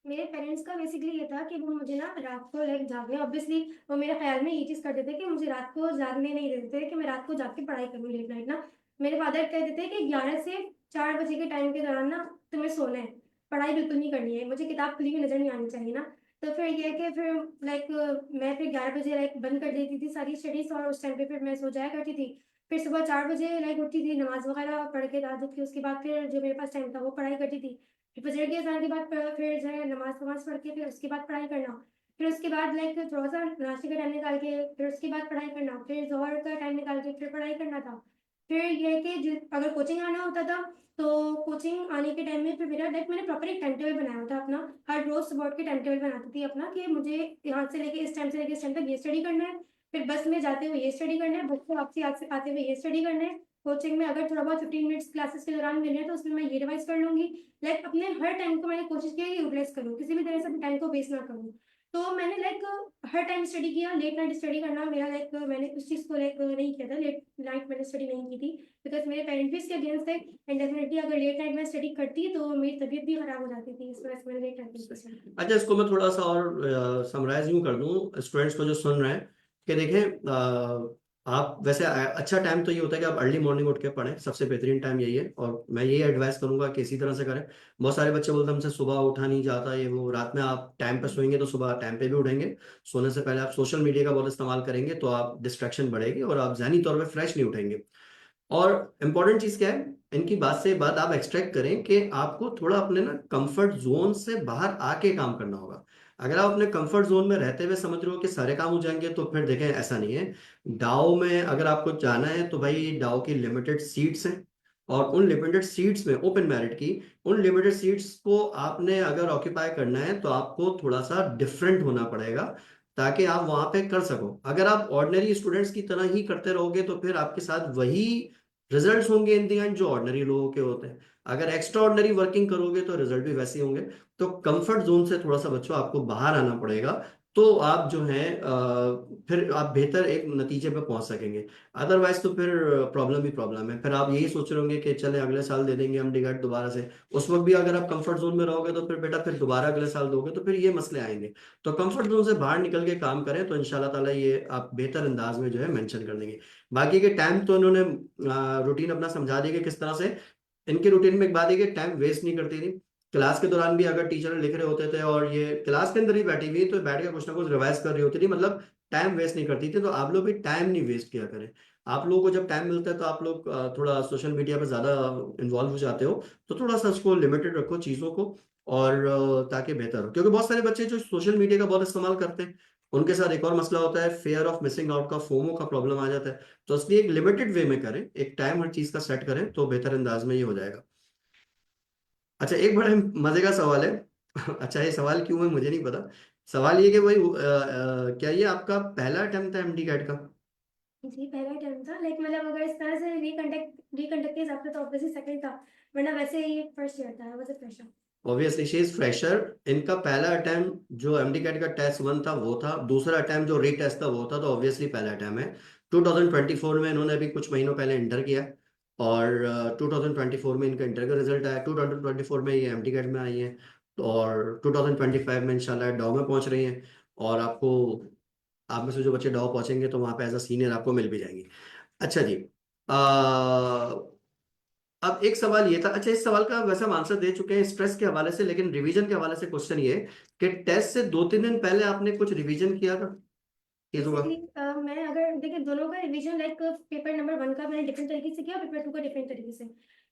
S2: मेरे पेरेंट्स का बेसिकली ये था कि वो मुझे ना रात को लाइक जागने, ऑब्वियसली वो मेरे ख्याल में ये चीज़ करते थे कि मुझे रात को जागने नहीं देते थे कि मैं रात को जाग के पढ़ाई करूँ लेट नाइट ना। मेरे फादर कहते थे कि 11 से 4 बजे के टाइम के दौरान ना तुम्हें सोना है, पढ़ाई बिल्कुल नहीं करनी है, मुझे किताब खुली हुई नज़र नहीं आनी चाहिए ना। तो फिर ये है कि फिर लाइक मैं फिर 11 बजे लाइक बंद कर देती थी सारी स्टडीज़ और उस टाइम पे फिर मैं सो जाया करती थी। फिर सुबह 4 बजे लाइक उठती थी, नमाज़ वगैरह पढ़ के दाद के उसके बाद फिर जो मेरे पास टाइम था वो पढ़ाई करती थी। फिर फजर की अज़ान के बाद फिर जो है नमाज़ पढ़ के फिर उसके बाद पढ़ाई करना। फिर उसके बाद लाइक थोड़ा-सा नाश्ते का टाइम निकाल के फिर उसके बाद पढ़ाई करना। फिर ज़ोहर का टाइम निकाल के फिर पढ़ाई करना था। फिर ये है कि जि अगर कोचिंग आना होता था, तो कोचिंग आने के टाइम में फिर मेरा लाइक मैंने प्रॉपर एक टाइम टेबल बनाया हुआ था अपना। हर रोज़ सुबह उठ के टाइम टेबल बनाती थी अपना कि मुझे यहाँ से लेके इस टाइम से लेके इस टाइम तक ये स्टडी करना है। फिर बस में जाते हुए ये स्टडी करना है, बस से वापसी आते आते हुए ये स्टडी करना है। कोचिंग में अगर थोड़ा बहुत 15 मिनट्स क्लासेस के दौरान मिले हैं, तो उसमें मैं ये रिवाइज़ कर लूँगी। लाइक अपने हर टाइम को मैंने कोशिश की है कि यूटिलाइज़ करूँ, किसी भी तरह से अपने टाइम को वेस्ट ना करूँ। तो मैंने लाइक हर टाइम स्टडी किया, लेट नाइट स्टडी करना मेरा लाइक मैंने उस चीज़ को लाइक नहीं किया था, लेट नाइट मैंने स्टडी नहीं की थी, बिकॉज़ मेरे पेरेंट्स भी इसके अगेंस्ट थे एंड डेफिनिटली अगर लेट नाइट मैं स्टडी करती तो मेरी तबीयत भी खराब हो जाती थी, इस वजह से मैंने लेट नाइट नहीं की स्टडी।
S1: अच्छा, इसको मैं थोड़ा सा और समराइज यूं कर दूं स्टूडेंट्स को जो सुन रहे हैं, कि देखें आप वैसे अच्छा टाइम तो ये होता है कि आप अर्ली मॉर्निंग उठ के पढ़ें, सबसे बेहतरीन टाइम यही है, और मैं यही एडवाइस करूंगा कि इसी तरह से करें। बहुत सारे बच्चे बोलते हैं हमसे सुबह उठा नहीं जाता, ये वो। रात में आप टाइम पे सोएंगे तो सुबह टाइम पे भी उठेंगे। सोने से पहले आप सोशल मीडिया का बहुत इस्तेमाल करेंगे तो आप डिस्ट्रैक्शन बढ़ेगी और आप जहनी तौर पे फ्रेश नहीं उठेंगे। और इम्पोर्टेंट चीज क्या है, इनकी बात से बात आप एक्सट्रैक्ट करें कि आपको थोड़ा अपने ना कंफर्ट जोन से बाहर आके काम करना होगा। अगर आप अपने कंफर्ट जोन में रहते हुए समझ रहे हो कि सारे काम हो जाएंगे, तो फिर देखें ऐसा नहीं है। डाओ में अगर आपको जाना है तो भाई डाओ की लिमिटेड सीट्स हैं, और उन लिमिटेड सीट्स में ओपन मेरिट की उन लिमिटेड सीट्स को आपने अगर ऑक्यूपाई करना है तो आपको थोड़ा सा डिफरेंट होना पड़ेगा, ताकि आप वहां पे कर सको। अगर आप ऑर्डिनरी स्टूडेंट्स की तरह ही करते रहोगे तो फिर आपके साथ वही रिजल्ट्स होंगे इन दी एंड जो ऑर्डिनरी लोगों के होते हैं। अगर एक्स्ट्रा ऑर्डिनरी वर्किंग करोगे तो रिजल्ट भी वैसे ही होंगे। तो कंफर्ट जोन से थोड़ा सा बच्चों आपको बाहर आना पड़ेगा, तो आप जो है फिर आप बेहतर एक नतीजे पे पहुंच सकेंगे। अदरवाइज तो फिर प्रॉब्लम ही प्रॉब्लम है, फिर आप यही सोच रहे होंगे कि चले अगले साल दे देंगे हम डिगेट दोबारा से। उस वक्त भी अगर आप कंफर्ट जोन में रहोगे तो फिर बेटा फिर दोबारा अगले साल दोगे तो फिर ये मसले आएंगे। तो कंफर्ट जोन से बाहर निकल के काम करें तो इंशाल्लाह ताला ये आप बेहतर अंदाज में जो है मेंशन कर देंगे। बाकी के टाइम तो इन्होंने रूटीन अपना समझा दिया कि किस तरह से। इनके रूटीन में एक बात है कि टाइम वेस्ट नहीं करती थी। क्लास के दौरान भी अगर टीचर लिख रहे होते थे और ये क्लास के अंदर ही बैठी हुई तो बैठ के कुछ ना कुछ रिवाइज कर रही होती थी, मतलब टाइम वेस्ट नहीं करती थी। तो आप लोग भी टाइम नहीं वेस्ट किया करें। आप लोगों को जब टाइम मिलता है तो आप लोग थोड़ा सोशल मीडिया पर ज्यादा इन्वॉल्व हो जाते हो, तो थोड़ा सा उसको लिमिटेड रखो चीजों को, और ताकि बेहतर हो। क्योंकि बहुत सारे बच्चे जो सोशल मीडिया का बहुत इस्तेमाल करते हैं, उनके साथ एक और मसला होता है, फेयर ऑफ मिसिंग आउट का, फोमो का प्रॉब्लम आ जाता है। तो इसलिए एक लिमिटेड वे में करें, एक टाइम हर चीज का सेट करें तो बेहतर अंदाज में ये हो जाएगा। अच्छा, एक बड़ा मजे का सवाल है। अच्छा, ये सवाल क्यों है मुझे नहीं पता। सवाल ये कि भाई क्या ये आपका पहला अटेम्प्ट था एमडी कैट का?
S2: जी, पहला टर्म था लाइक मतलब अगर इस तरह से रीकंडक्ट के हिसाब से तो ऑब्वियसली सेकंड था, वरना वैसे ये फर्स्ट ईयर था, I was a fresher.
S1: Obviously she is fresher. इनका पहला अटेम्प्ट जो एमडी कैट का टेस्ट 1 था वो था, दूसरा अटेम्प्ट जो रीटेस्ट था वो था, तो ऑब्वियसली पहला अटेम्प्ट है। 2024 में इन्होंने अभी कुछ महीनों पहले इंटर किया, और 2024 में इनका इंटर का रिजल्ट आया, 2024 में ये एमडी कैट में आई है, और 2025 में इंशाल्लाह डॉ में पहुंच रही हैं। और आपको, आप में से जो बच्चे डॉ पहुंचेंगे तो वहां पे एज अ सीनियर आपको मिल भी जाएंगे। अच्छा जी। अब एक सवाल ये था, अच्छा इस सवाल का वैसे हम आंसर दे चुके हैं स्ट्रेस के हवाले से, लेकिन रिवीजन के हवाले से क्वेश्चन ये है कि टेस्ट से 2-3 दिन पहले आपने कुछ रिवीजन किया था चीजों का?
S2: बेसिकली मैं अगर देखिए दोनों का रिवीजन लाइक पेपर नंबर 1 का मैंने डिफरेंट तरीके से किया, पेपर 2 का डिफरेंट तरीके से।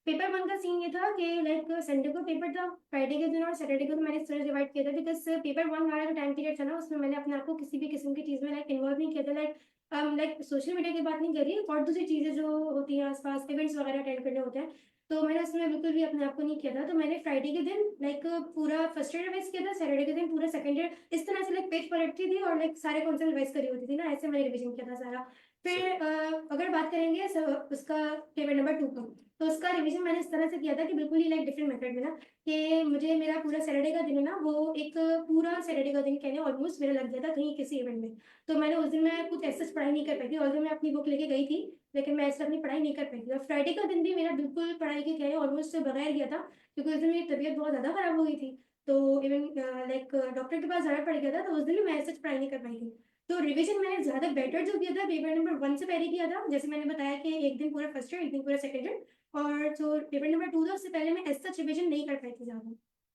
S2: पेपर 1 का सीन ये था कि लाइक संडे को पेपर था, फ्राइडे के दिन और सैटरडे को तो मैंने इस तरह डिवाइड किया था बिकॉज़ पेपर 1 वाला जो टाइम पीरियड था ना उसमें मैंने अपने आप को किसी भी किस्म की चीज़ में लाइक इन्वॉल्व नहीं किया था, लाइक सोशल मीडिया की बात नहीं करी और दूसरी चीज़ें जो होती हैं आस-पास इवेंट्स वगैरह अटेंड करने होते हैं, तो मैंने उसमें बिल्कुल भी अपने आप को नहीं किया था। तो मैंने फ्राइडे के दिन लाइक पूरा फर्स्ट ईयर रिवाइज़ किया था, सैटरडे के दिन पूरा सेकंड ईयर, इस तरह से लाइक पेज पलटती थी और लाइक सारे कॉन्सेप्ट रिवाइज़ करी होती थी ना, ऐसे मैंने रिवीजन किया था सारा। फिर अगर बात करेंगे उसका पेपर नंबर 2 का, तो उसका रिवीजन मैंने इस तरह से किया था कि बिल्कुल ही लाइक डिफरेंट मेथड में ना, कि मुझे मेरा पूरा सैटरडे का दिन है ना, वो एक पूरा सैटरडे का दिन कहने ऑलमोस्ट मेरा लग गया था कहीं किसी इवेंट में। तो मैंने उस दिन मैं कुछ ऐसे पढ़ाई नहीं कर पाई थी, ऑल्दो मैं अपनी बुक लेके गई थी, लेकिन मैं ऐसे अपनी पढ़ाई नहीं कर पाई थी। और फ्राइडे का दिन भी मेरा बिल्कुल पढ़ाई के कहने ऑलमोस्ट बगैर गया था, क्योंकि उस दिन मेरी तबीयत बहुत ज़्यादा खराब हो गई थी। तो इवन लाइक डॉक्टर के पास जाना पड़ गया था, तो उस दिन भी मैं ऐसे पढ़ाई नहीं कर पाई थी। तो रिवीजन मैंने ज़्यादा बेटर जो किया था पेपर नंबर 1 से पहले किया था, जैसे मैंने बताया कि एक दिन पूरा फर्स्ट ईयर, एक दिन पूरा सेकंड ईयर, और जो पेपर नंबर 2 था उससे पहले मैं एज़ सच रिवीजन नहीं कर पाई थी ज़्यादा।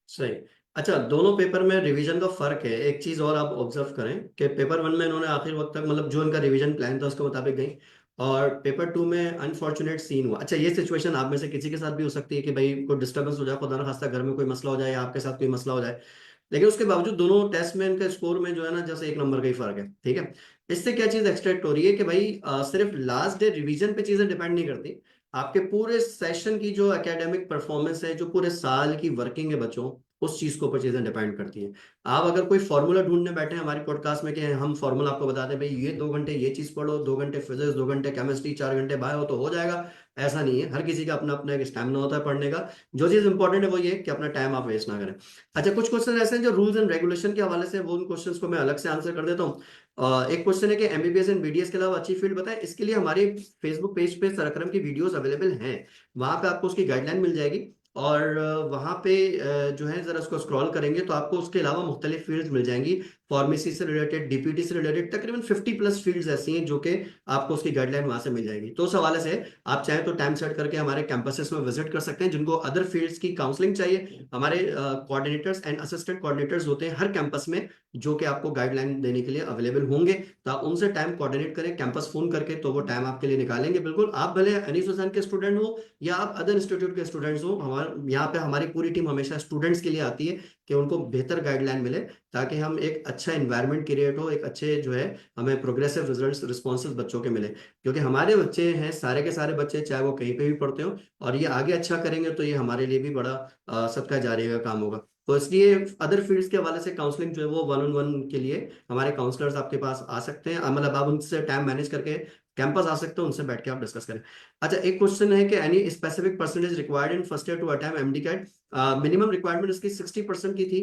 S1: सही। अच्छा, दोनों पेपर में रिवीजन का फर्क है। एक चीज और आप ऑब्जर्व करें कि पेपर 1 में इन्होंने आखिर वक्त तक मतलब जो इनका रिवीजन प्लान था उसके मुताबिक गई, और पेपर 2 में अनफॉर्चुनेट सीन हुआ। अच्छा, ये सिचुएशन आप में से किसी के साथ भी हो सकती है कि भाई कोई डिस्टर्बेंस हो जाए, खुदा ना खास्ता घर में कोई मसला हो जाए या आपके साथ कोई मसला हो जाए, लेकिन उसके बावजूद दोनों टेस्ट में इनका स्कोर में जो है ना, जैसे 1 नंबर का ही फर्क है। ठीक है। इससे क्या चीज एक्सट्रैक्ट हो रही है कि भाई सिर्फ लास्ट डे रिवीजन पे चीजें डिपेंड नहीं करती, आपके पूरे सेशन की जो एकेडमिक परफॉर्मेंस है, जो पूरे साल की वर्किंग है बच्चों, उस चीज के ऊपर चीजें डिपेंड करती हैं। आप अगर कोई फॉर्मूला ढूंढने बैठे हैं हमारी पॉडकास्ट में कि हम फॉर्मूला आपको बता दें भाई ये 2 घंटे ये चीज पढ़ो, 2 घंटे फिजिक्स, 2 घंटे केमिस्ट्री, 4 घंटे बायो, तो हो जाएगा, ऐसा नहीं है। हर किसी का अपना अपना एक स्टैमिना होता है पढ़ने का। जो चीज इंपॉर्टेंट है वो ये कि अपना टाइम आप वेस्ट ना करें। अच्छा, कुछ क्वेश्चन ऐसे हैं जो रूल्स एंड रेगुलेशन के हवाले से, वो उन क्वेश्चंस को मैं अलग से आंसर कर देता हूँ। एक क्वेश्चन है कि एमबीबीएस एंड बीडीएस के अलावा अच्छी फील्ड बताएं। इसके लिए हमारे फेसबुक पेज पे सरक्रम की वीडियोस अवेलेबल हैं, वहां पे आपको उसकी गाइडलाइन मिल जाएगी। और वहां पे जो है जरा उसको स्क्रॉल करेंगे तो आपको उसके अलावा मुख्तलिफ फील्ड्स मिल जाएंगी। फार्मेसी से रिलेटेड, डीपीटी से रिलेटेड तकरीबन 50+ फील्ड्स ऐसी हैं जो कि आपको उसकी गाइडलाइन वहां से मिल जाएगी। तो उस हवाले से आप चाहें तो टाइम सेट करके हमारे कैंपसेस में विजिट कर सकते हैं। जिनको अदर फील्ड्स की काउंसलिंग चाहिए, हमारे कोऑर्डिनेटर्स एंड असिस्टेंट कोऑर्डिनेटर्स होते हैं हर कैंपस में, जो कि आपको गाइडलाइन देने के लिए अवेलेबल होंगे। तो आप उनसे टाइम कोऑर्डिनेट करें कैंपस फोन करके, तो वो टाइम आपके लिए निकालेंगे बिल्कुल। आप भले अनीस हुसैन के स्टूडेंट हो या आप अदर इंस्टीट्यूट के स्टूडेंट्स हो, हमारे यहाँ पे हमारी पूरी टीम हमेशा स्टूडेंट्स के लिए आती है कि उनको बेहतर गाइडलाइन मिले, ताकि हम एक अच्छा इन्वायरमेंट क्रिएट हो, एक अच्छे जो है हमें प्रोग्रेसिव रिजल्ट्स रिस्पॉन्सिव बच्चों के मिले। क्योंकि हमारे बच्चे हैं, सारे के सारे बच्चे, चाहे वो कहीं पे भी पढ़ते हो, और ये आगे अच्छा करेंगे तो ये हमारे लिए भी बड़ा सदका जारिया का काम होगा। तो इसलिए अदर फील्ड्स के हवाले से काउंसलिंग जो है वो 1-on-1 के लिए हमारे काउंसलर्स आपके पास आ सकते हैं, मतलब आप उनसे टाइम मैनेज करके कैंपस आ सकते हो, उनसे बैठ के आप डिस्कस करें। अच्छा, एक क्वेश्चन है कि any specific percentage required in first year to attempt MD CAT. Minimum requirement इसकी 60% की थी,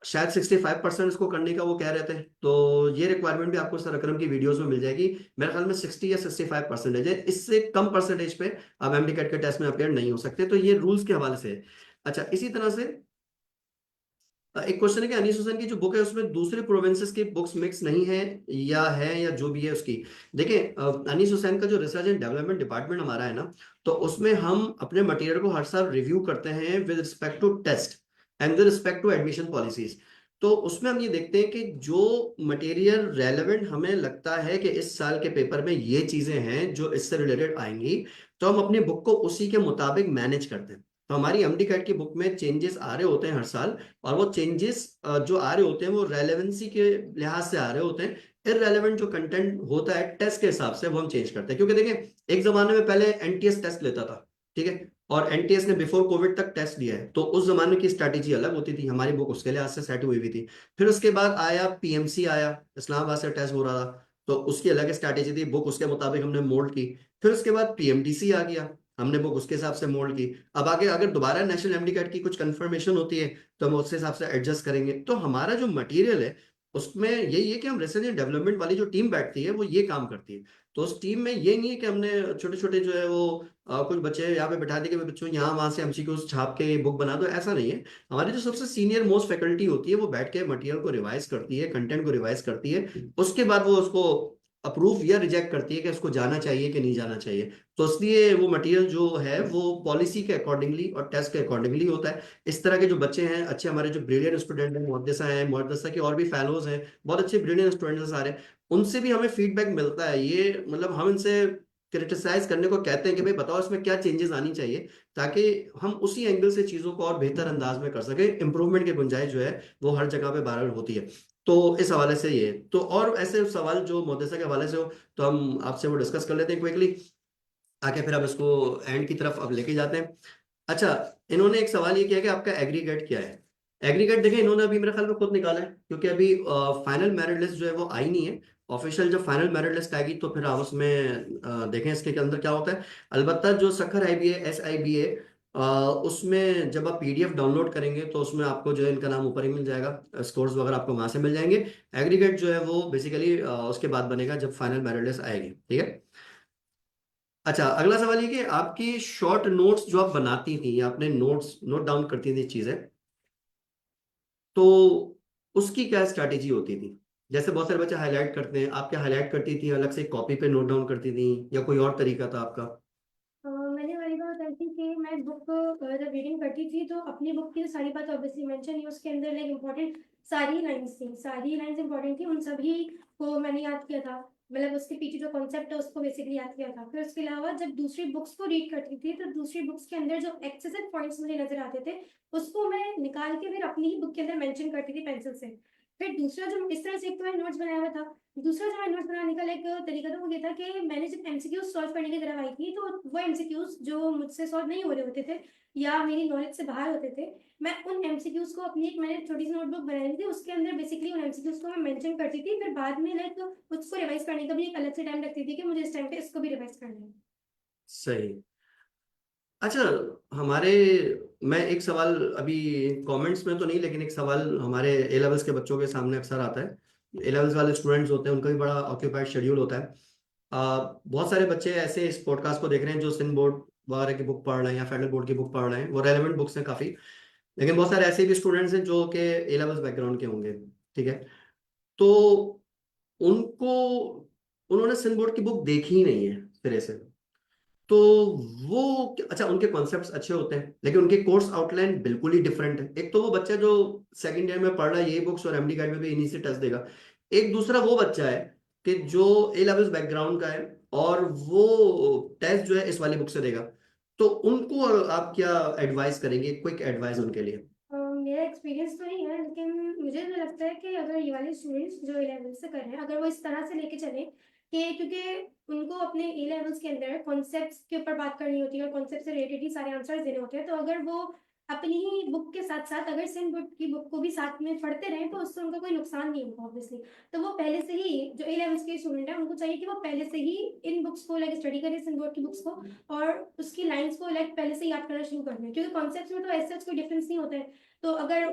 S1: शायद 65% इसको करने का वो कह रहे थे। तो ये रिक्वायरमेंट भी आपको सर अकरम की वीडियोस में मिल जाएगी। मेरे ख्याल में 60 या 65% है, इससे कम परसेंटेज पे आप एमडी कैट के टेस्ट में अपेयर नहीं हो सकते। तो ये रूल्स के हवाले से है। अच्छा, इसी तरह से एक क्वेश्चन है कि अनीस हुसैन की जो बुक है उसमें दूसरे प्रोविंसेस की बुक्स मिक्स नहीं है, या जो भी है उसकी। देखिए, अनीस हुसैन का जो रिसर्च एंड डेवलपमेंट डिपार्टमेंट हमारा है ना, तो उसमें हम अपने मटेरियल को हर साल रिव्यू करते हैं with respect to test and with respect to admission policies. तो उसमें हम ये देखते हैं कि जो मटेरियल रेलेवेंट हमें लगता है कि इस साल के पेपर में ये चीजें हैं जो इससे रिलेटेड आएंगी, तो हम अपनी बुक को उसी के मुताबिक मैनेज करते हैं। तो हमारी एमडी कैट की बुक में चेंजेस आ रहे होते हैं हर साल, और वो चेंजेस जो आ रहे होते हैं वो रेलेवेंसी के लिहाज से आ रहे होते हैं। इररेलेवेंट जो कंटेंट होता है टेस्ट के हिसाब से वो हम चेंज करते हैं। क्योंकि देखें, एक जमाने में पहले एनटीएस टेस्ट लेता था, ठीक है, और एनटीएस ने बिफोर कोविड तक टेस्ट दिया है, तो उस जमाने की स्ट्रैटेजी अलग होती थी, हमारी बुक उसके लिहाज से सेट हुई हुई थी। फिर उसके बाद आया पीएमसी, आया इस्लामाबाद से टेस्ट हो रहा था, तो उसकी अलग स्ट्रैटेजी थी, बुक उसके मुताबिक हमने मोल्ड की। फिर उसके बाद पीएमडीसी आ गया, हमने बुक उसके हिसाब से मोल्ड की। अब आगे अगर दोबारा नेशनल एमडी कैट की कुछ कंफर्मेशन होती है तो हम उसके हिसाब से एडजस्ट करेंगे। तो हमारा जो मटेरियल है उसमें यही है कि हम रिसर्च एंड डेवलपमेंट वाली जो टीम बैठती है वो ये काम करती है। तो उस टीम में ये नहीं है कि हमने छोटे छोटे जो है वो कुछ बच्चे यहाँ पे बैठा दिए कि बच्चों यहाँ वहां से एमसीक्यूज छाप के बुक बना दो, ऐसा नहीं है। हमारी जो सबसे सीनियर मोस्ट फैकल्टी होती है वो बैठ के मटेरियल को रिवाइज करती है, कंटेंट को रिवाइज करती है, उसके बाद वो उसको अप्रूव या रिजेक्ट करती है कि उसको जाना चाहिए कि नहीं जाना चाहिए। तो इसलिए वो मटेरियल जो है वो पॉलिसी के अकॉर्डिंगली और टेस्ट के अकॉर्डिंगली होता है। इस तरह के जो बच्चे हैं अच्छे, हमारे जो ब्रिलियंट स्टूडेंट हैं, मुहद्दिसा हैं, मुहद्दिसा के और भी फेलोज हैं, बहुत अच्छे ब्रिलियंट स्टूडेंट्स हैं सारे, उनसे भी हमें फीडबैक मिलता है। ये मतलब हम इनसे क्रिटिसाइज करने को कहते हैं कि भाई बताओ इसमें क्या चेंजेस आनी चाहिए, ताकि हम उसी एंगल से चीजों को और बेहतर अंदाज में कर सके। इंप्रूवमेंट की गुंजाइश जो है वो हर जगह पे बराबर होती है। तो इस हवाले से ये तो, और ऐसे सवाल जो मुहद्दिसा के हवाले से हो तो हम आपसे वो डिस्कस कर लेते हैं क्विकली, आके फिर अब इसको एंड की तरफ अब लेके जाते हैं। अच्छा, इन्होंने एक सवाल ये किया कि आपका एग्रीगेट क्या है। एग्रीगेट देखिए, इन्होंने अभी मेरे ख्याल में खुद निकाला है, क्योंकि अभी फाइनल मेरिट लिस्ट जो है वो आई नहीं है, ऑफिशियल जब फाइनल मेरिट लिस्ट आएगी तो फिर आप उसमें देखें इसके अंदर क्या होता है। अलबत्ता जो सखर आईबीए SIBA, उसमें जब आप PDF डाउनलोड करेंगे तो उसमें आपको जो है इनका नाम ऊपर ही मिल जाएगा, स्कोर्स वगैरह आपको वहां से मिल जाएंगे। एग्रीगेट जो है वो बेसिकली उसके बाद बनेगा जब फाइनल मेरिट लिस्ट आएगी, ठीक है। अच्छा, अगला सवाल ये कि आपकी शॉर्ट नोट्स जो आप बनाती थी या अपने नोट्स नोट डाउन करती थी चीजें, तो उसकी क्या स्ट्रैटेजी होती थी? जैसे बहुत सारे बच्चे हाईलाइट करते हैं, आप क्या हाईलाइट करती थी, अलग से कॉपी पे नोट डाउन करती थी, या कोई और तरीका था आपका?
S2: मैंने वाली बात करती कि मैं बुक जब रीडिंग करती थी तो अपनी बुक की सारी बात ऑब्वियसली मेंशन ही उसके अंदर लाइक इम्पोर्टेंट सारी लाइंस इम्पोर्टेंट थी, उन सभी को मैंने याद किया था। मतलब उसके पीछे जो कॉन्सेप्ट है उसको बेसिकली याद किया था। फिर उसके अलावा जब दूसरी बुक्स को रीड करती थी तो दूसरी बुक्स के अंदर जो एक्सेसिव पॉइंट्स मुझे नजर आते थे उसको मैं निकाल के फिर अपनी ही बुक के अंदर मेंशन करती थी पेंसिल से। फिर दूसरा जो इस तरह से एक तो मैंने नोट्स बनाया हुआ था। दूसरा जो मैं नोट्स बनाने का लाइक तरीका था वो ये था कि मैंने जब MCQs सॉल्व करने की तरफ आई थी तो वो MCQs जो मुझसे सॉल्व नहीं हो रहे होते थे या मेरी नॉलेज से बाहर होते थे, मैं उन MCQs को अपनी एक मैंने छोटी सी नोटबुक बनाई थी, उसके अंदर बेसिकली उन MCQs को मैं मेंशन करती थी। फिर बाद में लाइक उसको रिवाइज करने का भी एक अलग से टाइम रखती थी कि मुझे इस टाइम पे इसको भी रिवाइज करना है।
S1: सही। अच्छा, हमारे मैं एक सवाल अभी कमेंट्स में तो नहीं, लेकिन एक सवाल हमारे ए लेवल्स के बच्चों के सामने अक्सर आता है। ए लेवल्स वाले स्टूडेंट्स होते हैं, उनका भी बड़ा ऑक्यूपाइड शेड्यूल होता है। बहुत सारे बच्चे ऐसे इस पॉडकास्ट को देख रहे हैं जो सिंध बोर्ड वगैरह की बुक पढ़ रहे हैं या फेडरल बोर्ड की बुक पढ़ रहे हैं, वो रेलेवेंट बुक्स हैं काफी। लेकिन बहुत सारे ऐसे भी स्टूडेंट्स हैं जो कि ए लेवल्स बैकग्राउंड के होंगे, ठीक है। तो उनको उन्होंने सिंध बोर्ड की बुक देखी ही नहीं है सिरे से। तो वो अच्छा, उनके कॉन्सेप्ट्स अच्छे होते हैं लेकिन उनके कोर्स आउटलाइन बिल्कुल ही डिफरेंट है। एक तो वो बच्चा जो सेकंड ईयर में पढ़ रहा है ये बुक्स और MD गाइड में भी इन्हीं से टेस्ट देगा। एक दूसरा वो बच्चा है कि जो ए लेवल्स बैकग्राउंड का है और वो टेस्ट जो है इस वाली बुक से देगा। तो उनको आप क्या एडवाइस करेंगे, क्विक एडवाइस उनके लिए?
S2: मेरा एक्सपीरियंस तो नहीं है लेकिन मुझे तो लगता है कि अगर ये वाले स्टूडेंट्स जो A-लेवल से कर रहे हैं अगर वो इस तरह से लेके चले कि क्योंकि उनको अपने A-लेवल्स के अंदर कॉन्सेप्ट्स के ऊपर बात करनी होती है और कॉन्सेप्ट से रिलेटेड ही सारे आंसर्स देने होते हैं, तो अगर वो अपनी ही बुक के साथ साथ अगर सिंध बुक की बुक को भी साथ में पढ़ते रहें तो उससे उनका कोई नुकसान नहीं होगा ऑब्वियसली। तो वो पहले से ही जो A-लेवल्स के स्टूडेंट है उनको चाहिए कि वो पहले से ही इन बुक्स को लाइक स्टडी करें, सिंध बोर्ड की बुक्स को, और उसकी लाइंस को लाइक पहले से याद करना शुरू कर दें, क्योंकि कॉन्सेप्ट्स में तो ऐसा कोई डिफरेंस नहीं होता है। तो अगर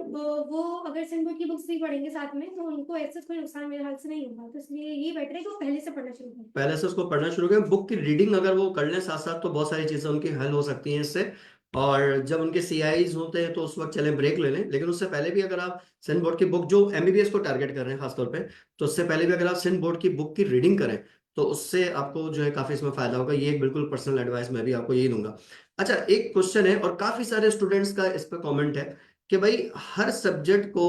S2: वो अगर सिंध बोर्ड की बुक्स भी पढ़ेंगे साथ में तो उनको ऐसा कोई नुकसान मेरे ख्याल से नहीं होगा, तो इसलिए ये बेटर है कि वो पहले से पढ़ना शुरू करें।
S1: पहले से उसको पढ़ना शुरू करें, बुक की रीडिंग अगर वो कर लें साथ साथ तो बहुत सारी चीजें उनकी हल हो सकती हैं इससे। और जब उनके CIs होते हैं तो उस वक्त चलें ब्रेक ले लें, लेकिन उससे पहले भी अगर आप सिंध बोर्ड की बुक जो MBBS को टारगेट कर रहे हैं खासतौर पे, तो उससे पहले भी अगर आप सिंध बोर्ड की बुक की रीडिंग करें तो उससे आपको जो है काफी इसमें फायदा होगा। ये एक बिल्कुल पर्सनल एडवाइस मैं भी आपको यही दूंगा। अच्छा, एक क्वेश्चन है और काफी सारे स्टूडेंट्स का इस पर कॉमेंट है कि भाई हर सब्जेक्ट को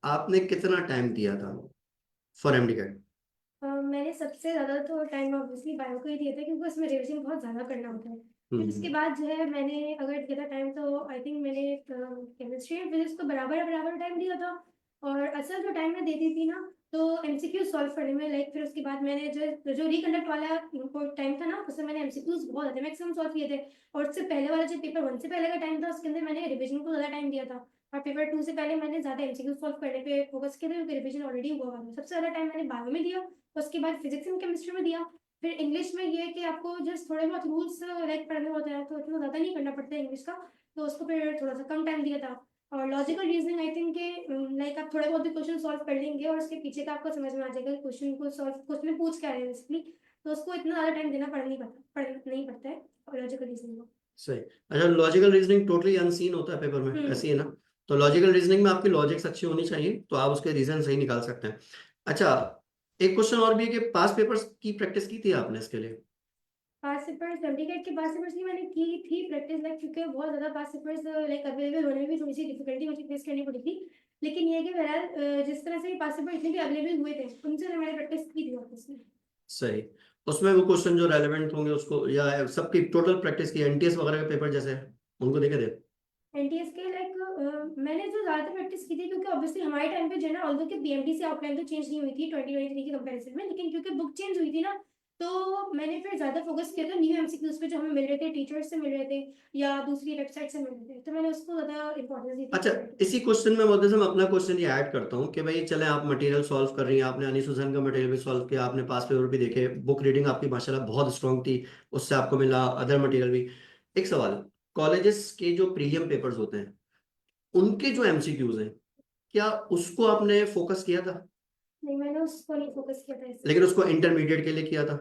S1: आपने कितना टाइम दिया था फॉर MD?
S2: मैंने सबसे ज़्यादा तो टाइम ऑब्वियसली बायो को ही दिया था क्योंकि उसमें रिविजन बहुत ज़्यादा करना होता है। फिर उसके
S1: हम्म।
S2: बाद जो है मैंने अगर दिया था टाइम तो आई थिंक मैंने केमिस्ट्री एंड फिजिक्स को बराबर बराबर टाइम दिया था। और असल जो टाइम मैं देती थी ना तो MCQ सॉल्व करने में लाइक फिर उसके बाद मैंने जो जो रिकंडक्ट वाला टाइम था ना उसमें मैंने MCQs बहुत ज़्यादा मैक्सिमम सॉल्व किए थे। और उससे पहले वाला जो पेपर 1 से पहले का टाइम था उसके अंदर मैंने रिविजन को ज़्यादा टाइम दिया था। और पेपर 2 से पहले मैंने ज़्यादा MCQ सॉल्व करने पे फोकस किया था क्योंकि रिविजन ऑलरेडी हुआ हुआ था। सबसे ज़्यादा टाइम मैंने बायो में दिया, उसके बाद फिजिक्स एंड केमिस्ट्री में दिया। फिर इंग्लिश में ये है कि आपको जस्ट थोड़े बहुत रूल्स लाइक पढ़ने होते हैं तो इतना ज़्यादा नहीं करना पड़ता है इंग्लिश का, तो उसको फिर थोड़ा सा कम टाइम दिया था। और लॉजिकल रीजनिंग आई थिंक के लाइक आप थोड़े बहुत भी क्वेश्चन सॉल्व कर लेंगे और उसके पीछे का आपको समझ में आ जाएगा क्वेश्चन को सॉल्व क्वेश्चन पूछ क्या रहे हैं बेसिकली, तो उसको इतना ज़्यादा टाइम देना नहीं पड़ता है और लॉजिकल रीजनिंग को।
S1: सही। अच्छा, लॉजिकल रीजनिंग टोटली अनसीन होता है पेपर में, ऐसी है ना? तो लॉजिकल रीजनिंग में आपकी लॉजिक्स अच्छी होनी चाहिए तो आप उसके रीजन सही निकाल सकते हैं। अच्छा, एक क्वेश्चन और भी है कि पास पेपर्स की प्रैक्टिस की थी आपने इसके लिए?
S2: पास पेपर्स डुप्लीकेट के पास पेपर्स की मैंने की थी प्रैक्टिस लाइक क्योंकि बहुत ज़्यादा पास पेपर्स लाइक अवेलेबल होने में भी थोड़ी सी डिफिकल्टी मुझे फेस करनी पड़ी थी। लेकिन ये है कि बहरहाल जिस तरह से पास पेपर इतने भी अवेलेबल हुए थे उनसे मैंने प्रैक्टिस की थी ऑफिस में।
S1: सही। उसमें वो क्वेश्चन जो रेलेवेंट होंगे उसको, या सबकी टोटल प्रैक्टिस की NTS वगैरह के पेपर जैसे उनको देखे थे?
S2: एनटीएस के लाइक मैंने जो ज़्यादातर प्रैक्टिस की थी क्योंकि ऑब्वियसली हमारे टाइम पे जो है ना ऑल्दो कि BMT से आउटलाइन तो चेंज नहीं हुई थी 2023 की कंपैरिजन में, लेकिन क्योंकि बुक चेंज हुई थी ना तो मैंने फिर ज़्यादा फोकस किया था न्यू एमसीक्यूज पे जो हमें मिल रहे थे, टीचर्स से मिल रहे थे या दूसरी वेबसाइट से मिल रहे थे, तो मैंने उसको ज़्यादा इंपॉर्टेंस दी थी
S1: अच्छा,
S2: compared to-
S1: इसी क्वेश्चन में मोदी से मैं अपना क्वेश्चन ये ऐड करता हूँ कि भाई चले आप मटेरियल सॉल्व कर रही हैं, आपने अनीस हुसैन का मटेरियल भी सॉल्व किया, आपने पास पेपर भी देखे, बुक रीडिंग आपकी माशाल्लाह बहुत स्ट्रांग थी, उससे आपको मिला अदर मटेरियल भी। एक सवाल, कॉलेजेस के जो प्रीलियम पेपर्स होते हैं उनके जो एमसीक्यूज हैं, क्या उसको आपने फोकस किया था?
S2: नहीं, मैंने उसको नहीं फोकस किया था इससे।
S1: लेकिन उसको इंटरमीडिएट के लिए किया था?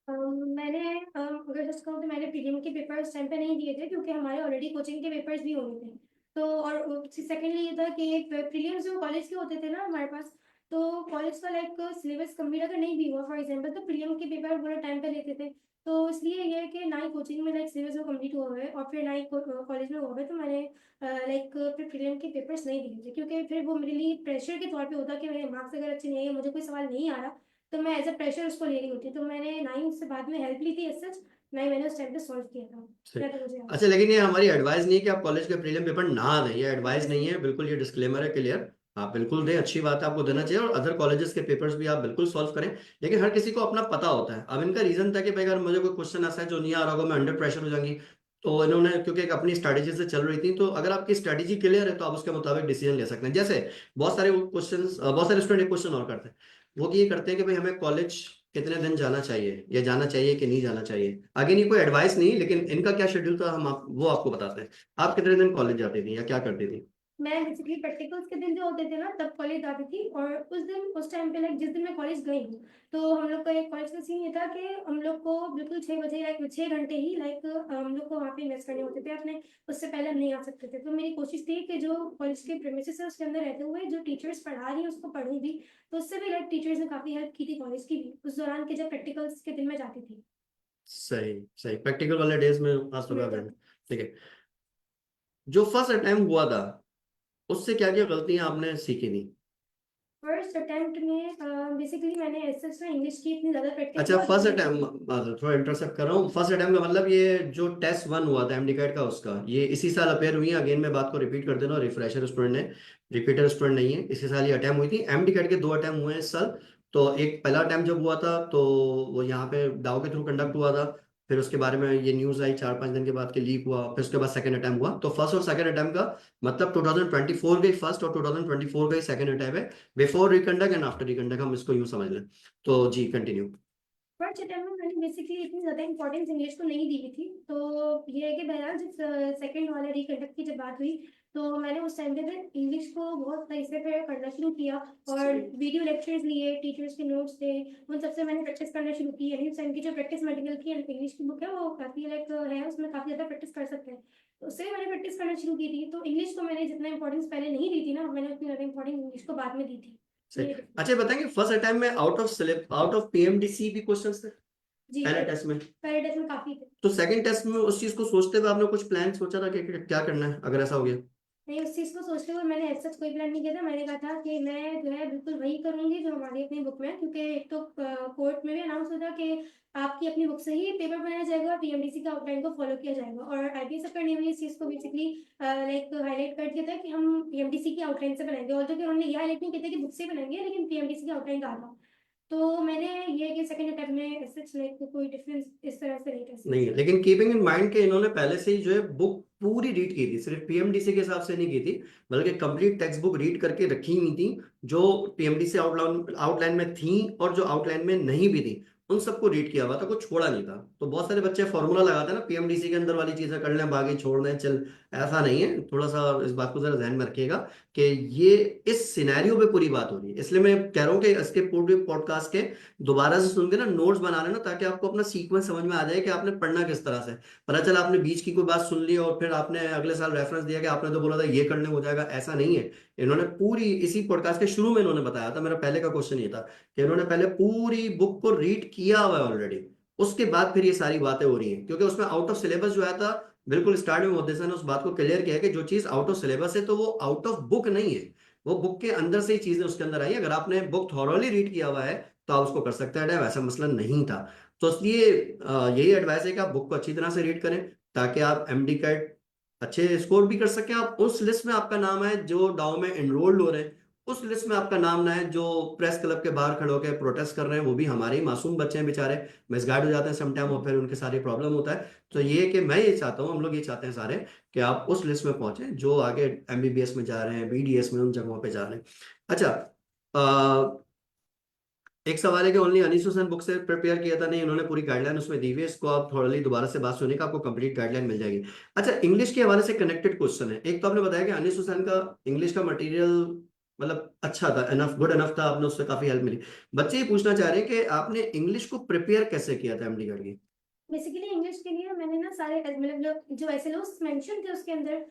S2: मैंने अगर सच कहूँ तो मैंने प्रीलिम के पेपर उस टाइम पे नहीं दिए थे क्योंकि हमारे ऑलरेडी कोचिंग के पेपर्स भी होने थे। तो और सेकेंडली ये था कि प्रीलिम्स जो कॉलेज के होते थे ना हमारे पास, तो कॉलेज का लाइक सिलेबस कंप्लीट अगर नहीं भी हुआ फॉर एग्जांपल, तो प्रीलिम के पेपर पूरा टाइम पे लेते थे। तो इसलिए ये है कि ना ही कोचिंग में लाइक सिलेबस वो कंप्लीट हुआ है और फिर ना ही कॉलेज में हुआ है, तो मैंने लाइक फिर प्रीलिम के पेपर्स नहीं दिए थे क्योंकि फिर वो मेरे लिए प्रेशर के तौर पे होता कि मेरे मार्क्स अगर अच्छे नहीं है, मुझे कोई सवाल नहीं आ रहा, तो मैं एज अ प्रेशर उसको ले रही होती, तो मैंने ना ही उससे बाद में हेल्प ली थी एज सच, ना ही मैंने उस टाइम पे सॉल्व किया था।
S1: सही।
S2: क्या तो मुझे याद
S1: अच्छा, लेकिन ये हमारी एडवाइस नहीं है कि आप कॉलेज के प्रीलिम पेपर ना दें, ये एडवाइस नहीं है बिल्कुल, ये डिस्क्लेमर है क्लियर। आप बिल्कुल दें, अच्छी बात है, आपको देना चाहिए, और अदर कॉलेजेस के पेपर्स भी आप बिल्कुल सॉल्व करें। लेकिन हर किसी को अपना पता होता है। अब इनका रीजन था कि भाई अगर मुझे कोई क्वेश्चन ऐसा है जो नहीं आ रहा होगा, मैं अंडर प्रेशर हो जाऊंगी, तो इन्होंने क्योंकि एक अपनी स्ट्रैटेजी से चल रही थी, तो अगर आपकी स्ट्रैटेजी क्लियर है तो आप उसके मुताबिक डिसीजन ले सकते हैं। जैसे बहुत सारे क्वेश्चन, बहुत सारे स्टूडेंट एक क्वेश्चन और करते हैं, वो ये करते हैं कि भाई हमें कॉलेज कितने दिन जाना चाहिए, या जाना चाहिए कि नहीं जाना चाहिए। आगे नहीं कोई एडवाइस नहीं, लेकिन इनका क्या शेड्यूल था वो आपको बताते हैं। आप कितने दिन कॉलेज जाती थी या क्या करती थी?
S2: मैं बेसिकली प्रैक्टिकल्स के दिन जो होते थे ना तब कॉलेज जाती थी, और उस दिन उस टाइम पे लाइक जिस दिन मैं कॉलेज गई हूँ, तो हम लोग का एक कॉलेज का सीन ये था कि हम लोग को बिल्कुल 6 बजे लाइक 6 घंटे ही लाइक हम लोग को वहाँ पे इन्वेस्ट करने होते थे अपने, उससे पहले हम नहीं आ सकते थे। तो मेरी कोशिश थी कि जो कॉलेज के प्रेमिसेस है उसके अंदर रहते हुए जो टीचर्स पढ़ा रही है उसको पढ़ूँ भी, तो उससे भी लाइक टीचर्स ने काफ़ी हेल्प की थी कॉलेज की भी उस दौरान के जब प्रैक्टिकल्स के दिन में जाती थी।
S1: सही सही, प्रैक्टिकल वाले डेज में आज तो
S2: मैं
S1: क्या।
S2: जाती
S1: ठीक है। जो फर्स्ट अटेम्प्ट हुआ था उससे क्या क्या गलतियां आपने सीखी थी?
S2: फर्स्ट अटेम्प्ट में बेसिकली मैंने एस एस में इंग्लिश की इतनी ज़्यादा प्रैक्टिस
S1: अच्छा,
S2: बहुत
S1: फर्स्ट
S2: जल्दी की।
S1: अटेम्प्ट, थोड़ा इंटरसेप्ट कर रहा हूँ, फर्स्ट अटेम्प्ट का मतलब ये जो टेस्ट वन हुआ था एमडीकैट का, उसका ये इसी साल अपेयर हुई है? अगेन मैं बात को रिपीट कर देना, रिफ्रेशर स्टूडेंट है, रिपीटर स्टूडेंट नहीं है, इसी साल ये अटेम्प्ट हुई थी। एमडीकैट के दो अटेम्प्ट हुए हैं इस साल। तो एक पहला अटेम्प्ट जब हुआ था तो वो यहाँ पे दाव के थ्रू कंडक्ट हुआ था, फिर उसके बारे में ये न्यूज आई 4-5 दिन के बाद के लीक हुआ, फिर उसके बाद सेकंड अटेम्प्ट हुआ। तो फर्स्ट और सेकंड अटेम्प्ट का मतलब 2024 का ही फर्स्ट और 2024 का ही सेकंड अटेम्प्ट है, before reconduct and after reconduct, हम इसको यूं समझ लें। तो जी कंटिन्यू।
S2: फर्स्ट अटेम्प्ट में मैंने बेसिकली इतनी ज़्यादा इंपॉर्टेंस इंग्लिश को नहीं दी हुई थी, तो ये है कि बहरहाल जब सेकंड वाले रिकंडक्ट की जब बात हुई, तो मैंने उस टाइम पे फिर इंग्लिश को बहुत सही से फिर करना शुरू किया, और वीडियो लेक्चर्स लिए, टीचर्स के नोट्स थे, उन सबसे मैंने प्रैक्टिस करना शुरू की। यानी उस टाइम की जो प्रैक्टिस मटेरियल की इंग्लिश की बुक है वो काफ़ी लाइक है, उसमें काफ़ी ज़्यादा प्रैक्टिस कर सकते हैं, तो उससे मैंने प्रैक्टिस करना शुरू की थी। तो इंग्लिश को मैंने जितना इंपॉर्टेंस पहले नहीं दी थी ना, मैंने उतनी ज़्यादा इंपॉर्टेंस इंग्लिश को बाद में दी थी।
S1: सही।
S2: ये difference
S1: अच्छा, बताएंगे फर्स्ट अटेम्प्ट में आउट ऑफ पीएमडीसी भी क्वेश्चंस थे
S2: जी
S1: पहले
S2: पहले
S1: टेस्ट में?
S2: पहले टेस्ट में काफ़ी थे।
S1: तो सेकंड टेस्ट में उस चीज को सोचते हुए आपने कुछ प्लान सोचा था कि क्या करना है अगर ऐसा हो गया?
S2: नहीं, उस चीज़ को सोचते हुए मैंने ऐसा कोई प्लान नहीं किया था। मैंने कहा था कि मैं जो है बिल्कुल वही करूँगी जो हमारी अपनी बुक में है, क्योंकि एक तो कोर्ट में भी अनाउंस हुआ था कि आपकी अपनी बुक से ही पेपर बनाया जाएगा और पीएमडीसी का आउटलाइन को फॉलो किया जाएगा, और आईपीएस अकर ने भी इस चीज़ को बेसिकली लाइक हाईलाइट कर दिया था कि हम पीएमडीसी की आउटलाइन से बनाएंगे, और तो कि उन्होंने ये हाईलाइट नहीं किया था कि बुक से बनाएंगे, लेकिन पीएमडीसी की आउटलाइन कहा था। तो मैंने ये कि सेकंड अटेम्प्ट में सच लाइक कोई डिफरेंस इस तरह से नहीं कर
S1: नहीं
S2: सकती।
S1: है, लेकिन कीपिंग इन माइंड के इन्होंने पहले से ही जो है बुक पूरी रीड की थी, सिर्फ पीएमडीसी के हिसाब से नहीं की थी, बल्कि कंप्लीट टेक्स्ट बुक रीड करके रखी हुई थी, जो पीएमडीसी आउटलाइन आउटलाइन में थी और जो आउटलाइन में नहीं भी थी, उन सबको रीड किया हुआ था, कुछ छोड़ा नहीं था। तो बहुत सारे बच्चे फॉर्मूला लगाते हैं ना, पीएमडीसी के अंदर वाली चीजें कर लें, बाकी छोड़ दें, चल ऐसा नहीं है। थोड़ा सा इस बात को जरा ध्यान में रखिएगा कि ये इस सिनेरियो पे पूरी बात हो रही है, इसलिए मैं कह रहा हूँ कि इसके पूरे पॉडकास्ट के दोबारा से सुन के ना नोट्स बना लेना, ताकि आपको अपना सीक्वेंस समझ में आ जाए कि आपने पढ़ना किस तरह से। पता चला आपने बीच की कोई बात सुन ली और फिर आपने अगले साल रेफरेंस दिया कि आपने तो बोला था ये करने हो जाएगा, ऐसा नहीं है। इन्होंने पूरी इसी पॉडकास्ट के शुरू में इन्होंने बताया था, मेरा पहले का क्वेश्चन ये था कि इन्होंने पहले पूरी बुक को रीड किया हुआ है ऑलरेडी, उसके बाद फिर ये सारी बातें हो रही हैं, क्योंकि उसमें आउट ऑफ सिलेबस जो आया था, बिल्कुल स्टार्ट में मोदी सर ने उस बात को क्लियर किया कि जो चीज आउट ऑफ सिलेबस है तो वो आउट ऑफ बुक नहीं है, वो बुक के अंदर से ही चीजें उसके अंदर आई। अगर आपने बुक थॉरोली रीड किया हुआ है तो आप उसको कर सकते हैं, वैसा मसला नहीं था। तो इसलिए यही एडवाइस है कि आप बुक को अच्छी तरह से रीड करें, ताकि आप एमडी कैट अच्छे स्कोर भी कर सकें, आप उस लिस्ट में आपका नाम है जो डाउ में एनरोल्ड हो रहे हैं, उस लिस्ट में आपका नाम ना है। जो प्रेस क्लब के बाहर खड़े होकर प्रोटेस्ट कर रहे हैं वो भी हमारे ही मासूम बच्चे हैं बेचारे, मिसगाइड हो जाते हैं समटाइम और फिर उनके सारे प्रॉब्लम होता है। तो ये कि मैं ये चाहता हूँ, हम लोग ये चाहते हैं सारे, कि आप उस लिस्ट में पहुंचे जो आगे एमबीबीएस में जा रहे हैं, बीडीएस में, उन जगहों पे जा रहे हैं। अच्छा, एक सवाल है कि ओनली अनीस हुसैन बुक से प्रिपेयर किया था, नहीं, उन्होंने पूरी गाइडलाइन उसमें दी हुई है। इसको आप थोड़ी दोबारा से बात सुनिएगा, आपको कंप्लीट गाइडलाइन मिल जाएगी। अच्छा, इंग्लिश के हवाले से कनेक्टेड क्वेश्चन है। एक तो आपने बताया कि अनीस हुसैन का इंग्लिश का मटेरियल मतलब अच्छा था, एनफ, गुड एनफ था, आपने उससे काफी हेल्प मिली। बच्चे ये पूछना चाह रहे हैं कि आपने इंग्लिश को प्रिपेयर कैसे किया था एमडी की?
S2: बेसिकली इंग्लिश के लिए मैंने ना सारे मतलब जो ऐसे लोग मेंशन थे उसके अंदर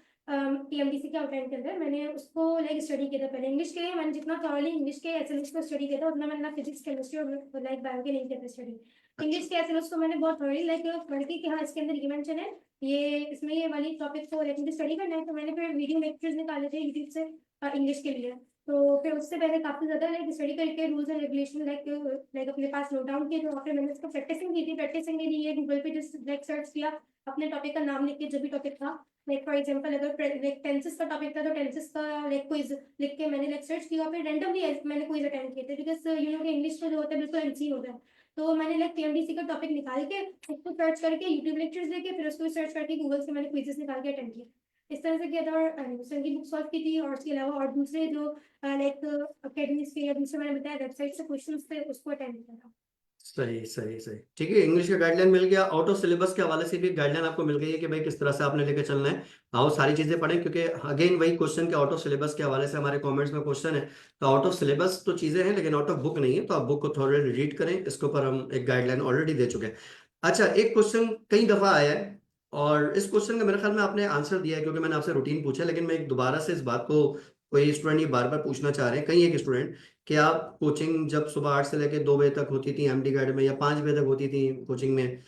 S2: टीएमडीसी के आउटलाइन के अंदर मैंने उसको लाइक स्टडी किया था पहले। इंग्लिश के लिए मैंने जितना थॉरली इंग्लिश के एसएलएस को स्टडी किया था उतना मैंने ना फिजिक्स केमिस्ट्री और लाइक बायो के नहीं किया था स्टडी। इंग्लिश के एसएलएस को मैंने बहुत थॉरली लाइक पढ़ के कि हाँ इसके अंदर ये मेंशन है, ये इसमें ये वाली टॉपिक को लाइक मुझे स्टडी करना है, तो मैंने फिर वीडियो लेक्चर्स निकाले थे यूट्यूब से इंग्लिश के लिए। तो फिर उससे पहले काफी ज्यादा लाइक स्टडी करके रूल्स एंड रेगुलेशन लाइक अपने पास नोट डाउन किए, तो फिर मैंने इसको प्रैक्टिसिंग की थी। प्रैक्टिसिंग के लिए गूगल पे जस्ट लाइक सर्च किया अपने टॉपिक का नाम लिख के, जो भी टॉपिक था लाइक फॉर एग्जांपल अगर लाइक टेंसेस का टॉपिक था तो टेंसेस का लाइक क्विज लिख के मैंने लाइक सर्च किया, फिर रैंडमली मैंने क्विज अटेंड किए थे बिकॉज यू नो कि इंग्लिश का जो होता है बिल्कुल अनसीन होता है। तो मैंने लाइक टीएमडीसी का टॉपिक निकाल के उसको सर्च करके यूट्यूब लेक्चर्स देखे, फिर उसको सर्च करके गूगल से मैंने क्विजेस निकाल के अटेंड किया। इस तरह से किया था और हिंदुस्तान की बुक सॉल्व की थी। और उसके अलावा और दूसरे जो लाइक अकेडमीज के या दूसरे मैंने बताया वेबसाइट से क्वेश्चंस थे उसको अटेंड किया था।
S1: सही सही सही, ठीक है। इंग्लिश का गाइडलाइन मिल गया, आउट ऑफ सिलेबस के हवाले से भी गाइडलाइन आपको मिल गई है कि भाई किस तरह से आपने लेके चलना है। आओ सारी चीजें पढ़ें, क्योंकि अगेन वही क्वेश्चन के आउट ऑफ सिलेबस के हवाले से हमारे कमेंट्स में क्वेश्चन है। तो आउट ऑफ सिलेबस तो चीजें हैं लेकिन आउट ऑफ बुक नहीं है, तो आप बुक को थोड़ा रीड करें। इसके ऊपर हम एक गाइडलाइन ऑलरेडी दे चुके हैं। अच्छा, एक क्वेश्चन कई दफा आया है और इस क्वेश्चन का मेरे ख्याल में आपने आंसर दिया है क्योंकि मैंने आपसे रूटीन पूछा, लेकिन मैं एक दोबारा से इस बात को, कोई स्टूडेंट ये बार बार पूछना चाह रहे हैं, कई एक स्टूडेंट, कि आप कोचिंग जब सुबह 8 से लेकर 2 बजे तक होती थी एमडी गार्ड में, या 5 बजे तक होती थी कोचिंग में,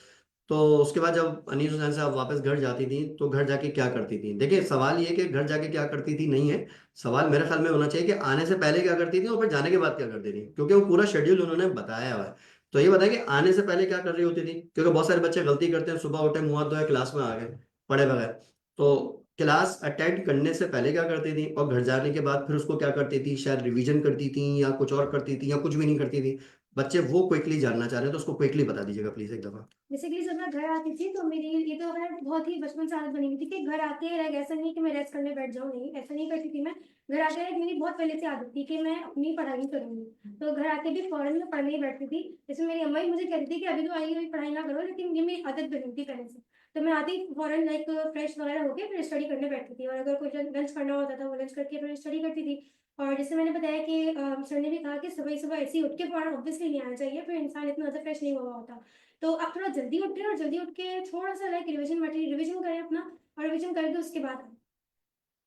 S1: तो उसके बाद जब अनीस हुसैन से आप वापस घर जाती थी तो घर जाके क्या करती थी? देखिए, सवाल ये कि घर जाके क्या करती थी नहीं है, सवाल मेरे ख्याल में होना चाहिए कि आने से पहले क्या करती थी और फिर जाने के बाद क्या करती थी, क्योंकि वो पूरा शेड्यूल उन्होंने बताया हुआ है। तो ये बताया कि आने से पहले क्या कर रही होती थी, क्योंकि बहुत सारे बच्चे गलती करते हैं, सुबह उठे, मुंह हाथ धोए, क्लास में आ गए पढ़े बगैर। तो क्लास अटेंड करने से पहले क्या करती थी और घर जाने के बाद फिर उसको क्या करती थी? शायद रिवीजन करती थी या कुछ और करती थी या कुछ भी नहीं करती थी। बच्चे वो क्विकली जानना चाह रहे हैं, तो उसको क्विकली बता दीजिएगा प्लीज एक दफा।
S2: बेसिकली जब मैं घर आती थी तो मेरी ये तो मैं बहुत ही बचपन से आदत बनी हुई थी कि घर आते ही लाइक ऐसा नहीं कि मैं रेस्ट करने बैठ जाऊँ, नहीं ऐसा नहीं करती थी मैं। घर आते ही मेरी बहुत पहले से आदत थी कि मैं अपनी पढ़ाई करूंगी, तो घर आके भी फौरन में पढ़ने ही बैठती थी। जैसे मेरी अम्मा ही मुझे कहती थी कि अभी तो आई हुई पढ़ाई ना करो, लेकिन ये मेरी आदत बनी थी पहले से। तो मैं आती फौरन लाइक फ्रेश वगैरह होके फिर स्टडी करने बैठती थी, और अगर कोई लंच करना होता था वो लंच करके फिर स्टडी करती थी। और जैसे मैंने बताया कि सर ने भी कहा कि सुबह सुबह ऐसे ही उठ के पढ़ना ऑब्वियसली नहीं आना चाहिए, फिर इंसान इतना ज़्यादा फ्रेश नहीं हुआ होता। तो आप थोड़ा जल्दी उठे और जल्दी उठ के थोड़ा सा लाइक रिविजन मटेरियल रिविजन करें अपना, और रिविजन करके उसके बाद आएं।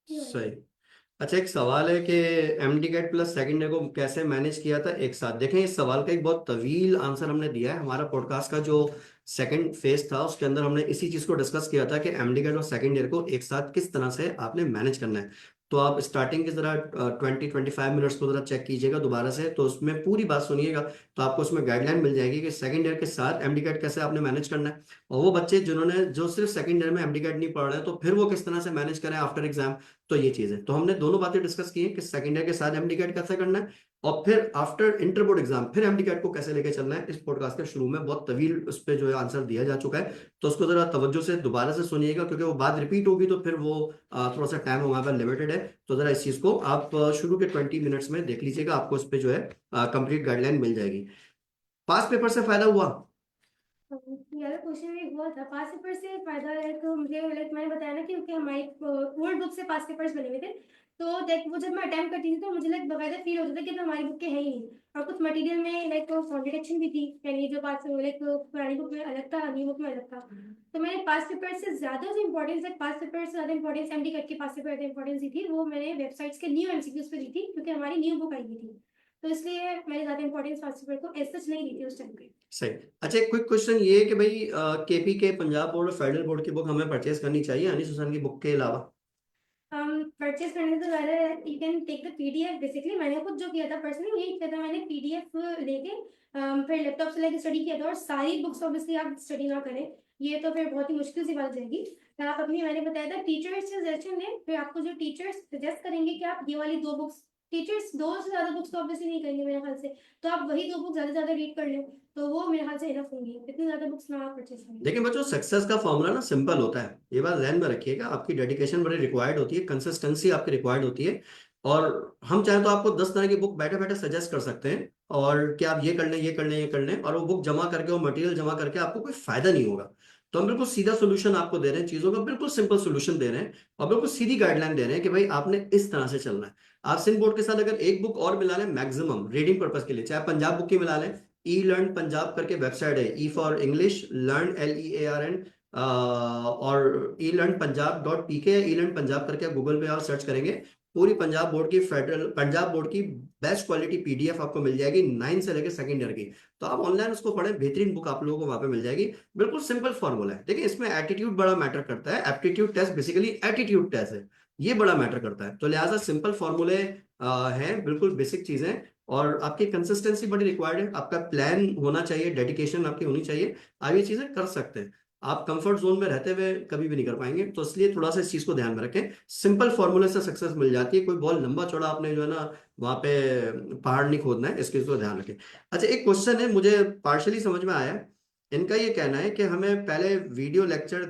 S2: ये वाला।
S1: सही। अच्छा, एक सवाल है कि MD CAT plus second year को कैसे मैनेज किया था एक साथ? देखें, इस सवाल का एक बहुत तवील आंसर हमने दिया है। हमारा पॉडकास्ट का जो सेकंड फेज था उसके अंदर हमने इसी चीज को डिस्कस किया था कि एमडी कैट और सेकंड ईयर को एक साथ किस तरह से आपने मैनेज करना है। तो आप स्टार्टिंग की जरा 20-25 मिनट्स को जरा चेक कीजिएगा दोबारा से, तो उसमें पूरी बात सुनिएगा। तो आपको उसमें गाइडलाइन मिल जाएगी कि सेकंड ईयर के साथ एमडी कैट कैसे आपने मैनेज करना है। और वो बच्चे जिन्होंने जो सिर्फ सेकंड ईयर में एमडी कैट नहीं पढ़ रहे हैं, तो फिर वो किस तरह से मैनेज करें आफ्टर एग्जाम। तो ये चीज है, तो हमने दोनों बातें डिस्कस की है कि सेकंड ईयर के साथ एमडी कैट कैसे करना है और फिर आफ्टर इंटर बोर्ड एग्जाम फिर एमडी कैट को कैसे लेके चलना है। इस पॉडकास्ट के शुरू में बहुत तवील उस पर जो है आंसर दिया जा चुका है। तो उसको जरा तवज्जो से दोबारा से सुनिएगा, क्योंकि वो बात रिपीट होगी तो फिर वो थोड़ा सा टाइम हमारे पास लिमिटेड है। तो जरा इस चीज को आप शुरू के 20 मिनट्स में देख लीजिएगा, आपको इस पे जो है कंप्लीट गाइडलाइन मिल जाएगी। पास पेपर से फायदा हुआ?
S2: यार क्वेश्चन में हुआ था पास पेपर से फायदा है, तो मुझे लाइक मैंने बताया ना क्योंकि हमारी ओल्ड बुक से पास पेपर्स बने हुए थे। तो देख वो जब मैं अटेम्प्ट करती थी तो मुझे लाइक बकायदा फील होता था कि तो हमारी बुक के है ही नहीं। और कुछ मटेरियल में लाइक कॉन्ट्रडिक्शन भी थी, यानी जो पास लाइक पुरानी बुक में अलग था, न्यू बुक में अलग था। तो मैंने पास पेपर से ज्यादा जो इंपॉर्टेंस है, पास पेपर से ज्यादा इंपॉर्टेंस एमडी करके पास पेपर ज्यादा इंपॉर्टेंस दी थी, वो मैंने वेबसाइट्स के न्यू एमसीक्यूज पे दी थी, क्योंकि हमारी न्यू बुक आई हुई थी। तो इसलिए मैंने ज्यादा इंपॉर्टेंस पास पेपर को एज सच नहीं दी थी उस टाइम पे।
S1: सही। अच्छा, एक क्विक क्वेश्चन ये है कि भाई केपी के, पंजाब बोर्ड और फेडरल बोर्ड की बुक हमें परचेज करनी चाहिए अनीस हुसैन की बुक के अलावा?
S2: परचेज करने से पहले you can take the PDF. Basically मैंने खुद जो किया था पर्सनली यही किया था, मैंने पीडीएफ लेके फिर लैपटॉप से लेके स्टडी किया था। और सारी बुक्स ऑब्वियसली आप स्टडी ना करें, ये तो फिर बहुत ही मुश्किल सी बात हो जाएगी। तो आप अपनी, मैंने बताया था टीचर्स से सजेशन लें, फिर आपको जो टीचर्स सजेस्ट करेंगे कि आप ये वाली 2 बुक्स टीचर्स 2 से ज़्यादा बुक्स तो ऑब्वियसली नहीं करेंगे मेरे ख्याल से। तो आप वही 2 बुक ज़्यादा से ज़्यादा रीड कर लो, तो वो मेरे ख्याल से इनफ होंगी। इतनी ज़्यादा बुक्स ना परचेज़ करें।
S1: देखिए बच्चों, सक्सेस का फॉर्मूला ना सिंपल होता है, ये बात ध्यान में रखिएगा। आपकी डेडिकेशन बड़ी रिक्वायर्ड होती है, कंसिस्टेंसी आपकी रिक्वायर्ड होती है। और हम चाहें तो आपको 10 तरह की बुक बैठे बैठे सजेस्ट कर सकते हैं, और कि आप ये कर लें, ये कर लें, ये कर लें, और वो बुक जमा करके, वो मटेरियल जमा करके आपको कोई फायदा नहीं होगा। तो हम बिल्कुल सीधा सोल्यूशन आपको दे रहे हैं, चीजों का बिल्कुल सिंपल सोल्यूशन दे रहे हैं, और बिल्कुल सीधी गाइडलाइन दे रहे हैं कि भाई आपने इस तरह से चलना है। आप सिंह बोर्ड के साथ अगर एक बुक और मिला लें मैक्सिमम रीडिंग पर्पज के लिए, चाहे पंजाब बुक की मिला लें, ई लर्न पंजाब करके वेबसाइट है, E for English, learn LEARN, और ई लर्न पंजाब .pk, ई लर्न पंजाब करके आप गूगल पे और सर्च करेंगे, पूरी पंजाब बोर्ड की, फेडरल पंजाब बोर्ड की बेस्ट क्वालिटी PDF आपको मिल जाएगी 9 से लेकर सेकंड ईयर की। तो आप ऑनलाइन उसको पढ़ें, बेहतरीन बुक आप लोगों को वहां पे मिल जाएगी। बिल्कुल सिंपल फॉर्मूला है। देखिए इसमें एटीट्यूड बड़ा मैटर करता है, aptitude test basically attitude test है, ये बड़ा मैटर करता है। तो लिहाजा सिंपल फॉर्मूले हैं, बिल्कुल बेसिक चीजें, और आपकी कंसिस्टेंसी बड़ी रिक्वायर्ड है, आपका प्लान होना चाहिए, डेडिकेशन आपकी होनी चाहिए, आप ये चीजें कर सकते हैं। आप कंफर्ट जोन में रहते हुए कभी भी नहीं कर पाएंगे, तो इसलिए थोड़ा सा इस चीज को ध्यान में रखें। सिंपल फॉर्मूले से सक्सेस मिल जाती है, कोई बहुत लंबा चौड़ा आपने जो है ना वहां पे पहाड़ नहीं खोदना है, इस चीज को ध्यान रखें। अच्छा, एक क्वेश्चन है, मुझे पार्शली समझ में आया है। इनका ये कहना है कि हमें पहले वीडियो लेक्चर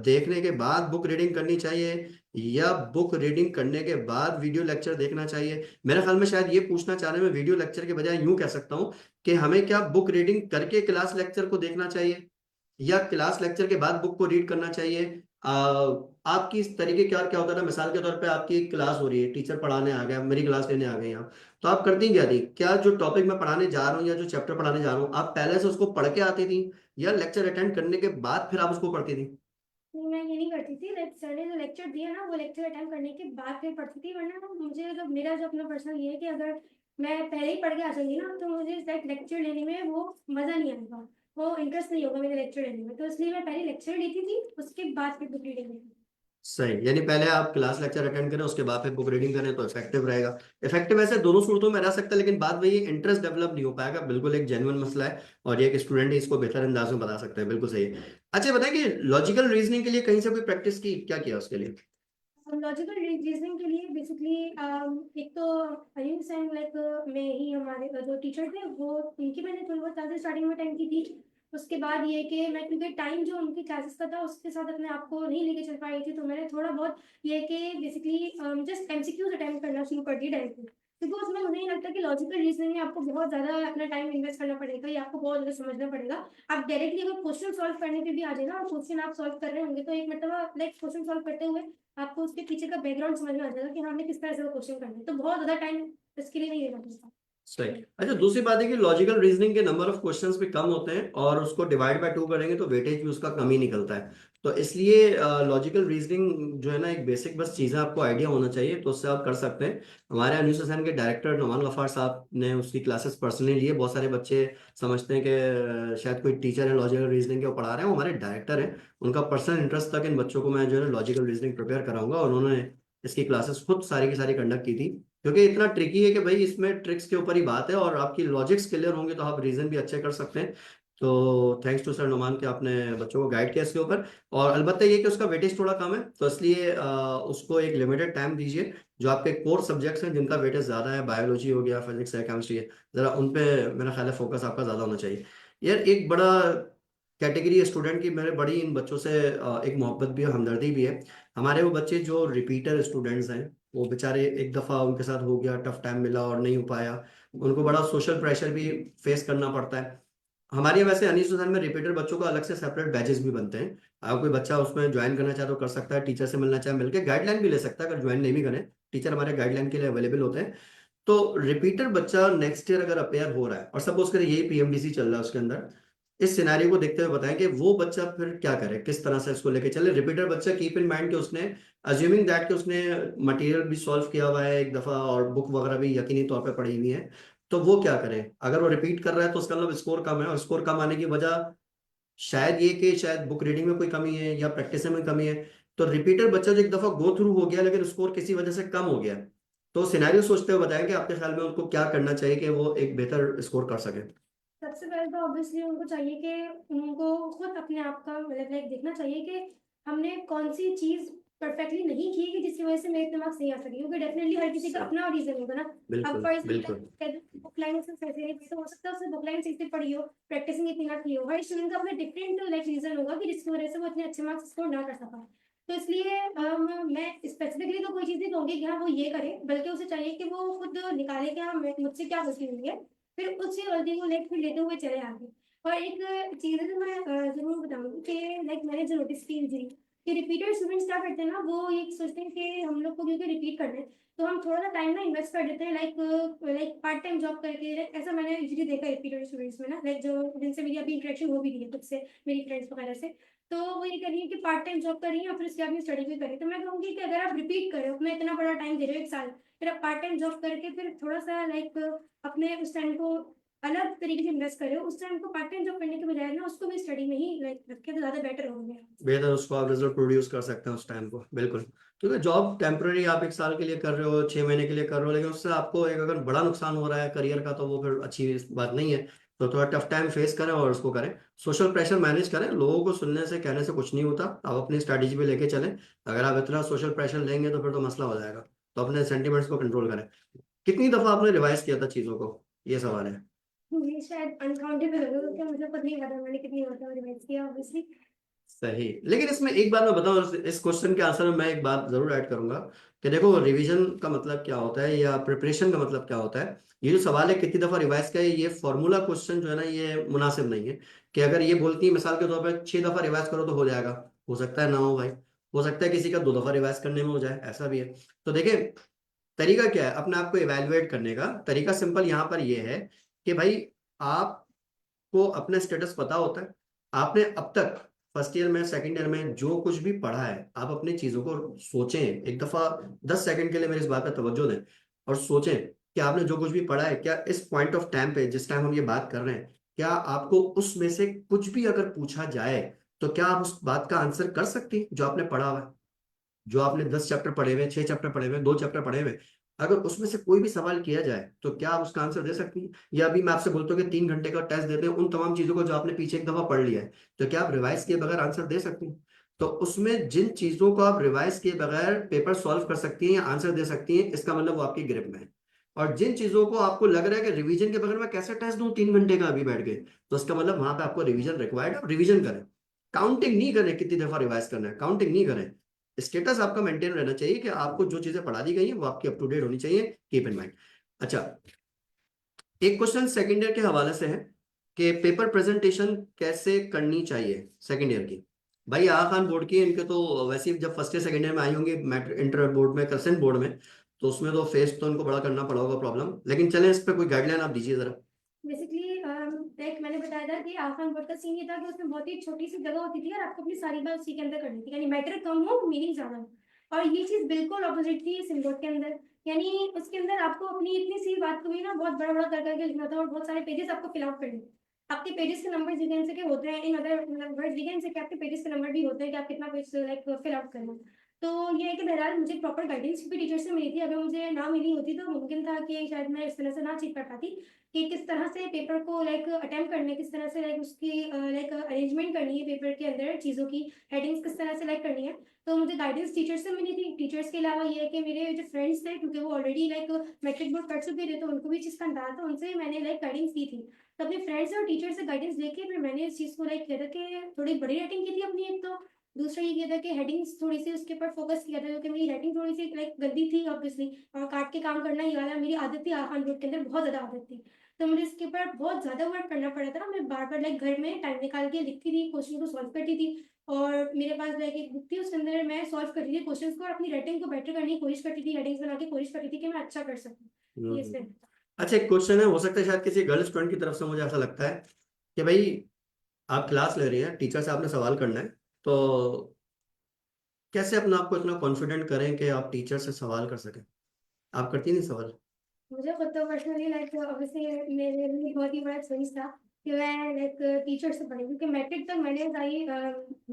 S1: देखने के बाद बुक रीडिंग करनी चाहिए, या बुक रीडिंग करने के बाद वीडियो लेक्चर देखना चाहिए। मेरे ख्याल में शायद ये पूछना चाह रहे हैं, मैं वीडियो लेक्चर के बजाय यूं कह सकता हूं कि हमें क्या बुक रीडिंग करके क्लास लेक्चर को देखना चाहिए, या क्लास लेक्चर के बाद बुक को रीड करना चाहिए। आ, आपकी इस तरीके क्या क्या होता है ना, मिसाल के तौर पे आपकी क्लास हो रही है, टीचर पढ़ाने आ गया, मेरी क्लास लेने आ गए यहाँ, तो आप करती क्या थी? क्या जो टॉपिक मैं पढ़ाने जा रहा हूँ या जो चैप्टर पढ़ाने जा रहा हूँ, आप पहले से उसको पढ़ के आती थी, या लेक्चर अटेंड करने के बाद फिर आप उसको पढ़ती थी?
S2: नहीं, मैं ये नहीं करती थी। लाइक सर ने जो लेक्चर दिया ना, वो लेक्चर अटेंड करने के बाद फिर पढ़ती थी। वरना ना मुझे, मतलब मेरा जो अपना पर्सनल ये है कि अगर मैं पहले ही पढ़ के आ जाऊंगी ना, तो मुझे लाइक लेक्चर लेने में वो मजा नहीं आएगा, वो इंटरेस्ट नहीं होगा मेरे लेक्चर लेने में। तो इसलिए मैं पहले लेक्चर लेती थी, उसके बाद फिर बुक रीडिंग लेती थी।
S1: सही, यानी पहले आप क्लास लेक्चर अटेंड करें, उसके बाद फिर बुक रीडिंग करें तो इफेक्टिव रहेगा। इफेक्टिव ऐसे दोनों सूरतों में रह सकता है, लेकिन बाद में ये इंटरेस्ट डेवलप नहीं हो पाएगा, बिल्कुल एक जेन्युइन मसला है, और ये एक स्टूडेंट ही इसको बेहतर अंदाज में बता सकते हैं, बिल्कुल सही है। अच्छा बताएं कि लॉजिकल रीजनिंग के लिए कहीं से कोई प्रैक्टिस की, क्या किया उसके लिए?
S2: लॉजिकल रीजनिंग के लिए बेसिकली एक तो अयूब सैन लाइक में ही हमारे जो टीचर थे, वो उनकी मैंने थोड़ी बहुत क्लासेस स्टार्टिंग में अटेंड की थी। उसके बाद ये कि मैं, क्योंकि टाइम जो उनकी क्लासेस का था उसके साथ अपने आप को नहीं लेके चल पाई थी, तो मैंने थोड़ा बहुत ये कि बेसिकली जस्ट MCQs अटेम्प्ट करना शुरू कर दी टाइम पे। क्योंकि उसमें मुझे नहीं लगता कि लॉजिकल रीजनिंग में आपको बहुत ज्यादा अपना टाइम इन्वेस्ट करना पड़ेगा या आपको बहुत ज्यादा समझना पड़ेगा। आप डायरेक्टली अगर क्वेश्चन सॉल्व करने पे भी आ जाए ना, और क्वेश्चन आप सॉल्व कर रहे होंगे, तो एक मतलब लाइक क्वेश्चन सॉल्व करते हुए आपको उसके पीछे का बैकग्राउंड समझ में आ जाएगा कि हमने किस तरह से वो क्वेश्चन करना है। तो बहुत ज्यादा टाइम इसके लिए नहीं देना पड़ता।
S1: सही। अच्छा, दूसरी बात है कि लॉजिकल रीजनिंग के नंबर ऑफ क्वेश्चंस भी कम होते हैं, और उसको डिवाइड बाय 2 करेंगे तो वेटेज भी उसका कम ही निकलता है। तो इसलिए लॉजिकल रीजनिंग जो है ना, एक बेसिक बस चीज़ें आपको आइडिया होना चाहिए, तो उससे आप कर सकते हैं। हमारे अनुशासन के डायरेक्टर नोमान गफ्फार साहब ने उसकी क्लासेस पर्सनली लिए। बहुत सारे बच्चे समझते हैं कि शायद कोई टीचर है लॉजिकल रीजनिंग के वो पढ़ा रहे हैं, वो हमारे डायरेक्टर हैं। उनका पर्सनल इंटरेस्ट था कि इन बच्चों को मैं जो है लॉजिकल रीजनिंग प्रिपेयर कराऊंगा, और उन्होंने इसकी क्लासेस खुद सारी की सारी कंडक्ट की थी। क्योंकि इतना ट्रिकी है कि भाई इसमें ट्रिक्स के ऊपर ही बात है, और आपकी लॉजिक्स क्लियर होंगे तो आप रीजन भी अच्छे कर सकते हैं। तो थैंक्स टू सर नुमान के आपने बच्चों को गाइड किया इसके ऊपर। और अलबत्ता ये कि उसका वेटेज थोड़ा कम है, तो इसलिए उसको एक लिमिटेड टाइम दीजिए। जो आपके कोर सब्जेक्ट्स हैं जिनका वेटेज ज़्यादा है, बायोलॉजी हो गया, फिजिक्स है, केमिस्ट्री है, ज़रा उन पे मेरा ख्याल है फोकस आपका ज़्यादा होना चाहिए। यार एक बड़ा कैटेगरी है स्टूडेंट की, मेरे बड़ी इन बच्चों से एक मोहब्बत भी और हमदर्दी भी है। हमारे वो बच्चे जो रिपीटर स्टूडेंट्स हैं, वो बेचारे एक दफ़ा उनके साथ हो गया, टफ टाइम मिला और नहीं हो पाया, उनको बड़ा सोशल प्रेशर भी फेस करना पड़ता है। हमारे यहाँ वैसे अनिश में रिपीटर बच्चों का अलग से सेपरेट बैचेस भी बनते हैं। अगर कोई बच्चा उसमें ज्वाइन करना चाहे तो कर सकता है, टीचर से मिलना चाहे मिलकर गाइडलाइन भी ले सकता है। अगर ज्वाइन नहीं भी करें, टीचर हमारे गाइडलाइन के लिए अवेलेबल होते हैं। तो रिपीटर बच्चा नेक्स्ट ईयर अगर अपेयर हो रहा है, और सपोज करें यही PMDC चल रहा है उसके अंदर, इस सिनेरियो को देखते हुए बताएं कि वो बच्चा फिर क्या करे, किस तरह से इसको लेके चले। रिपीटर बच्चा कीप इन माइंड कि उसने अज्यूमिंग दैट कि उसने मटेरियल भी सॉल्व किया हुआ है एक दफा, और बुक वगैरह भी यकीनी तौर पे पढ़ी हुई है, तो वो क्या करे। अगर वो रिपीट कर रहा है तो उसका मतलब स्कोर कम है, और स्कोर कम आने की वजह शायद ये कि शायद बुक रीडिंग में कोई कमी है या प्रैक्टिस में कमी है। तो रिपीटर बच्चा जो एक दफा गो थ्रू हो गया लेकिन स्कोर किसी वजह से कम हो गया, तो सिनेरियो सोचते हुए बताएं कि आपके ख्याल में उनको क्या करना चाहिए कि वो एक बेहतर स्कोर कर सके।
S2: सबसे पहले तो ऑब्वियसली उनको चाहिए कि उनको खुद अपने आप का मतलब लाइक देखना चाहिए कि हमने कौन सी चीज़ परफेक्टली नहीं की कि जिसकी वजह से मेरे दिमाग सही आ सके, क्योंकि डेफिनेटली हर किसी का अपना रीजन होगा ना। अब
S1: बिल्कुल
S2: फॉर
S1: बिल्कुल
S2: एग्जाम्पल बुक लाइन से हो सकता है उसने बुक लाइन से पढ़ी हो, प्रैक्टिसिंग इतनी ना की हो, हर स्टूडेंट का अपना डिफरेंट लाइक रीजन होगा कि जिसकी वजह से वो इतने अच्छे मार्क्स स्कोर ना कर सका। तो इसलिए मैं स्पेसिफिकली तो कोई चीज नहीं कहूंगी कि हाँ वो ये करे, बल्कि उसे चाहिए कि वो खुद निकाले कि हाँ मुझसे क्या गलती हुई है, फिर उसी गलती को फिर लेते हुए चले आगे। और एक चीज है जो मैं जरूर बताऊंगी कि लाइक मैंने जो नोटिस की कि रिपीटेड स्टूडेंट्स क्या करते हैं ना, वो ये सोचते हैं कि हम लोग को क्योंकि रिपीट करना है तो हम थोड़ा सा टाइम ना इन्वेस्ट कर देते हैं, लाइक पार्ट टाइम जॉब करके। ऐसा मैंने यूजुअली देखा है रिपीटेड स्टूडेंट्स में ना, लाइक जो जिनसे मेरी अभी इंटरेक्शन हो भी रही है खुद से, मेरी फ्रेंड्स वगैरह से। तो वो ये कर रही है कि पार्ट टाइम जॉब कर रही है और फिर उसके बाद में स्टडी भी कर रही है। तो मैं कहूँगी कि अगर आप रिपीट करो, अपना इतना बड़ा टाइम दे रहे हो 1 साल, फिर आप पार्ट टाइम जॉब करके फिर थोड़ा सा लाइक अपने उस टाइम को अलग तरीके से इन्वेस्ट करे, उस टाइम को पार्ट टाइम जॉब करने के बजाय ना उसको भी स्टडी में ही लाइक रखे तो ज्यादा बेटर होगा।
S1: बेहतर उसको आप रिजल्ट प्रोड्यूस कर सकते हैं उस टाइम को, बिल्कुल। क्योंकि जॉब टेम्पररी आप 1 साल के लिए कर रहे हो, 6 महीने के लिए कर रहे हो, लेकिन उससे आपको एक अगर बड़ा नुकसान हो रहा है करियर का, तो वो फिर अच्छी बात नहीं है। तो थोड़ा टफ टाइम फेस करें और उसको करें। सोशल प्रेशर मैनेज करें, लोगों को सुनने से कहने से कुछ नहीं होता, आप अपनी स्ट्रैटेजी पे लेके चलें। अगर आप इतना सोशल प्रेशर लेंगे तो फिर तो मसला हो जाएगा। तो अपने सेंटिमेंट्स को कंट्रोल करें। कितनी दफा आपने रिवाइज किया था चीजों को, ये सवाल है।
S2: ये शायद अनकाउंटेबल होगा, क्योंकि मुझे खुद नहीं पता मैंने कितनी बार रिवाइज किया ऑब्वियसली।
S1: सही, लेकिन इसमें एक बात मैं बताऊं, इस क्वेश्चन के आंसर में मैं एक बात जरूर ऐड करूंगा कि देखो, रिवीजन का मतलब क्या होता है या प्रिपरेशन का मतलब क्या होता है। ये जो सवाल है कितनी दफा रिवाइज किया है, ये फॉर्मूला क्वेश्चन जो है ना, ये मुनासिब नहीं है। कि अगर ये बोलती है मिसाल के तौर पर 6 दफा रिवाइज करो तो हो जाएगा, हो सकता है ना हो भाई। हो सकता है किसी का 2 दफा रिवाइज करने में हो जाए, ऐसा भी है। तो देखिए, तरीका क्या है अपने आप को इवेलुएट करने का। तरीका सिंपल यहाँ पर ये है कि भाई, आपको अपना स्टेटस पता होता है। आपने अब तक फर्स्ट ईयर में, सेकंड ईयर में जो कुछ भी पढ़ा है, आप अपनी चीजों को सोचें एक दफा। 10 सेकंड के लिए मेरी इस बात पर तवज्जो दें और सोचें कि आपने जो कुछ भी पढ़ा है, क्या इस पॉइंट ऑफ टाइम पे, जिस टाइम हम ये बात कर रहे हैं, क्या आपको उसमें से कुछ भी अगर पूछा जाए, तो क्या आप उस बात का आंसर कर सकती हैं जो आपने पढ़ा हुआ है। जो आपने 10 चैप्टर पढ़े हुए, 6 चैप्टर पढ़े हुए, 2 चैप्टर पढ़े हुए, अगर उसमें से कोई भी सवाल किया जाए तो क्या आप उसका आंसर दे सकती हैं। या अभी मैं आपसे बोलता हूँ कि 3 घंटे का टेस्ट देते हैं उन तमाम चीजों को जो आपने पीछे एक दफा पढ़ लिया है, तो क्या आप रिवाइज किए बगैर आंसर दे सकती हैं। तो उसमें जिन चीजों को आप रिवाइज किए बगैर पेपर सॉल्व कर सकती हैं या आंसर दे सकती हैं, इसका मतलब वो आपकी ग्रिप में है। और जिन चीजों को आपको लग रहा है कि रिवीजन के बगैर मैं कैसे टेस्ट दूं 3 घंटे का अभी बैठ के, तो उसका मतलब वहां पे आपको रिवीजन रिक्वायर्ड है, रिवीजन करें। काउंटिंग नहीं करें कितनी दफा रिवाइज करना है, काउंटिंग नहीं करें। स्टेटस आपका मेंटेन रहना चाहिए कि आपको जो चीजें पढ़ा दी गई हैं वो आपकी अप टू डेट होनी चाहिए, कीप इन माइंड। अच्छा, एक क्वेश्चन सेकंड ईयर के हवाले से है कि पेपर प्रेजेंटेशन कैसे करनी चाहिए सेकंड ईयर की। भाई आगा खान बोर्ड की, इनके तो वैसे ही जब फर्स्ट ईयर सेकंड ईयर में आई होंगी इंटर बोर्ड में, क्रेसेंट बोर्ड में, तो उसमें तो फेस तो इनको बड़ा करना पड़ा होगा प्रॉब्लम। लेकिन चलें, इस पर कोई गाइडलाइन आप दीजिए जरा।
S2: बेसिकली लाइक मैंने बताया था कि आसान बोर्ड का सीन ये था कि उसमें बहुत ही छोटी सी जगह होती थी और आपको अपनी सारी बात उसी के अंदर करनी थी, यानी मैटर कम हो मीनिंग ज्यादा हो। और ये चीज बिल्कुल ऑपोजिट थी सिम्बोर्ड के अंदर। यानी उसके अंदर आपको अपनी इतनी सी बात को भी ना बहुत बड़ा बड़ा कर करके लिखना था और बहुत सारे पेजेस आपको फिल आउट करने थे। आपके पेजेस के नंबर जितने से के होते हैं इन अदर वर्ड्स वीकेंड से कि आपके पेजेस के नंबर भी होते हैं कि आप कितना पेज लाइक फिल आउट करना। तो ये है कि बहरहाल मुझे प्रॉपर गाइडेंस भी टीचर से मिली थी। अगर मुझे ना मिली होती तो मुमकिन था कि शायद मैं इस तरह से ना सीख कर पाती कि किस तरह से पेपर को लाइक अटेम्प्ट करने, किस तरह से लाइक उसकी लाइक अरेंजमेंट करनी है पेपर के अंदर, चीज़ों की हेडिंग्स किस तरह से लाइक करनी है। तो मुझे गाइडेंस टीचर से मिली थी। टीचर्स के अलावा ये है कि मेरे जो फ्रेंड्स थे, क्योंकि वो ऑलरेडी लाइक मैट्रिक बोर्ड कर चुके थे तो उनको भी चीज़ का अंदाजा था, उनसे मैंने लाइक गाइडेंस की थी। तो अपने फ्रेंड्स और टीचर से गाइडेंस लेके फिर मैंने इस चीज़ को लाइक किया था कि थोड़ी बड़ी राइटिंग की थी अपनी एक तो। दूसरा ये किया था कि हेडिंग्स थोड़ी सी उसके ऊपर फोकस किया था, क्योंकि मेरी राइटिंग थोड़ी सी लाइक गंदी थी ऑब्वियसली, और काट के काम करना ये वाला मेरी आदत थी, आसान बोर्ड के अंदर बहुत ज़्यादा आदत थी। तो मुझे इसके ऊपर बहुत ज़्यादा वर्क करना पड़ा था। मैं बार-बार लाइक घर में टाइम निकाल के लिखती थी, क्वेश्चन को सॉल्व करती थी। और मेरे पास लाइक एक बुक थी, उसके अंदर मैं सॉल्व करती थी क्वेश्चंस को और अपनी राइटिंग को बेटर करने की कोशिश करती थी, हेडिंग्स बना के कोशिश करती थी कि मैं अच्छा कर सकूँ। ये
S1: हम्म।
S2: इसमें
S1: अच्छा, एक क्वेश्चन है, हो सकता है शायद किसी गर्ल स्टूडेंट की तरफ से, मुझे ऐसा लगता है कि भाई, आप क्लास ले रही हैं, टीचर से आपने सवाल करना है, तो कैसे अपने आप को इतना कॉन्फिडेंट करें कि आप टीचर से सवाल कर सकें। आप करती नहीं सवाल।
S2: मुझे खुद तो पर्सनली लाइक ऑब्वियसली मेरे लिए बहुत ही बड़ा चेंज था कि मैं लाइक टीचर से पढ़ी, क्योंकि मैट्रिक तक मैंने सारी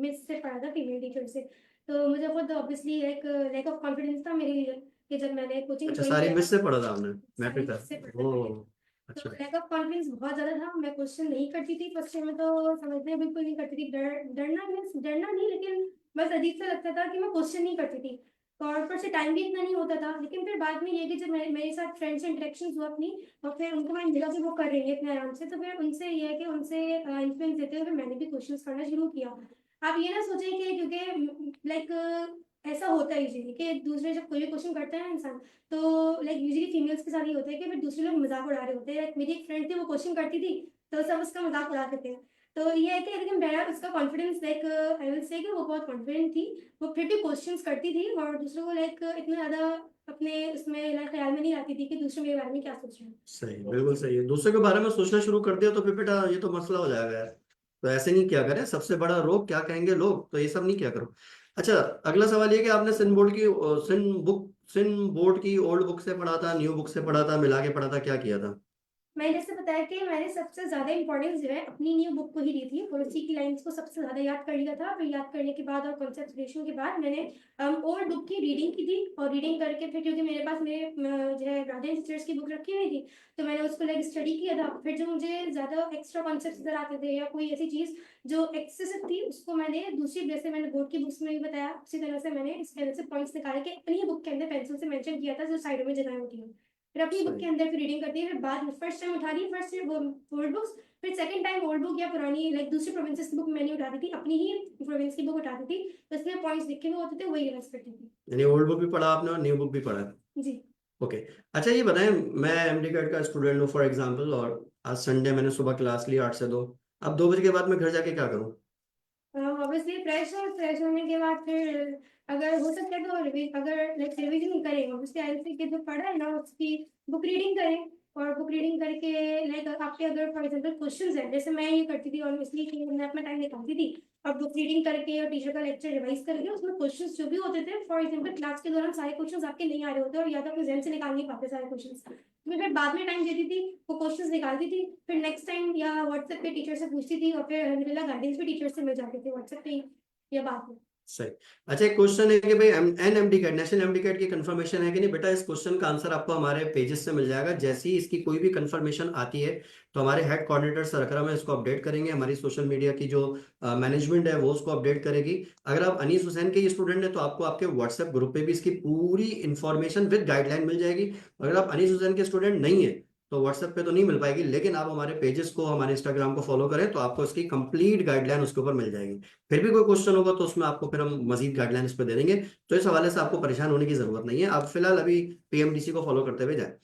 S2: मिस से पढ़ा था, फीमेल टीचर से। तो मुझे खुद obviously like lack of confidence था मेरे लिए कि जब मैंने कोचिंग
S1: अच्छा,
S2: ज्वाइन
S1: सारी
S2: किया
S1: मिस
S2: था।
S1: से पढ़ा था आपने
S2: सारी
S1: मैट्रिक
S2: मिस से
S1: तक,
S2: पढ़ा था मैंने।
S1: ओ।
S2: तो
S1: अच्छा।
S2: लैक ऑफ कॉन्फिडेंस बहुत ज्यादा था, मैं क्वेश्चन नहीं करती थी फर्स्ट टाइम में, तो समझने बिल्कुल नहीं करती थी, डरना नहीं लेकिन बस अजीब सा लगता था कि मैं क्वेश्चन नहीं करती थी और ऊपर से टाइम भी इतना नहीं होता था। लेकिन फिर बाद में ये कि जब मेरे साथ फ्रेंड्स से इंटरेक्शन हुआ अपनी और फिर उनको मैंने देखा कि वो कर रही है इतने आराम से, तो फिर उनसे ये है कि उनसे इन्फ्लुएंस देते हुए फिर मैंने भी क्वेश्चंस करना शुरू किया। आप ये ना सोचें कि क्योंकि लाइक ऐसा होता है यूजुअली कि दूसरे जब कोई भी क्वेश्चन करता है ना इंसान, तो लाइक यूजुअली फीमेल्स के साथ ये होता है कि फिर दूसरे लोग मजाक उड़ा रहे होते हैं। लाइक मेरी एक फ्रेंड थी, वो क्वेश्चन करती थी तो सब उसका मजाक उड़ाते थे। तो ये है कि लेकिन मेरा उसका confidence like I will say कि वो बहुत कॉन्फिडेंट थी। वो फिर भी क्वेश्चंस करती थी और दूसरों को लाइक इतना ज़्यादा अपने उसमें लाइक ख्याल में नहीं आती थी कि दूसरे मेरे बारे में क्या सोच रहे हैं।
S1: सही, बिल्कुल सही है। दूसरे के बारे में सोचना शुरू कर दिया तो फिर बेटा ये तो मसला हो जाएगा यार। तो ऐसे नहीं किया करें, सबसे बड़ा रोग क्या कहेंगे लोग, तो ये सब नहीं किया करो। अच्छा, अगला सवाल ये कि आपने सिन बोर्ड की ओल्ड बुक से पढ़ा था, न्यू बुक से पढ़ा था, मिला के पढ़ा था, क्या किया था?
S2: मैंने जैसे बताया कि मैंने सबसे ज़्यादा इंपॉर्टेंस जो है अपनी न्यू बुक को ही दी थी और उसी की लाइंस को सबसे ज़्यादा याद कर लिया था। फिर याद करने के बाद और कॉन्सेप्ट रिलेशन के बाद मैंने ओल्ड बुक की रीडिंग की थी और रीडिंग करके फिर क्योंकि मेरे पास मेरे जो है ब्रदर एंड सिस्टर्स की बुक रखी हुई थी, तो मैंने उसको लाइक स्टडी किया था। फिर जो मुझे ज़्यादा एक्स्ट्रा कॉन्सेप्ट नजर आते थे या कोई ऐसी चीज़ जो एक्सेसिव थी, उसको मैंने दूसरी, जैसे मैंने बोर्ड की बुक्स में भी बताया उसी तरह से मैंने इस तरह से पॉइंट्स निकाले के अपनी ही बुक के अंदर पेंसिल से मेंशन किया था जो साइडों में जगह होती है। फिर अपनी बुक के
S1: सही,
S2: अंदर फिर रीडिंग करती है। फिर बाद में फर्स्ट टाइम उठा रही है फर्स्ट वो ओल्ड बुक्स, फिर सेकंड टाइम ओल्ड बुक या पुरानी लाइक दूसरी प्रोविंसेस की बुक मैंने उठाती थी, अपनी ही प्रोविंस की बुक उठाती थी, तो इसमें पॉइंट्स लिखे हुए होते थे वही रिवाइज करती थी।
S1: यानी ओल्ड बुक भी पढ़ा आपने और न्यू बुक भी पढ़ा है।
S2: जी।
S1: ओके। अच्छा ये बताएं, मैं एमडी कैट का स्टूडेंट हूँ फॉर एग्जांपल, और आज संडे मैंने सुबह क्लास ली 8 से 2। अब 2 बजे के बाद मैं घर जाके क्या करूँ?
S2: ऑब्वियसली फ्रेश होने के बाद फिर अगर हो सके तो अगर लाइक रिवीजन करें, ऑब्वियसली आईएलटीएस के जो पढ़ा है ना उसकी बुक रीडिंग करें। और बुक रीडिंग करके लाइक आपके अगर फॉर एग्जांपल क्वेश्चंस है, जैसे मैं ये करती थी और इसलिए कि मैं अपना टाइम निकालती थी और बुक रीडिंग करके और टीचर का लेक्चर रिवाइज करके उसमें क्वेश्चंस जो भी होते थे, फॉर एग्जांपल क्लास के दौरान सारे क्वेश्चंस आपके नहीं आ रहे होते और या तो अपने जहन से निकाल नहीं पाते सारे क्वेश्चंस, मैं फिर बाद में टाइम देती थी, वो क्वेश्चंस निकालती थी, फिर नेक्स्ट टाइम या व्हाट्सएप पे टीचर से पूछती थी और फिर अल्हम्दुलिल्लाह गाइडेंस भी टीचर से मिल जाते थे व्हाट्सएप पे या बाद में।
S1: सही। अच्छा, एक क्वेश्चन है कि भाई NMD CAT, national MD CAT की कंफर्मेशन है कि नहीं? बेटा इस क्वेश्चन का आंसर आपको हमारे पेजेस से मिल जाएगा। जैसे ही इसकी कोई भी कंफर्मेशन आती है तो हमारे हेड कोऑर्डिनेटर सर अकरम है, इसको अपडेट करेंगे। हमारी सोशल मीडिया की जो मैनेजमेंट है वो उसको अपडेट करेगी। अगर आप अनीस हुसैन के स्टूडेंट हैं तो आपको आपके व्हाट्सएप ग्रुप पे भी इसकी पूरी इंफॉर्मेशन विद गाइडलाइन मिल जाएगी। अगर आप अनीस हुसैन के स्टूडेंट नहीं है तो व्हाट्सएप पे तो नहीं मिल पाएगी, लेकिन आप हमारे पेजेस को, हमारे इंस्टाग्राम को फॉलो करें तो आपको इसकी कंप्लीट गाइडलाइन उसके ऊपर मिल जाएगी। फिर भी कोई क्वेश्चन होगा तो उसमें आपको फिर हम मजीद गाइडलाइंस पे दे देंगे। तो इस हवाले से आपको परेशान होने की जरूरत नहीं है। आप फिलहाल अभी पीएमडीसी को फॉलो करते हुए जाए।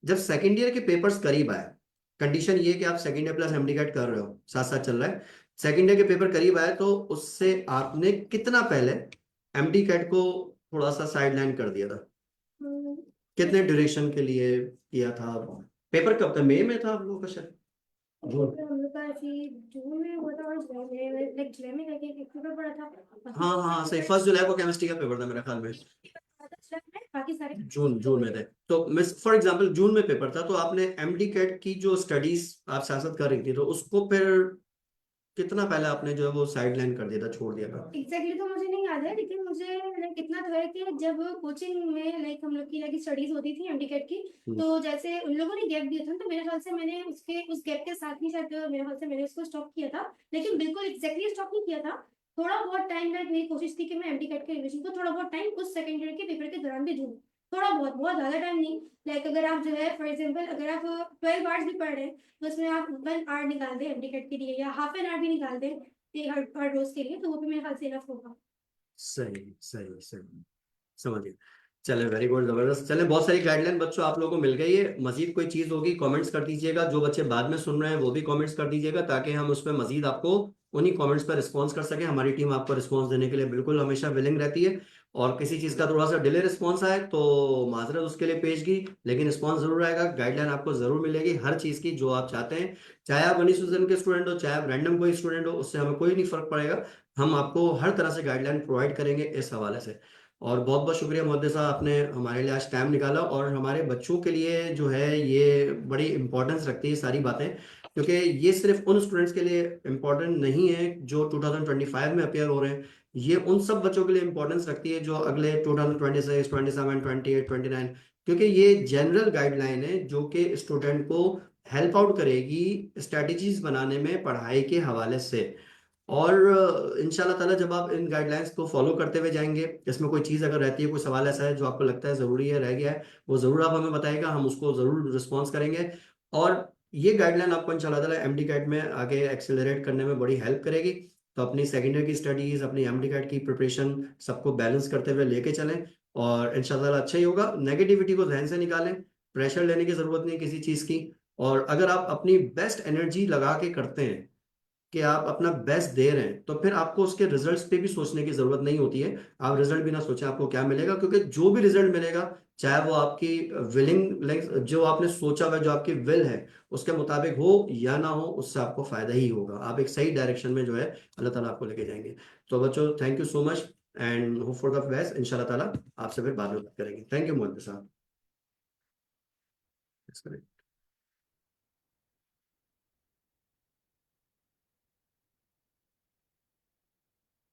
S1: जब सेकंड ईयर के पेपर्स करीब आए, कंडीशन ये कि आप second year plus MD CAT कर रहे हो, साथ साथ चल रहा है, सेकंड ईयर के पेपर करीब आए, तो उससे आपने कितना पहले एमडी कैट को थोड़ा सा साइड लाइन कर दिया था?
S2: हम्म,
S1: कितने
S2: जैसे
S1: ड्यूरेशन के लिए किया था? पेपर कब था? मई में था आप लोगों का शायद, जून?
S2: पेपर हम लोग का ऐसे जून में हुआ था और जुलाई में लाइक जुलाई में जाके एक पेपर पड़ा था, बाकी
S1: हाँ
S2: सारे
S1: हाँ सही,
S2: पेपर
S1: 1 जुलाई को केमिस्ट्री का पेपर था मेरे ख्याल में।
S2: जुलाई में, बाकी सारे
S1: जून
S2: तो
S1: जून में थे। तो मिस फॉर एग्जांपल जून में पेपर था, तो आपने एमडी कैट की जो स्टडीज आप सियासत कर रही थी तो उसको फिर कितना पहले आपने जो है वो साइड लाइन कर दिया था, छोड़ दिया था?
S2: एग्जैक्टली तो मुझे नहीं याद है, लेकिन मुझे लाइक इतना तो है कि जब कोचिंग में लाइक हम लोग की लाइक स्टडीज होती थी एमटीकेट की,
S1: हम्म।
S2: तो जैसे उन लोगों ने गैप दिया था तो मेरे ख्याल से मैंने उसके उस गैप के साथ ही शायद मेरे ख्याल से मैंने उसको स्टॉप किया था, लेकिन बिल्कुल एग्जैक्टली स्टॉप नहीं किया था। थोड़ा बहुत टाइम लाइक मेरी कोशिश थी कि मैं एमटीकेट के रिविजन को थोड़ा बहुत टाइम उस सेकंड ईयर के पेपर के दौरान भी दूँ, थोड़ा बहुत, बहुत ज्यादा टाइम नहीं। लाइक अगर आप जो है फॉर एग्जाम्पल अगर आप 12 आवर्स भी पढ़ रहे हैं तो उसमें आप 1 आवर निकाल दें एमटीकेट के लिए या हाफ एन आवर भी निकाल दें हर रोज के लिए, तो वो भी मेरे ख्याल से इनफ होगा।
S1: सही सही सही, समझ गया। चले, वेरी गुड, जबरदस्त। चले, बहुत सारी गाइडलाइन बच्चों आप लोगों को मिल गई है। मजीद कोई चीज होगी कमेंट्स कर दीजिएगा। जो बच्चे बाद में सुन रहे हैं वो भी कमेंट्स कर दीजिएगा ताकि हम उस पर मजीद आपको उन्हीं कमेंट्स पर रिस्पॉन्स कर सकें। हमारी टीम आपको रिस्पॉन्स देने के लिए बिल्कुल हमेशा विलिंग रहती है। और किसी चीज का थोड़ा सा डिले रिस्पॉन्स आए तो माजरत उसके लिए पेशगी, लेकिन रिस्पॉन्स जरूर आएगा। गाइडलाइन आपको जरूर मिलेगी हर चीज की जो आप चाहते हैं। चाहे आप अनी सुजन के स्टूडेंट हो, चाहे आप रैंडम कोई स्टूडेंट हो, उससे हमें कोई नहीं फर्क पड़ेगा। हम आपको हर तरह से गाइडलाइन प्रोवाइड करेंगे इस हवाले से। और बहुत बहुत शुक्रिया मुहद्दिस साहब, आपने हमारे लिए आज टाइम निकाला। और हमारे बच्चों के लिए जो है ये बड़ी इंपॉर्टेंस रखती है सारी बातें, क्योंकि ये सिर्फ उन स्टूडेंट्स के लिए इम्पोर्टेंट नहीं है जो 2025 में अपेयर हो रहे हैं। ये उन सब बच्चों के लिए इंपॉर्टेंस रखती है जो अगले 2026, 27, 28, 29, क्योंकि ये जनरल गाइडलाइन है जो कि स्टूडेंट को हेल्प आउट करेगी स्ट्रेटजीज बनाने में पढ़ाई के हवाले से। और इंशाल्लाह ताला जब आप इन गाइडलाइंस को फॉलो करते हुए जाएंगे, इसमें कोई चीज़ अगर रहती है, कोई सवाल ऐसा है जो आपको लगता है ज़रूरी है, रह गया है, वो ज़रूर आप हमें बताइएगा, हम उसको ज़रूर रिस्पॉन्स करेंगे। और ये गाइडलाइन आपको इंशाल्लाह ताला एमडी कैट में आगे एक्सेलरेट करने में बड़ी हेल्प करेगी। तो अपनी सेकेंडरी की स्टडीज़, अपनी एमडी कैट की प्रिपरेशन सबको बैलेंस करते हुए लेके चलें, और इंशाल्लाह ताला अच्छा ही होगा। नेगेटिविटी को जहन से निकालें, प्रेशर लेने की ज़रूरत नहीं है किसी चीज़ की। और अगर आप अपनी बेस्ट एनर्जी लगा के करते हैं कि आप अपना बेस्ट दे रहे हैं, तो फिर आपको उसके रिजल्ट्स पे भी सोचने की जरूरत नहीं होती है। आप रिजल्ट भी ना सोचें आपको क्या मिलेगा, क्योंकि जो भी रिजल्ट मिलेगा, चाहे वो आपकी विलिंग, जो आपने सोचा हुआ, जो आपकी विल है, उसके मुताबिक हो या ना हो, उससे आपको फायदा ही होगा। आप एक सही डायरेक्शन में जो है अल्लाह ताला आपको लेके जाएंगे। तो बच्चों, thank you so much, and hope for the best. इंशाल्लाह ताला आपसे फिर बाद में बात करेंगे। थैंक यू मोहम्मद साहब।